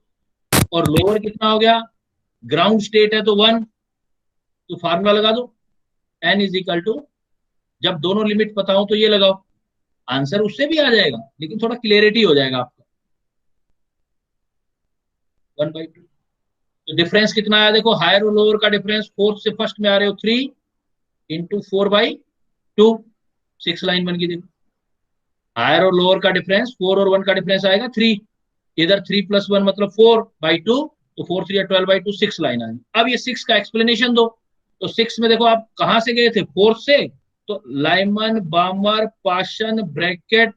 और लोअर कितना हो गया, ग्राउंड स्टेट है तो 1। तो फार्मूला लगा दो, n इज इक्वल टू, जब दोनों लिमिट पता हो तो ये लगाओ, आंसर उससे भी आ जाएगा लेकिन थोड़ा क्लियरिटी हो जाएगा आपका। 1/2। तो डिफरेंस कितना आया देखो, हायर और लोअर का डिफरेंस, फोर्थ से फर्स्ट में आ रहे हो 3 इंटू 4/2, 6 लाइन बन गई। देखो हायर और लोअर का डिफरेंस 4 और 1 का डिफरेंस आएगा 3, इधर 3 + 1 मतलब 4/2, तो 4 3 12/2, 6 लाइन आएगी। अब ये 6 का एक्सप्लेनेशन दो। तो 6 में देखो आप कहां से गए थे, फोर्थ से, तो Lyman, Balmer, Paschen, Brackett,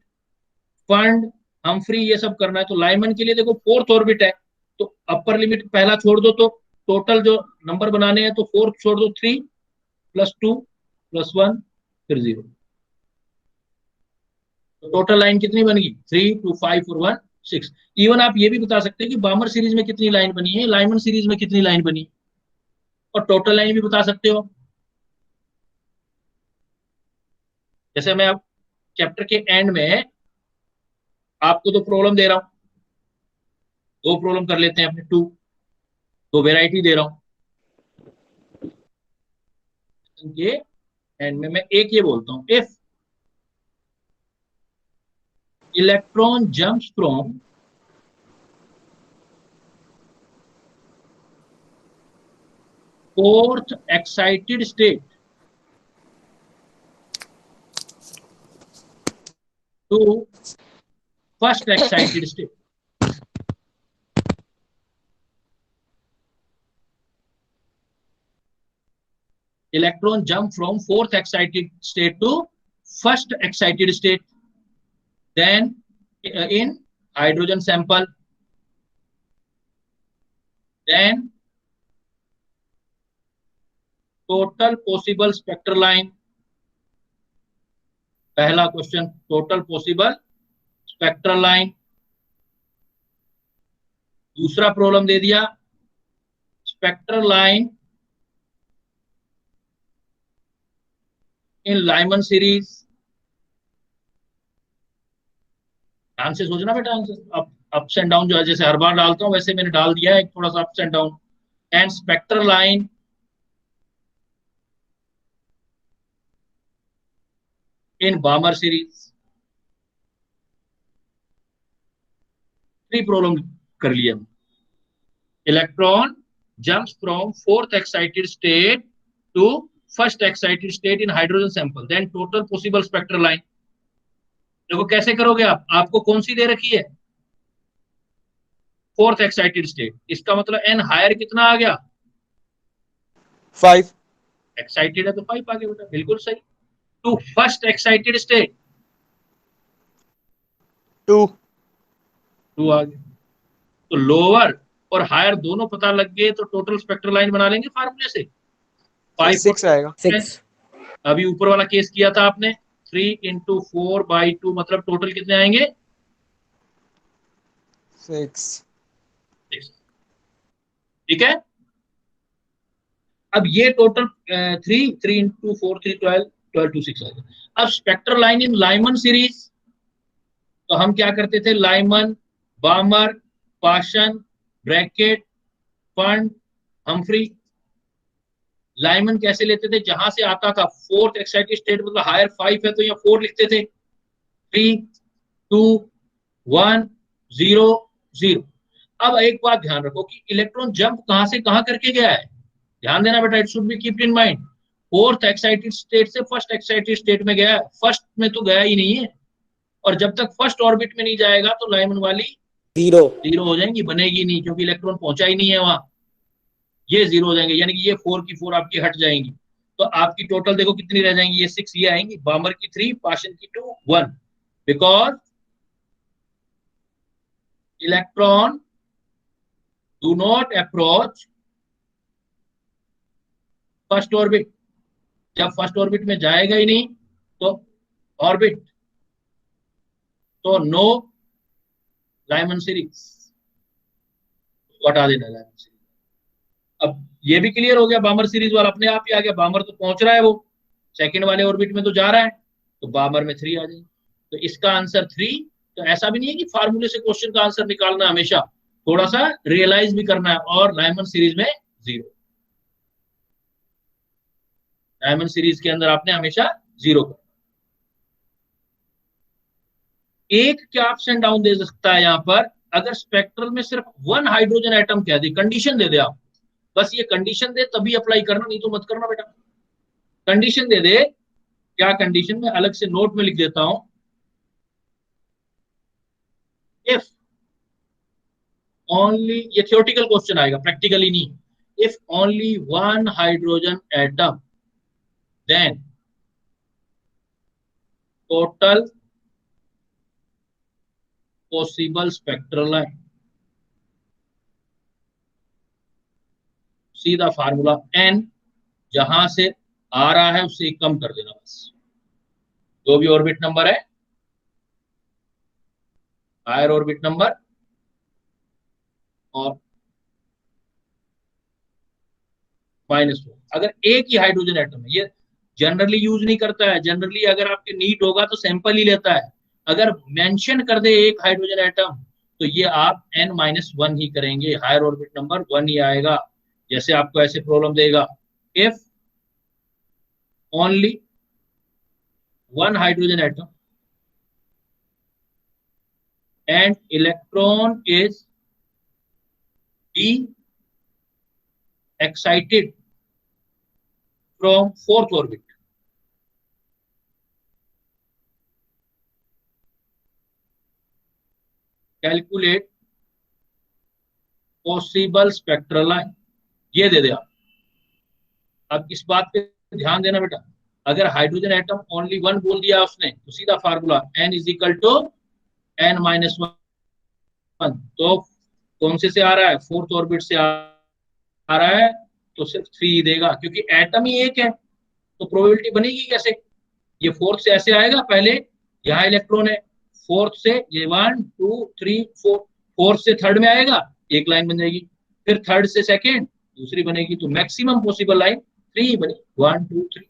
Pfund, Humphry, ये सब करना है। तो लाइमन के लिए देखो फोर्थ ऑर्बिट है, तो अपर लिमिट पहला छोड़ दो, तो टोटल जो नंबर बनाने हैं तो फोर्थ छोड़ दो, 3 + 2 + 1 फिर 0। तो टोटल लाइन कितनी बन गई, 3 2 5 और 1 6। इवन आप ये भी बता सकते हैं कि बामर सीरीज में कितनी लाइन बनी है, लाइमन सीरीज में कितनी लाइन बनी, और टोटल लाइन भी बता सकते हो। जैसे मैं अब चैप्टर के एंड में आपको तो प्रॉब्लम दे रहा हूं, 2 प्रॉब्लम कर लेते हैं अपने, 2 वेराइटी दे रहा हूं के एंड में। मैं एक ये बोलता हूं, if electron jumps from fourth excited state to first excited state, electron jump from fourth excited state to first excited state, then in hydrogen sample, then total possible spectral line। पहला question, total possible spectral line. दूसरा problem दे दिया, spectral line in Lyman series. ध्यान से सोचना बेटा answer, ups and down जो है, जैसे हर बार डालता हूं वैसे मैंने डाल दिया है, थोड़ा सा ups and down. And spectral line in Balmer series. 3 problem कर लिया। Electron jumps from fourth excited state to first excited state in hydrogen sample, then total possible spectral line. देखो कैसे करोगे आप, आपको कौन सी दे रखी है, फोर्थ एक्साइटेड स्टेट, इसका मतलब एन हायर कितना आ गया, 5। एक्साइटेड है तो 5 आ गया बेटा, बिल्कुल सही। टू फर्स्ट एक्साइटेड स्टेट 2 आ गया। तो लोअर और हायर दोनों पता लग गए तो टोटल स्पेक्ट्रल लाइन बना लेंगे फार्मूले से। 6 आएगा। 6। अभी ऊपर वाला केस किया था आपने, 3 इंटू 4/2 मतलब टोटल कितने आएंगे, 6। ठीक है। अब ये टोटल 3 इंटू 4 3 12 12 2 6 आएगा। अब spectral line in Lyman series, तो हम क्या करते थे, Lyman, Balmer, Paschen, Brackett, Pfund, Humphrey. Lyman कैसे लेते थे, जहां से आता था फोर्थ एक्साइटेड स्टेट मतलब हायर 5 है तो यहाँ 4 लिखते थे, 3 2 1 0 0। अब एक बात ध्यान रखो कि इलेक्ट्रॉन जंप कहां से कहां करके गया है, ध्यान देना बेटा, it should be keeped in mind. Fourth excited state से फर्स्ट एक्साइटेड स्टेट में गया है, फर्स्ट में तो गया ही नहीं है। और जब तक फर्स्ट ऑर्बिट में नहीं जाएगा तो लाइमन वाली जीरो हो जाएंगी, बनेगी नहीं, क्योंकि इलेक्ट्रॉन पहुंचा ही नहीं है वहां। ये जीरो हो जाएंगे, यानी कि ये 4 की 4 आपकी हट जाएंगी। तो आपकी टोटल देखो कितनी रह जाएंगी, ये 6 ये आएंगी, बामर की 3, पाशन की 2 1, because electron do not approach first orbit. जब फर्स्ट ऑर्बिट में जाएगा ही नहीं तो ऑर्बिट, तो नो लाइमन सीरीज, हटा देना लाइमन सीरीज। अब ये भी क्लियर हो गया, बामर सीरीज वाला अपने आप ही आ गया, बामर तो पहुंच रहा है, वो सेकंड वाले ऑर्बिट में तो जा रहा है, तो बामर में 3 आ जाएगी। तो इसका आंसर 3। तो ऐसा भी नहीं है कि फार्मूले से क्वेश्चन का आंसर निकालना, हमेशा थोड़ा सा रियलाइज भी करना है। और लाइमन सीरीज में 0, लाइमन सीरीज के अंदर आपने हमेशा 0 करना। एक क्या ऑप्शन डाउन दे सकता है यहाँ पर, अगर स्पेक्ट्रल में सिर्फ 1 हाइड्रोजन एटम कह दे, कंडीशन दे दे आप, बस ये कंडीशन दे तभी अप्लाई करना, नहीं तो मत करना बेटा। कंडीशन दे दे, क्या कंडीशन, में अलग से नोट में लिख देता हूं, इफ ओनली, ये थियोरेटिकल क्वेश्चन आएगा, प्रैक्टिकली नहीं, if only 1 hydrogen atom then total possible spectral line, सीधा फार्मूला n जहां से आ रहा है उससे कम कर देना, बस जो भी ऑर्बिट नंबर है, हायर ऑर्बिट नंबर और -4। अगर एक ही हाइड्रोजन एटम है, ये जनरली यूज नहीं करता है, जनरली अगर आपके नीट होगा तो सैंपल ही लेता है। अगर मेंशन कर दे एक हाइड्रोजन एटम तो ये आप n-1 ही करेंगे, हायर ऑर्बिट नंबर 1 ही आएगा। जैसे आपको ऐसे प्रॉब्लम देगा, if only 1 hydrogen atom and electron is D excited from 4th orbit, calculate possible spectral line। ये दे दे आप। अब इस बात पे ध्यान देना बेटा, अगर हाइड्रोजन एटम ओनली 1 बोल दिया उसने तो सीधा formula n is equal to n-1। तो कौन से आ रहा है, 4th ऑर्बिट से आ रहा है, तो सिर्फ 3 देगा, क्योंकि एटम ही एक है, तो प्रोबेबिलिटी बनेगी कैसे, ये 4th से ऐसे आएगा, पहले यहाँ इलेक्ट्रॉन है, 4th से ये 1 2 3 4, 4th से 3rd में आएगा, एक लाइन बन जाएगी, फिर 3rd से 2nd दूसरी बनेगी, तो मैक्सिमम पॉसिबल लाइन 3 बनी, 1 2 3।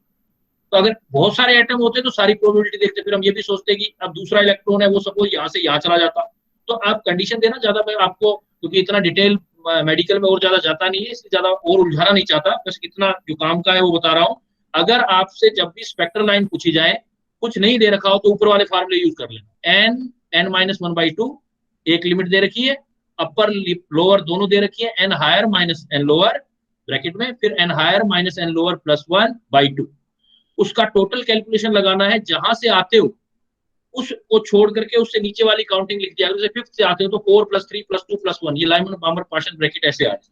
तो अगर बहुत सारे एटम होते तो सारी प्रोबेबिलिटी देखते, फिर हम ये भी सोचते कि अब दूसरा इलेक्ट्रॉन है वो सपोज यहाँ से यहाँ चला जाता। तो आप कंडीशन देना ज्यादा, मैं आपको क्योंकि इतना डिटेल मेडिकल में और ज्यादा जाता नहीं है, इसलिए ज्यादा और उलझाना नहीं चाहता, बस इतना जो काम का है वो बता रहा हूँ। अगर आपसे जब भी स्पेक्ट्रल लाइन पूछी जाए, कुछ नहीं दे रखा हो तो ऊपर वाले फार्मूले यूज कर लेना, n-1/2 एक लिमिट दे रखी है, अपर लोअर दोनों दे रखी है, n higher minus n lower bracket में, फिर n higher minus n lower +1/2। उसका टोटल कैलकुलेशन लगाना है, जहां से आते हो उसको छोड़ करके उससे नीचे वाली काउंटिंग लिख दिया, जैसे 5th से आते हो तो 4 + 3 + 2 + 1, ये लाइमन बामर पार्शियल ब्रैकेट ऐसे आ जाए।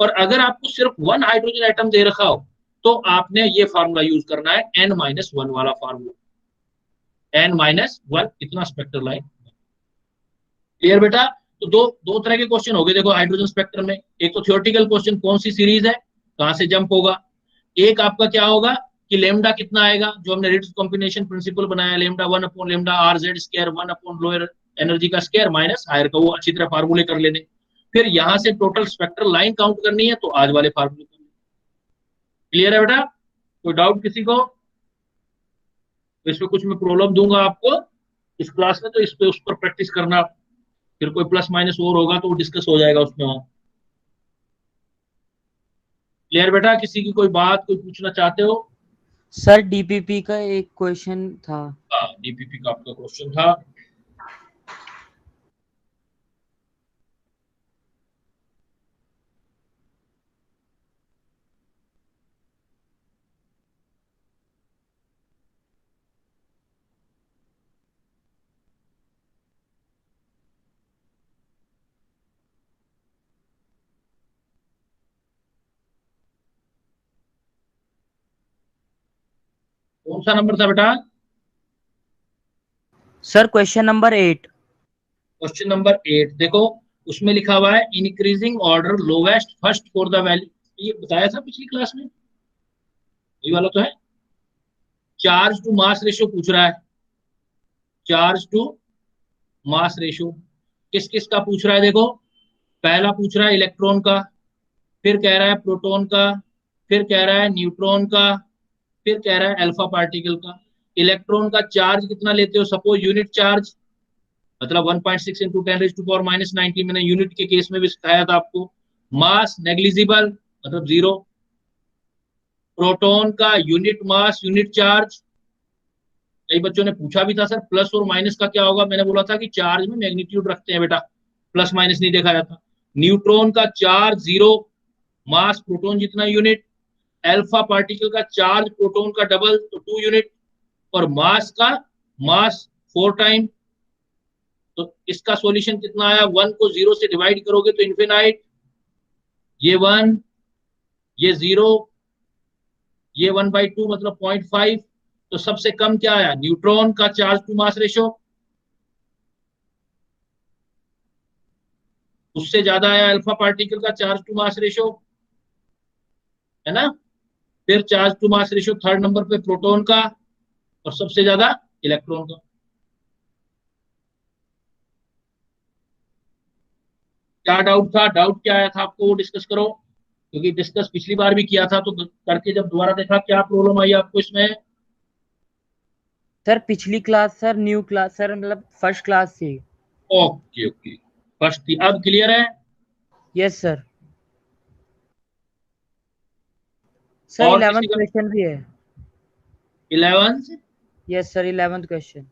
और अगर आपको सिर्फ 1 हाइड्रोजन एटम दे रखा हो तो आपने ये फार्मूला यूज करना है, n-1 वाला फार्मूला, n-1 इतना स्पेक्ट्रल लाइन। क्लियर बेटा? तो दो तरह के क्वेश्चन हो गए देखो हाइड्रोजन स्पेक्ट्रम में, एक तो थियोरेटिकल क्वेश्चन, कौन सी सीरीज है, कहां से जंप होगा, एक आपका क्या होगा कि लेमडा कितना आएगा, जो हमने रिट्ज कॉम्बिनेशन प्रिंसिपल बनाया, लेमडा 1/λ/r(z², 1 लोअर एनर्जी का स्क्वायर माइनस हायर का, वो अच्छी तरह फार्मूले कर लेने। फिर यहां से टोटल स्पेक्ट्रल लाइन काउंट करनी है, तो आज वाले फार्मूले कर लेने। क्लियर है बेटा? कोई डाउट किसी को? तो इसमें कुछ मैं प्रॉब्लम दूंगा आपको इस क्लास में, तो इस पे उस पर प्रैक्टिस करना, फिर कोई प्लस माइनस और होगा तो वो डिस्कस हो जाएगा उसमें वहां। क्लियर बेटा? किसी की कोई बात, कोई पूछना चाहते हो? सर डीपीपी का एक क्वेश्चन था। डीपीपी का आपका क्वेश्चन था, कौन सा नंबर था बेटा? Sir question number 8। Question number 8 देखो, उसमें लिखा हुआ है increasing order lowest first for the value. ये बताया था पिछली क्लास में, ये वाला तो है। चार्ज टू मास रेशियो पूछ रहा है, चार्ज टू मास रेशियो किस किस का पूछ रहा है? देखो, पहला पूछ रहा है इलेक्ट्रॉन का, फिर कह रहा है प्रोटॉन का, फिर कह रहा है न्यूट्रॉन का, फिर कह रहा है अल्फा पार्टिकल का। इलेक्ट्रॉन का चार्ज कितना लेते हो? सपोज यूनिट चार्ज मतलब 1.6 इंटू 10⁻⁻90, मैंने यूनिट के केस में भी सिखाया था आपको। मास नेग्लिजिबल मतलब 0। प्रोटॉन का यूनिट मास यूनिट चार्ज, कई बच्चों ने पूछा भी था सर प्लस और माइनस का क्या होगा, मैंने बोला था कि चार्ज में मैग्नीट्यूड रखते हैं बेटा, प्लस माइनस नहीं देखा जाता। न्यूट्रॉन का चार्ज 0, मास प्रोटॉन जितना यूनिट। अल्फा पार्टिकल का चार्ज प्रोटॉन का डबल तो 2 यूनिट, और मास का मास 4 टाइम। तो इसका सॉल्यूशन कितना आया? 1 को 0 से डिवाइड करोगे तो इन्फिनाइट, ये 1, ये 0, ये 1/2 मतलब 0.5। तो सबसे कम क्या आया? न्यूट्रॉन का चार्ज टू मास रेशियो, उससे ज्यादा आया अल्फा पार्टिकल का चार्ज टू मास रेशियो, है ना। फिर charge to mass ratio third number पे प्रोटॉन का, और सबसे ज्यादा इलेक्ट्रॉन का। क्या डाउट था? डाउट क्या आया था आपको, वो डिस्कस करो, क्योंकि डिस्कस पिछली बार भी किया था, तो करके जब दोबारा देखा क्या प्रॉब्लम आई आपको इसमें? सर पिछली class sir new class sir मतलब फर्स्ट क्लास थी। ओके ओके, फर्स्ट थी, अब क्लियर है? Yes sir. सर और 11th किसी का? क्वेश्चन भी है। 11th? Yes sir 11th question.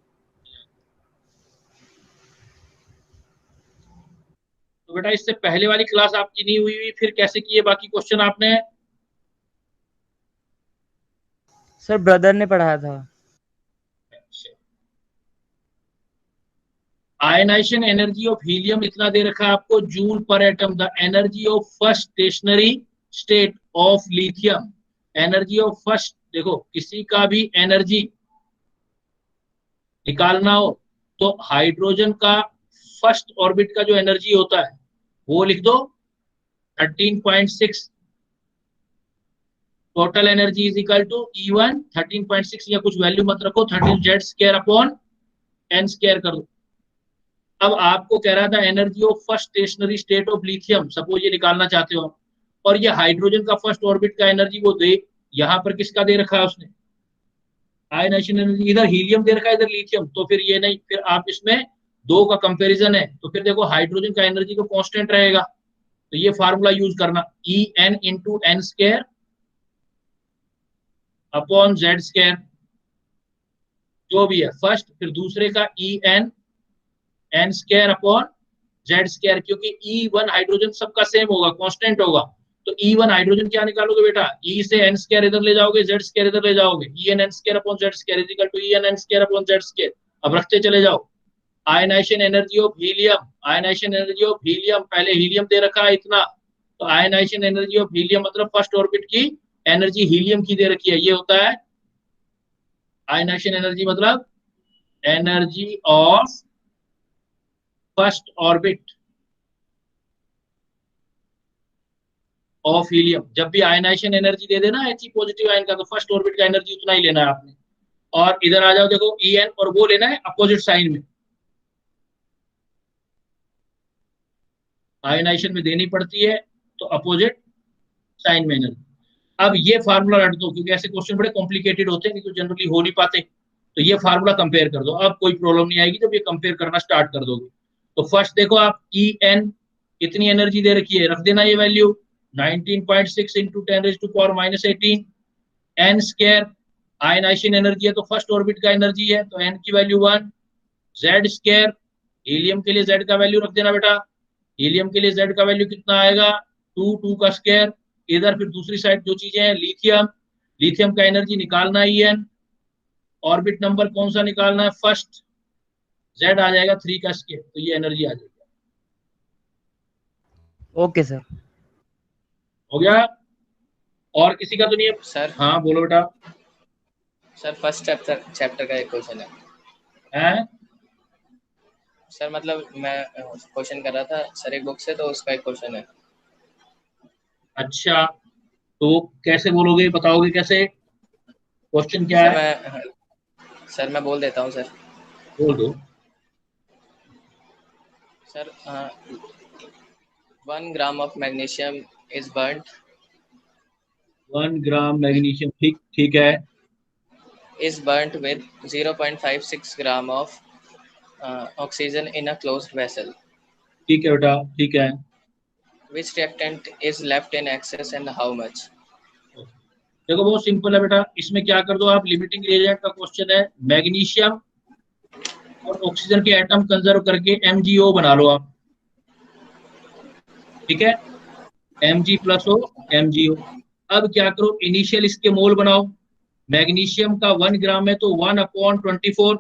तो बेटा इससे पहले वाली क्लास आपकी नहीं हुई हुई, फिर कैसे किए बाकी क्वेश्चन आपने? सर ब्रदर ने पढ़ाया था। आयनाइजेशन एनर्जी ऑफ हीलियम इतना दे रखा है आपको, जूल पर atom. The energy of first stationery state of lithium, energy of first, देखो किसी का भी एनर्जी निकालना हो तो हाइड्रोजन का फर्स्ट ऑर्बिट का जो एनर्जी होता है वो लिख दो 13.6। Total energy is equal to E1 13.6, या कुछ वैल्यू मत रखो, 13Z² अपॉन N² कर दो। अब आपको कह रहा था energy of first stationery state of lithium, suppose ये निकालना चाहते हो आप, और ये हाइड्रोजन का फर्स्ट ऑर्बिट का एनर्जी वो दे, यहां पर किसका दे रखा है उसने? आयनाइजेशन एनर्जी, इधर हीलियम दे रखा है इधर लिथियम, तो फिर ये नहीं, फिर आप इसमें दो का कंपैरिजन है, तो फिर देखो हाइड्रोजन का एनर्जी तो कांस्टेंट रहेगा, तो ये फार्मूला यूज करना, En into N² upon Z², जो भी है फर्स्ट, फिर दूसरे का En N² अपॉन Z², क्योंकि E1 हाइड्रोजन सबका सेम होगा, कांस्टेंट होगा, तो E1 हाइड्रोजन क्या निकालोगे बेटा? E से N² इधर ले जाओगे, Z² इधर ले जाओगे, En N² upon Z² is equal to En N² upon Z²। अब रखते चले जाओ। Ionization energy of helium, ionization energy of helium, पहले हीलियम दे रखा है इतना, तो आयनाइजेशन एनर्जी ऑफ हीलियम मतलब फर्स्ट ऑर्बिट की एनर्जी हीलियम की दे रखी है, ये होता है आयनाइजेशन एनर्जी, मतलब energy of first orbit of helium. जब भी आयनाइजेशन एनर्जी दे देना He पॉजिटिव आयन का, तो फर्स्ट ऑर्बिट का एनर्जी उतना ही लेना है आपने। और इधर आ जाओ, देखो En, और वो लेना है अपोजिट साइन में, आयनाइजेशन में देनी पड़ती है तो अपोजिट साइन में एनर्जी। अब ये फार्मूला रट दो, क्योंकि ऐसे क्वेश्चन बड़े कॉम्प्लिकेटेड होते हैं, तो जनरली हो नहीं पाते, तो ये फार्मूला कंपेयर कर दो, अब कोई प्रॉब्लम नहीं आएगी जब ये कंपेयर करना स्टार्ट कर दोगे। तो फर्स्ट देखो आप, En कितनी एनर्जी दे रखी है, रख देना ये value 19.6 into 10⁻⁻18। N² ionization energy है, तो फर्स्ट ऑर्बिट का एनर्जी है, तो N की वैल्यू 1। Z² हीलियम के लिए Z का वैल्यू रख देना बेटा, हीलियम के लिए Z का वैल्यू कितना आएगा? 2 का स्क्वायर। इधर फिर दूसरी साइड जो चीजें हैं, लिथियम, लिथियम का एनर्जी निकालना ही है, ऑर्बिट नंबर कौन सा निकालना है? फर्स्ट, Z आ जाएगा 3 का स्क्वायर, तो ये एनर्जी आ जाएगी। Okay sir. हो गया? और किसी का तो नहीं है? सर हाँ बोलो बेटा। सर फर्स्ट चैप्टर का एक क्वेश्चन है हैं? सर, मतलब मैं क्वेश्चन कर रहा था सर एक बुक से, तो उसका एक क्वेश्चन है। अच्छा, तो कैसे बोलोगे, बताओगे कैसे, क्वेश्चन क्या सर है? मैं बोल देता हूँ सर। बोल दो। Sir 1 gram of magnesium is burned 1 gram magnesium, ठीक ठीक है। with 0.56 gram of oxygen in a closed vessel. ठीक है बेटा, ठीक है। Which reactant is left in excess and how much? देखो बहुत सिंपल है बेटा, इसमें क्या कर दो आप, लिमिटिंग रिएजेंट का क्वेश्चन है, मैग्नीशियम और ऑक्सीजन के एटम कंजर्व करके MgO बना लो आप, ठीक है, Mg+O MgO। अब क्या करो, इनिशियल इसके मोल बनाओ, मैग्नीशियम का 1 ग्राम है तो 1/24,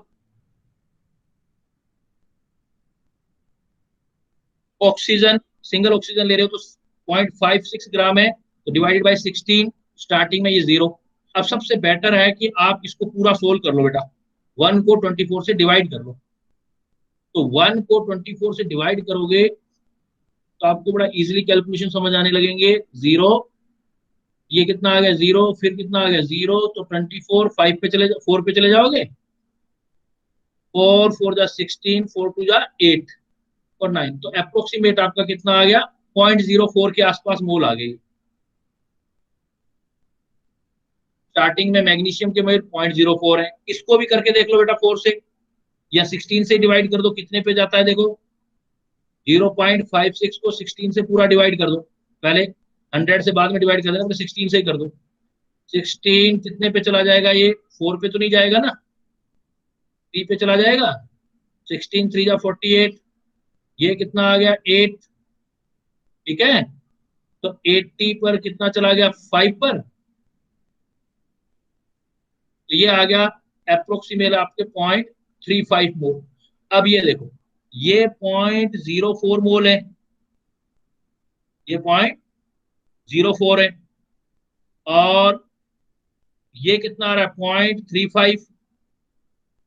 ऑक्सीजन सिंगल ऑक्सीजन ले रहे हो तो 0.56 ग्राम है, तो डिवाइडेड बाय 16, स्टार्टिंग में ये 0। अब सबसे बेटर है कि आप इसको पूरा सोल्व कर लो बेटा, 1 को 24 से डिवाइड कर लो, तो 1 को 24 से डिवाइड करोगे तो आपको बड़ा इजीली कैलकुलेशन समझ आने लगेंगे। 0, ये कितना आ गया 0, फिर कितना आ गया 0, तो 24, 5 पे चले 4 पे चले जाओगे, 4 4 जा 16, 4 2 जा 8 और 9, तो अप्रोक्सीमेट आपका कितना आ गया, 0.04 के आसपास मोल आ गई। स्टार्टिंग में मैग्नीशियम के मोल 0.04 है, इसको भी करके देख लो बेटा 4 से या 16 से डिवाइड कर दो, कितने पे जाता है देखो, 0.56 को 16 से पूरा डिवाइड कर दो, पहले 100 से बाद में डिवाइड कर देना, 16 से ही कर दो। 16 कितने पे चला जाएगा, ये 4 पे तो नहीं जाएगा ना, 3 पे चला जाएगा, 16 3 जा 48, ये कितना आ गया 8, ठीक है, तो 80 पर कितना चला गया 5 पर, तो ये आ गया अप्रोक्सीमेट आपके 0.35 मोल। अब ये देखो, ये 0.04 मोल है, ये 0.04 है, और ये कितना आ रहा है 0.35,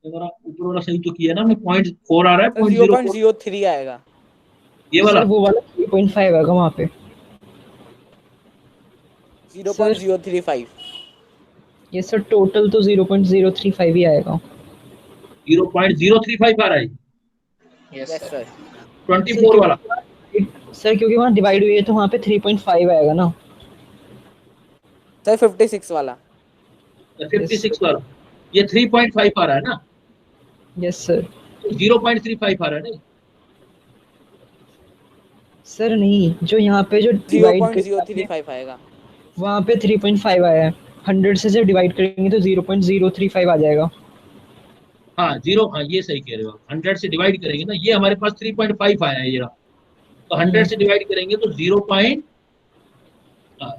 ऊपर वाला सही तो किया ना हमने, 0.4 आ रहा है, 0.03 आएगा ये वाला, सर वो वाला 3.5 आएगा वहाँ पे, 0.035। ये सर टोटल तो 0.035 ही आएगा। 0.035 आ रहा है, यस यस सर। सर 24 वाला। सर क्योंकि वहाँ डिवाइड हुई है तो वहाँ पे 3.5 आएगा ना सर 56 वाला। 56 वाला, ये 3.5 आ रहा है ना, यस सर। तो 0.35 आ रहा है ना सर नहीं, जो यहाँ पे जो डिवाइड 0.035 आएगा। वहाँ पे 3.5 आया है, 100 से जब डिवाइड करेंगे तो 0.035 आ जाएगा। हाँ 0, हाँ ये सही कह रहे हो, 100 से डिवाइड करेंगे ना, ये हमारे पास 3.5 आया है ये रहा, तो 100 से डिवाइड करेंगे तो 0.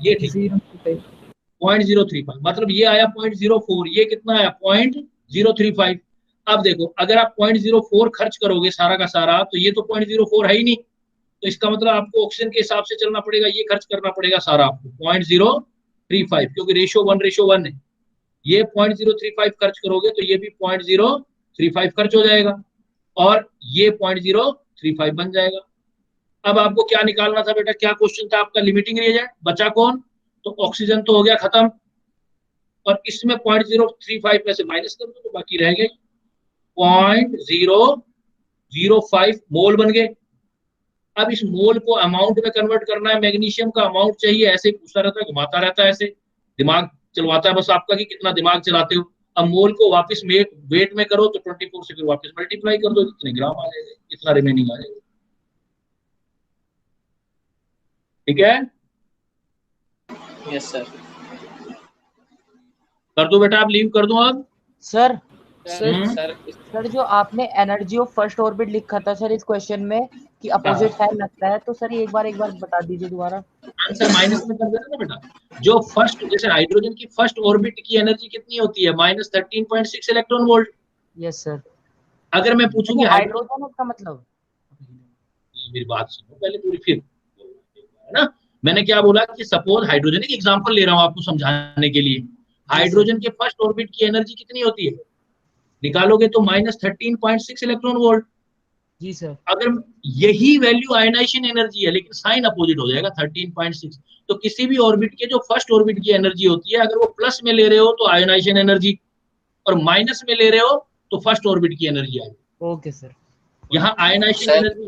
ये ठीक, 0.035, मतलब ये आया 0.04, ये कितना आया 0.035। अब देखो अगर आप 0.04 खर्च करोगे सारा का सारा, तो ये तो 0.04 है ही नहीं, तो इसका मतलब आपको ऑक्सीजन के हिसाब से चलना पड़ेगा, ये खर्च करना पड़ेगा सारा आपको 0.035, क्योंकि रेशो 1:1 है, ये 0.035 खर्च करोगे तो ये भी 0.035 खर्च हो जाएगा, और ये 0.035 बन जाएगा। अब आपको क्या निकालना था बेटा, क्या क्वेश्चन था आपका, लिमिटिंग रिएजेंट, बचा कौन, तो ऑक्सीजन तो हो गया खत्म, और इसमें 0.035 में से माइनस कर दो तो बाकी रह गए 0.005 मोल बन गए। अब इस मोल को अमाउंट में कन्वर्ट करना है, मैग्नीशियम का अमाउंट चाहिए, ऐसे पूछता रहता है, घुमाता रहता है, ऐसे दिमाग चलवाता है बस आपका कि कितना दिमाग चलाते हो। अब मोल को वापस वेट में करो तो 24 से फिर वापस मल्टीप्लाई कर दो, इतने ग्राम आ जाएगा, इतना रिमेनिंग आ जाएगा, ठीक है। Yes sir. कर दो बेटा, आप लीव कर दो अब। सर सर सर जो आपने एनर्जी ऑफ फर्स्ट ऑर्बिट लिखा था सर इस क्वेश्चन में कि अपोजिट साइन लगता है, तो सर ये एक बार बता दीजिए दोबारा। आंसर माइनस में कर देना ना बेटा, जो फर्स्ट, जैसे हाइड्रोजन की फर्स्ट ऑर्बिट की एनर्जी कितनी होती है, -13.6 इलेक्ट्रॉन वोल्ट। Yes sir. अगर मैं पूछूं कि हाइड्रोजन का मतलब, मेरी बात सुनो पहले पूरी, फिर है ना, मैंने क्या बोला कि सपोज हाइड्रोजन, एक एग्जांपल ले रहा हूं आपको समझाने के लिए, हाइड्रोजन के फर्स्ट ऑर्बिट की एनर्जी कितनी होती है निकालोगे तो -13.6 इलेक्ट्रॉन वोल्ट। जी सर। अगर यही वैल्यू आयनाइजेशन एनर्जी है लेकिन साइन अपोजिट हो जाएगा 13.6, तो किसी भी ऑर्बिट के जो फर्स्ट ऑर्बिट की एनर्जी होती है अगर वो प्लस में ले रहे हो तो आयनाइजेशन एनर्जी, और माइनस में ले रहे हो तो फर्स्ट ऑर्बिट की एनर्जी आएगी। Okay sir. यहाँ आयनाइजेशन एनर्जी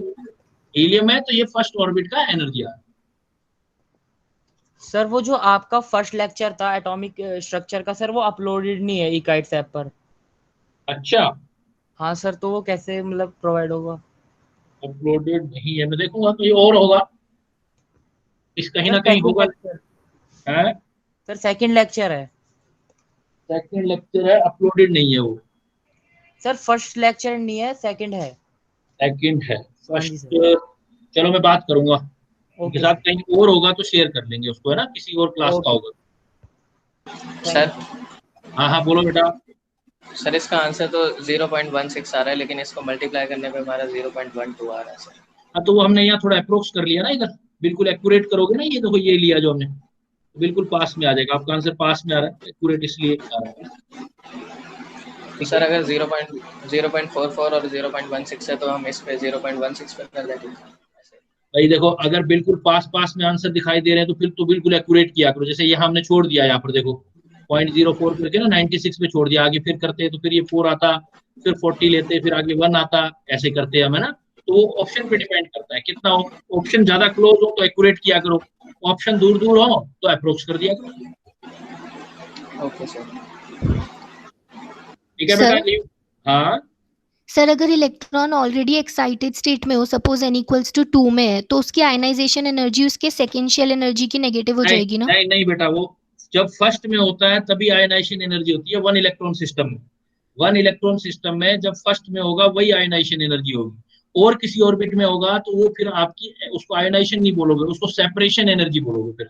हीलियम है तो ये फर्स्ट ऑर्बिट का एनर्जी है। सर वो जो आपका फर्स्ट लेक्चर था एटॉमिक स्ट्रक्चर का सर, वो अपलोडेड नहीं है इकाइट्स ऐप पर। अच्छा, हाँ सर, तो वो कैसे मतलब प्रोवाइड होगा? अपलोडेड नहीं है, मैं देखूंगा तो ये और होगा, इस कहीं ना कहीं होगा। है सर सेकंड लेक्चर है। सेकंड लेक्चर है, अपलोडेड नहीं है वो। सर फर्स्ट लेक्चर नहीं है, सेकंड है। सेकंड है, हाँ जी फर्स्ट सर। चलो मैं बात करूंगा उनके ओके साथ, सर। कहीं और होगा तो शेयर कर लेंगे उसको, है ना, किसी और क्लास का होगा। सर हाँ हाँ बोलो बेटा। सर इसका आंसर तो 0.16 आ रहा है, लेकिन इसको मल्टीप्लाई करने पे हमारा 0.12 आ रहा है सर। हाँ तो वो हमने यहाँ थोड़ा अप्रोक्स कर लिया ना, इधर बिल्कुल एक्यूरेट करोगे ना, ये देखो ये लिया जो हमने, बिल्कुल पास में आ जाएगा, आपका आंसर पास में आ रहा है, एक्यूरेट इसलिए आ रहा है। तो सर अगर 0.44 और 0.16 है तो हम इस पे 0.16 पे कर देंगे। भाई देखो अगर बिल्कुल पास पास में आंसर दिखाई दे रहे हैं तो फिर तो बिल्कुल एक्यूरेट किया करो, जैसे यहाँ हमने छोड़ दिया, यहाँ पर देखो 0.04 करके ना 96 पे छोड़ दिया, आगे फिर करते तो फिर ये 4 आता, फिर 40 लेते, फिर आगे 1 आता, ऐसे करते हम, है ना। तो वो ऑप्शन पे डिपेंड करता है कितना ऑप्शन ज्यादा क्लोज हो तो एक्यूरेट किया करो, ऑप्शन दूर दूर हो तो अप्रोच कर दिया करो। Okay sir. ठीक है बेटा। हाँ सर अगर इलेक्ट्रॉन ऑलरेडी एक्साइटेड स्टेट में हो, सपोज n इक्वल्स टू 2 में है, तो उसकी आयनाइजेशन एनर्जी उसके सेकेंड शेल एनर्जी की नेगेटिव हो जाएगी ना? नहीं नहीं बेटा, वो जब फर्स्ट में होता है तभी आयनाइजेशन एनर्जी होती है 1 इलेक्ट्रॉन सिस्टम में। 1 इलेक्ट्रॉन सिस्टम में जब फर्स्ट में होगा वही आयनाइजेशन एनर्जी होगी, और किसी ऑर्बिट में होगा तो वो फिर आपकी उसको आयनाइजेशन नहीं बोलोगे, उसको सेपरेशन एनर्जी बोलोगे। फिर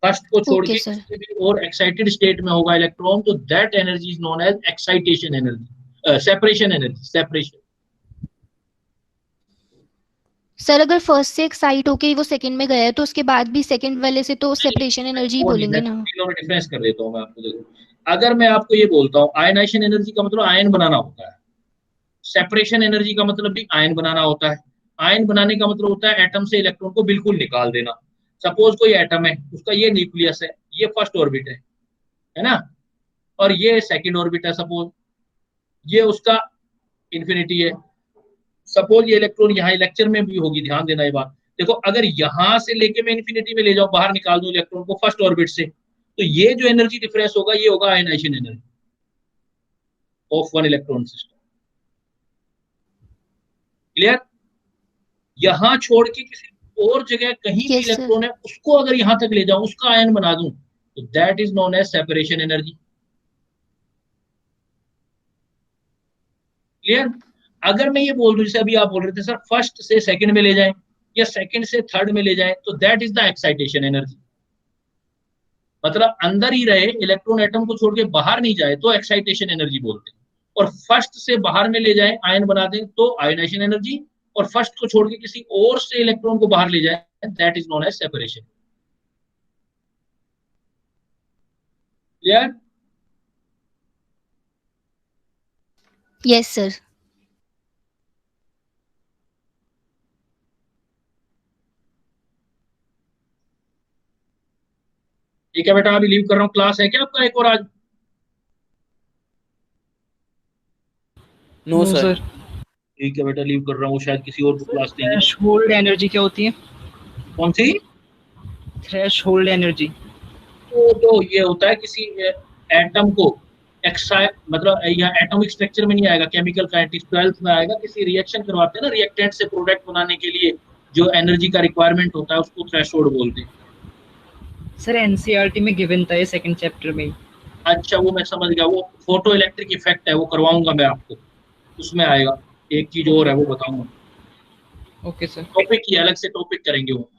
फर्स्ट को छोड़ के ओके सर। किसी भी और एक्साइटेड स्टेट में होगा इलेक्ट्रॉन तो that energy is known as excitation energy, separation energy, separation. Sir अगर फर्स्ट से एक्साइट होके वो सेकंड में गया है तो उसके बाद भी सेकंड वाले से तो सेपरेशन एनर्जी बोलेंगे ना? डिफरेंस कर देता हूँ मैं आपको, देखो अगर मैं आपको ये बोलता हूँ आयनाइजेशन एनर्जी का मतलब आयन बनाना होता है, सेपरेशन एनर्जी का मतलब भी आयन बनाना होता है। आयन बनाने का मतलब होता है एटम से इलेक्ट्रॉन को बिल्कुल निकाल देना। सपोज कोई एटम है, उसका ये न्यूक्लियस है, ये फर्स्ट ऑर्बिट है ना, और ये सेकंड ऑर्बिट है, सपोज ये उसका इन्फिनिटी है। सपोज ये इलेक्ट्रॉन यहाँ लेक्चर में भी होगी, ध्यान देना ये बात। देखो अगर यहां से लेके मैं इन्फिनिटी में ले जाऊं, बाहर निकाल दूं इलेक्ट्रॉन को फर्स्ट ऑर्बिट से, तो ये जो एनर्जी डिफरेंस होगा ये होगा ionisation energy of 1 electron system. Clear? यहां छोड़ के किसी और जगह कहीं भी Yes, sir. इलेक्ट्रॉन है उसको अगर यहां तक ले जाऊं, उसका आयन बना दूं, तो that is known as separation energy. Clear? अगर मैं ये बोल दूं जैसे अभी आप बोल रहे थे सर फर्स्ट से सेकंड में ले जाएं या सेकंड से थर्ड में ले जाएं, तो that is the excitation energy. मतलब अंदर ही रहे, इलेक्ट्रॉन एटम को छोड़ के बाहर नहीं जाए तो एक्साइटेशन एनर्जी बोलते हैं, और फर्स्ट से बाहर में ले जाए आयन बना दें तो आयनाइजेशन एनर्जी, और फर्स्ट को छोड़ के किसी और से इलेक्ट्रॉन को बाहर ले जाए that is known as separation. Clear? Yes sir. ठीक है बेटा, अभी लीव कर रहा हूँ, क्लास है क्या आपका एक और आज? No sir. ठीक है बेटा, लीव कर रहा हूँ, शायद किसी और को क्लास देंगे। थ्रेशोल्ड एनर्जी क्या होती है? कौन सी? Threshold energy. तो ये होता है किसी एटम को मतलब या एटॉमिक स्ट्रक्चर में नहीं आएगा, केमिकल काइनेटिक्स 12th में आएगा, किसी रिएक्शन करवाते हैं ना रिएक्टेंट से प्रोडक्ट बनाने के लिए जो एनर्जी का रिक्वायरमेंट होता है उसको थ्रेशोल्ड बोलते हैं। सर एनसीईआरटी में गिवन था ये सेकंड चैप्टर में। अच्छा वो मैं समझ गया, वो फोटो इलेक्ट्रिक इफेक्ट है, वो करवाऊंगा मैं आपको, उसमें आएगा। एक चीज और है वो बताऊंगा। Okay sir. टॉपिक की अलग से टॉपिक करेंगे वो।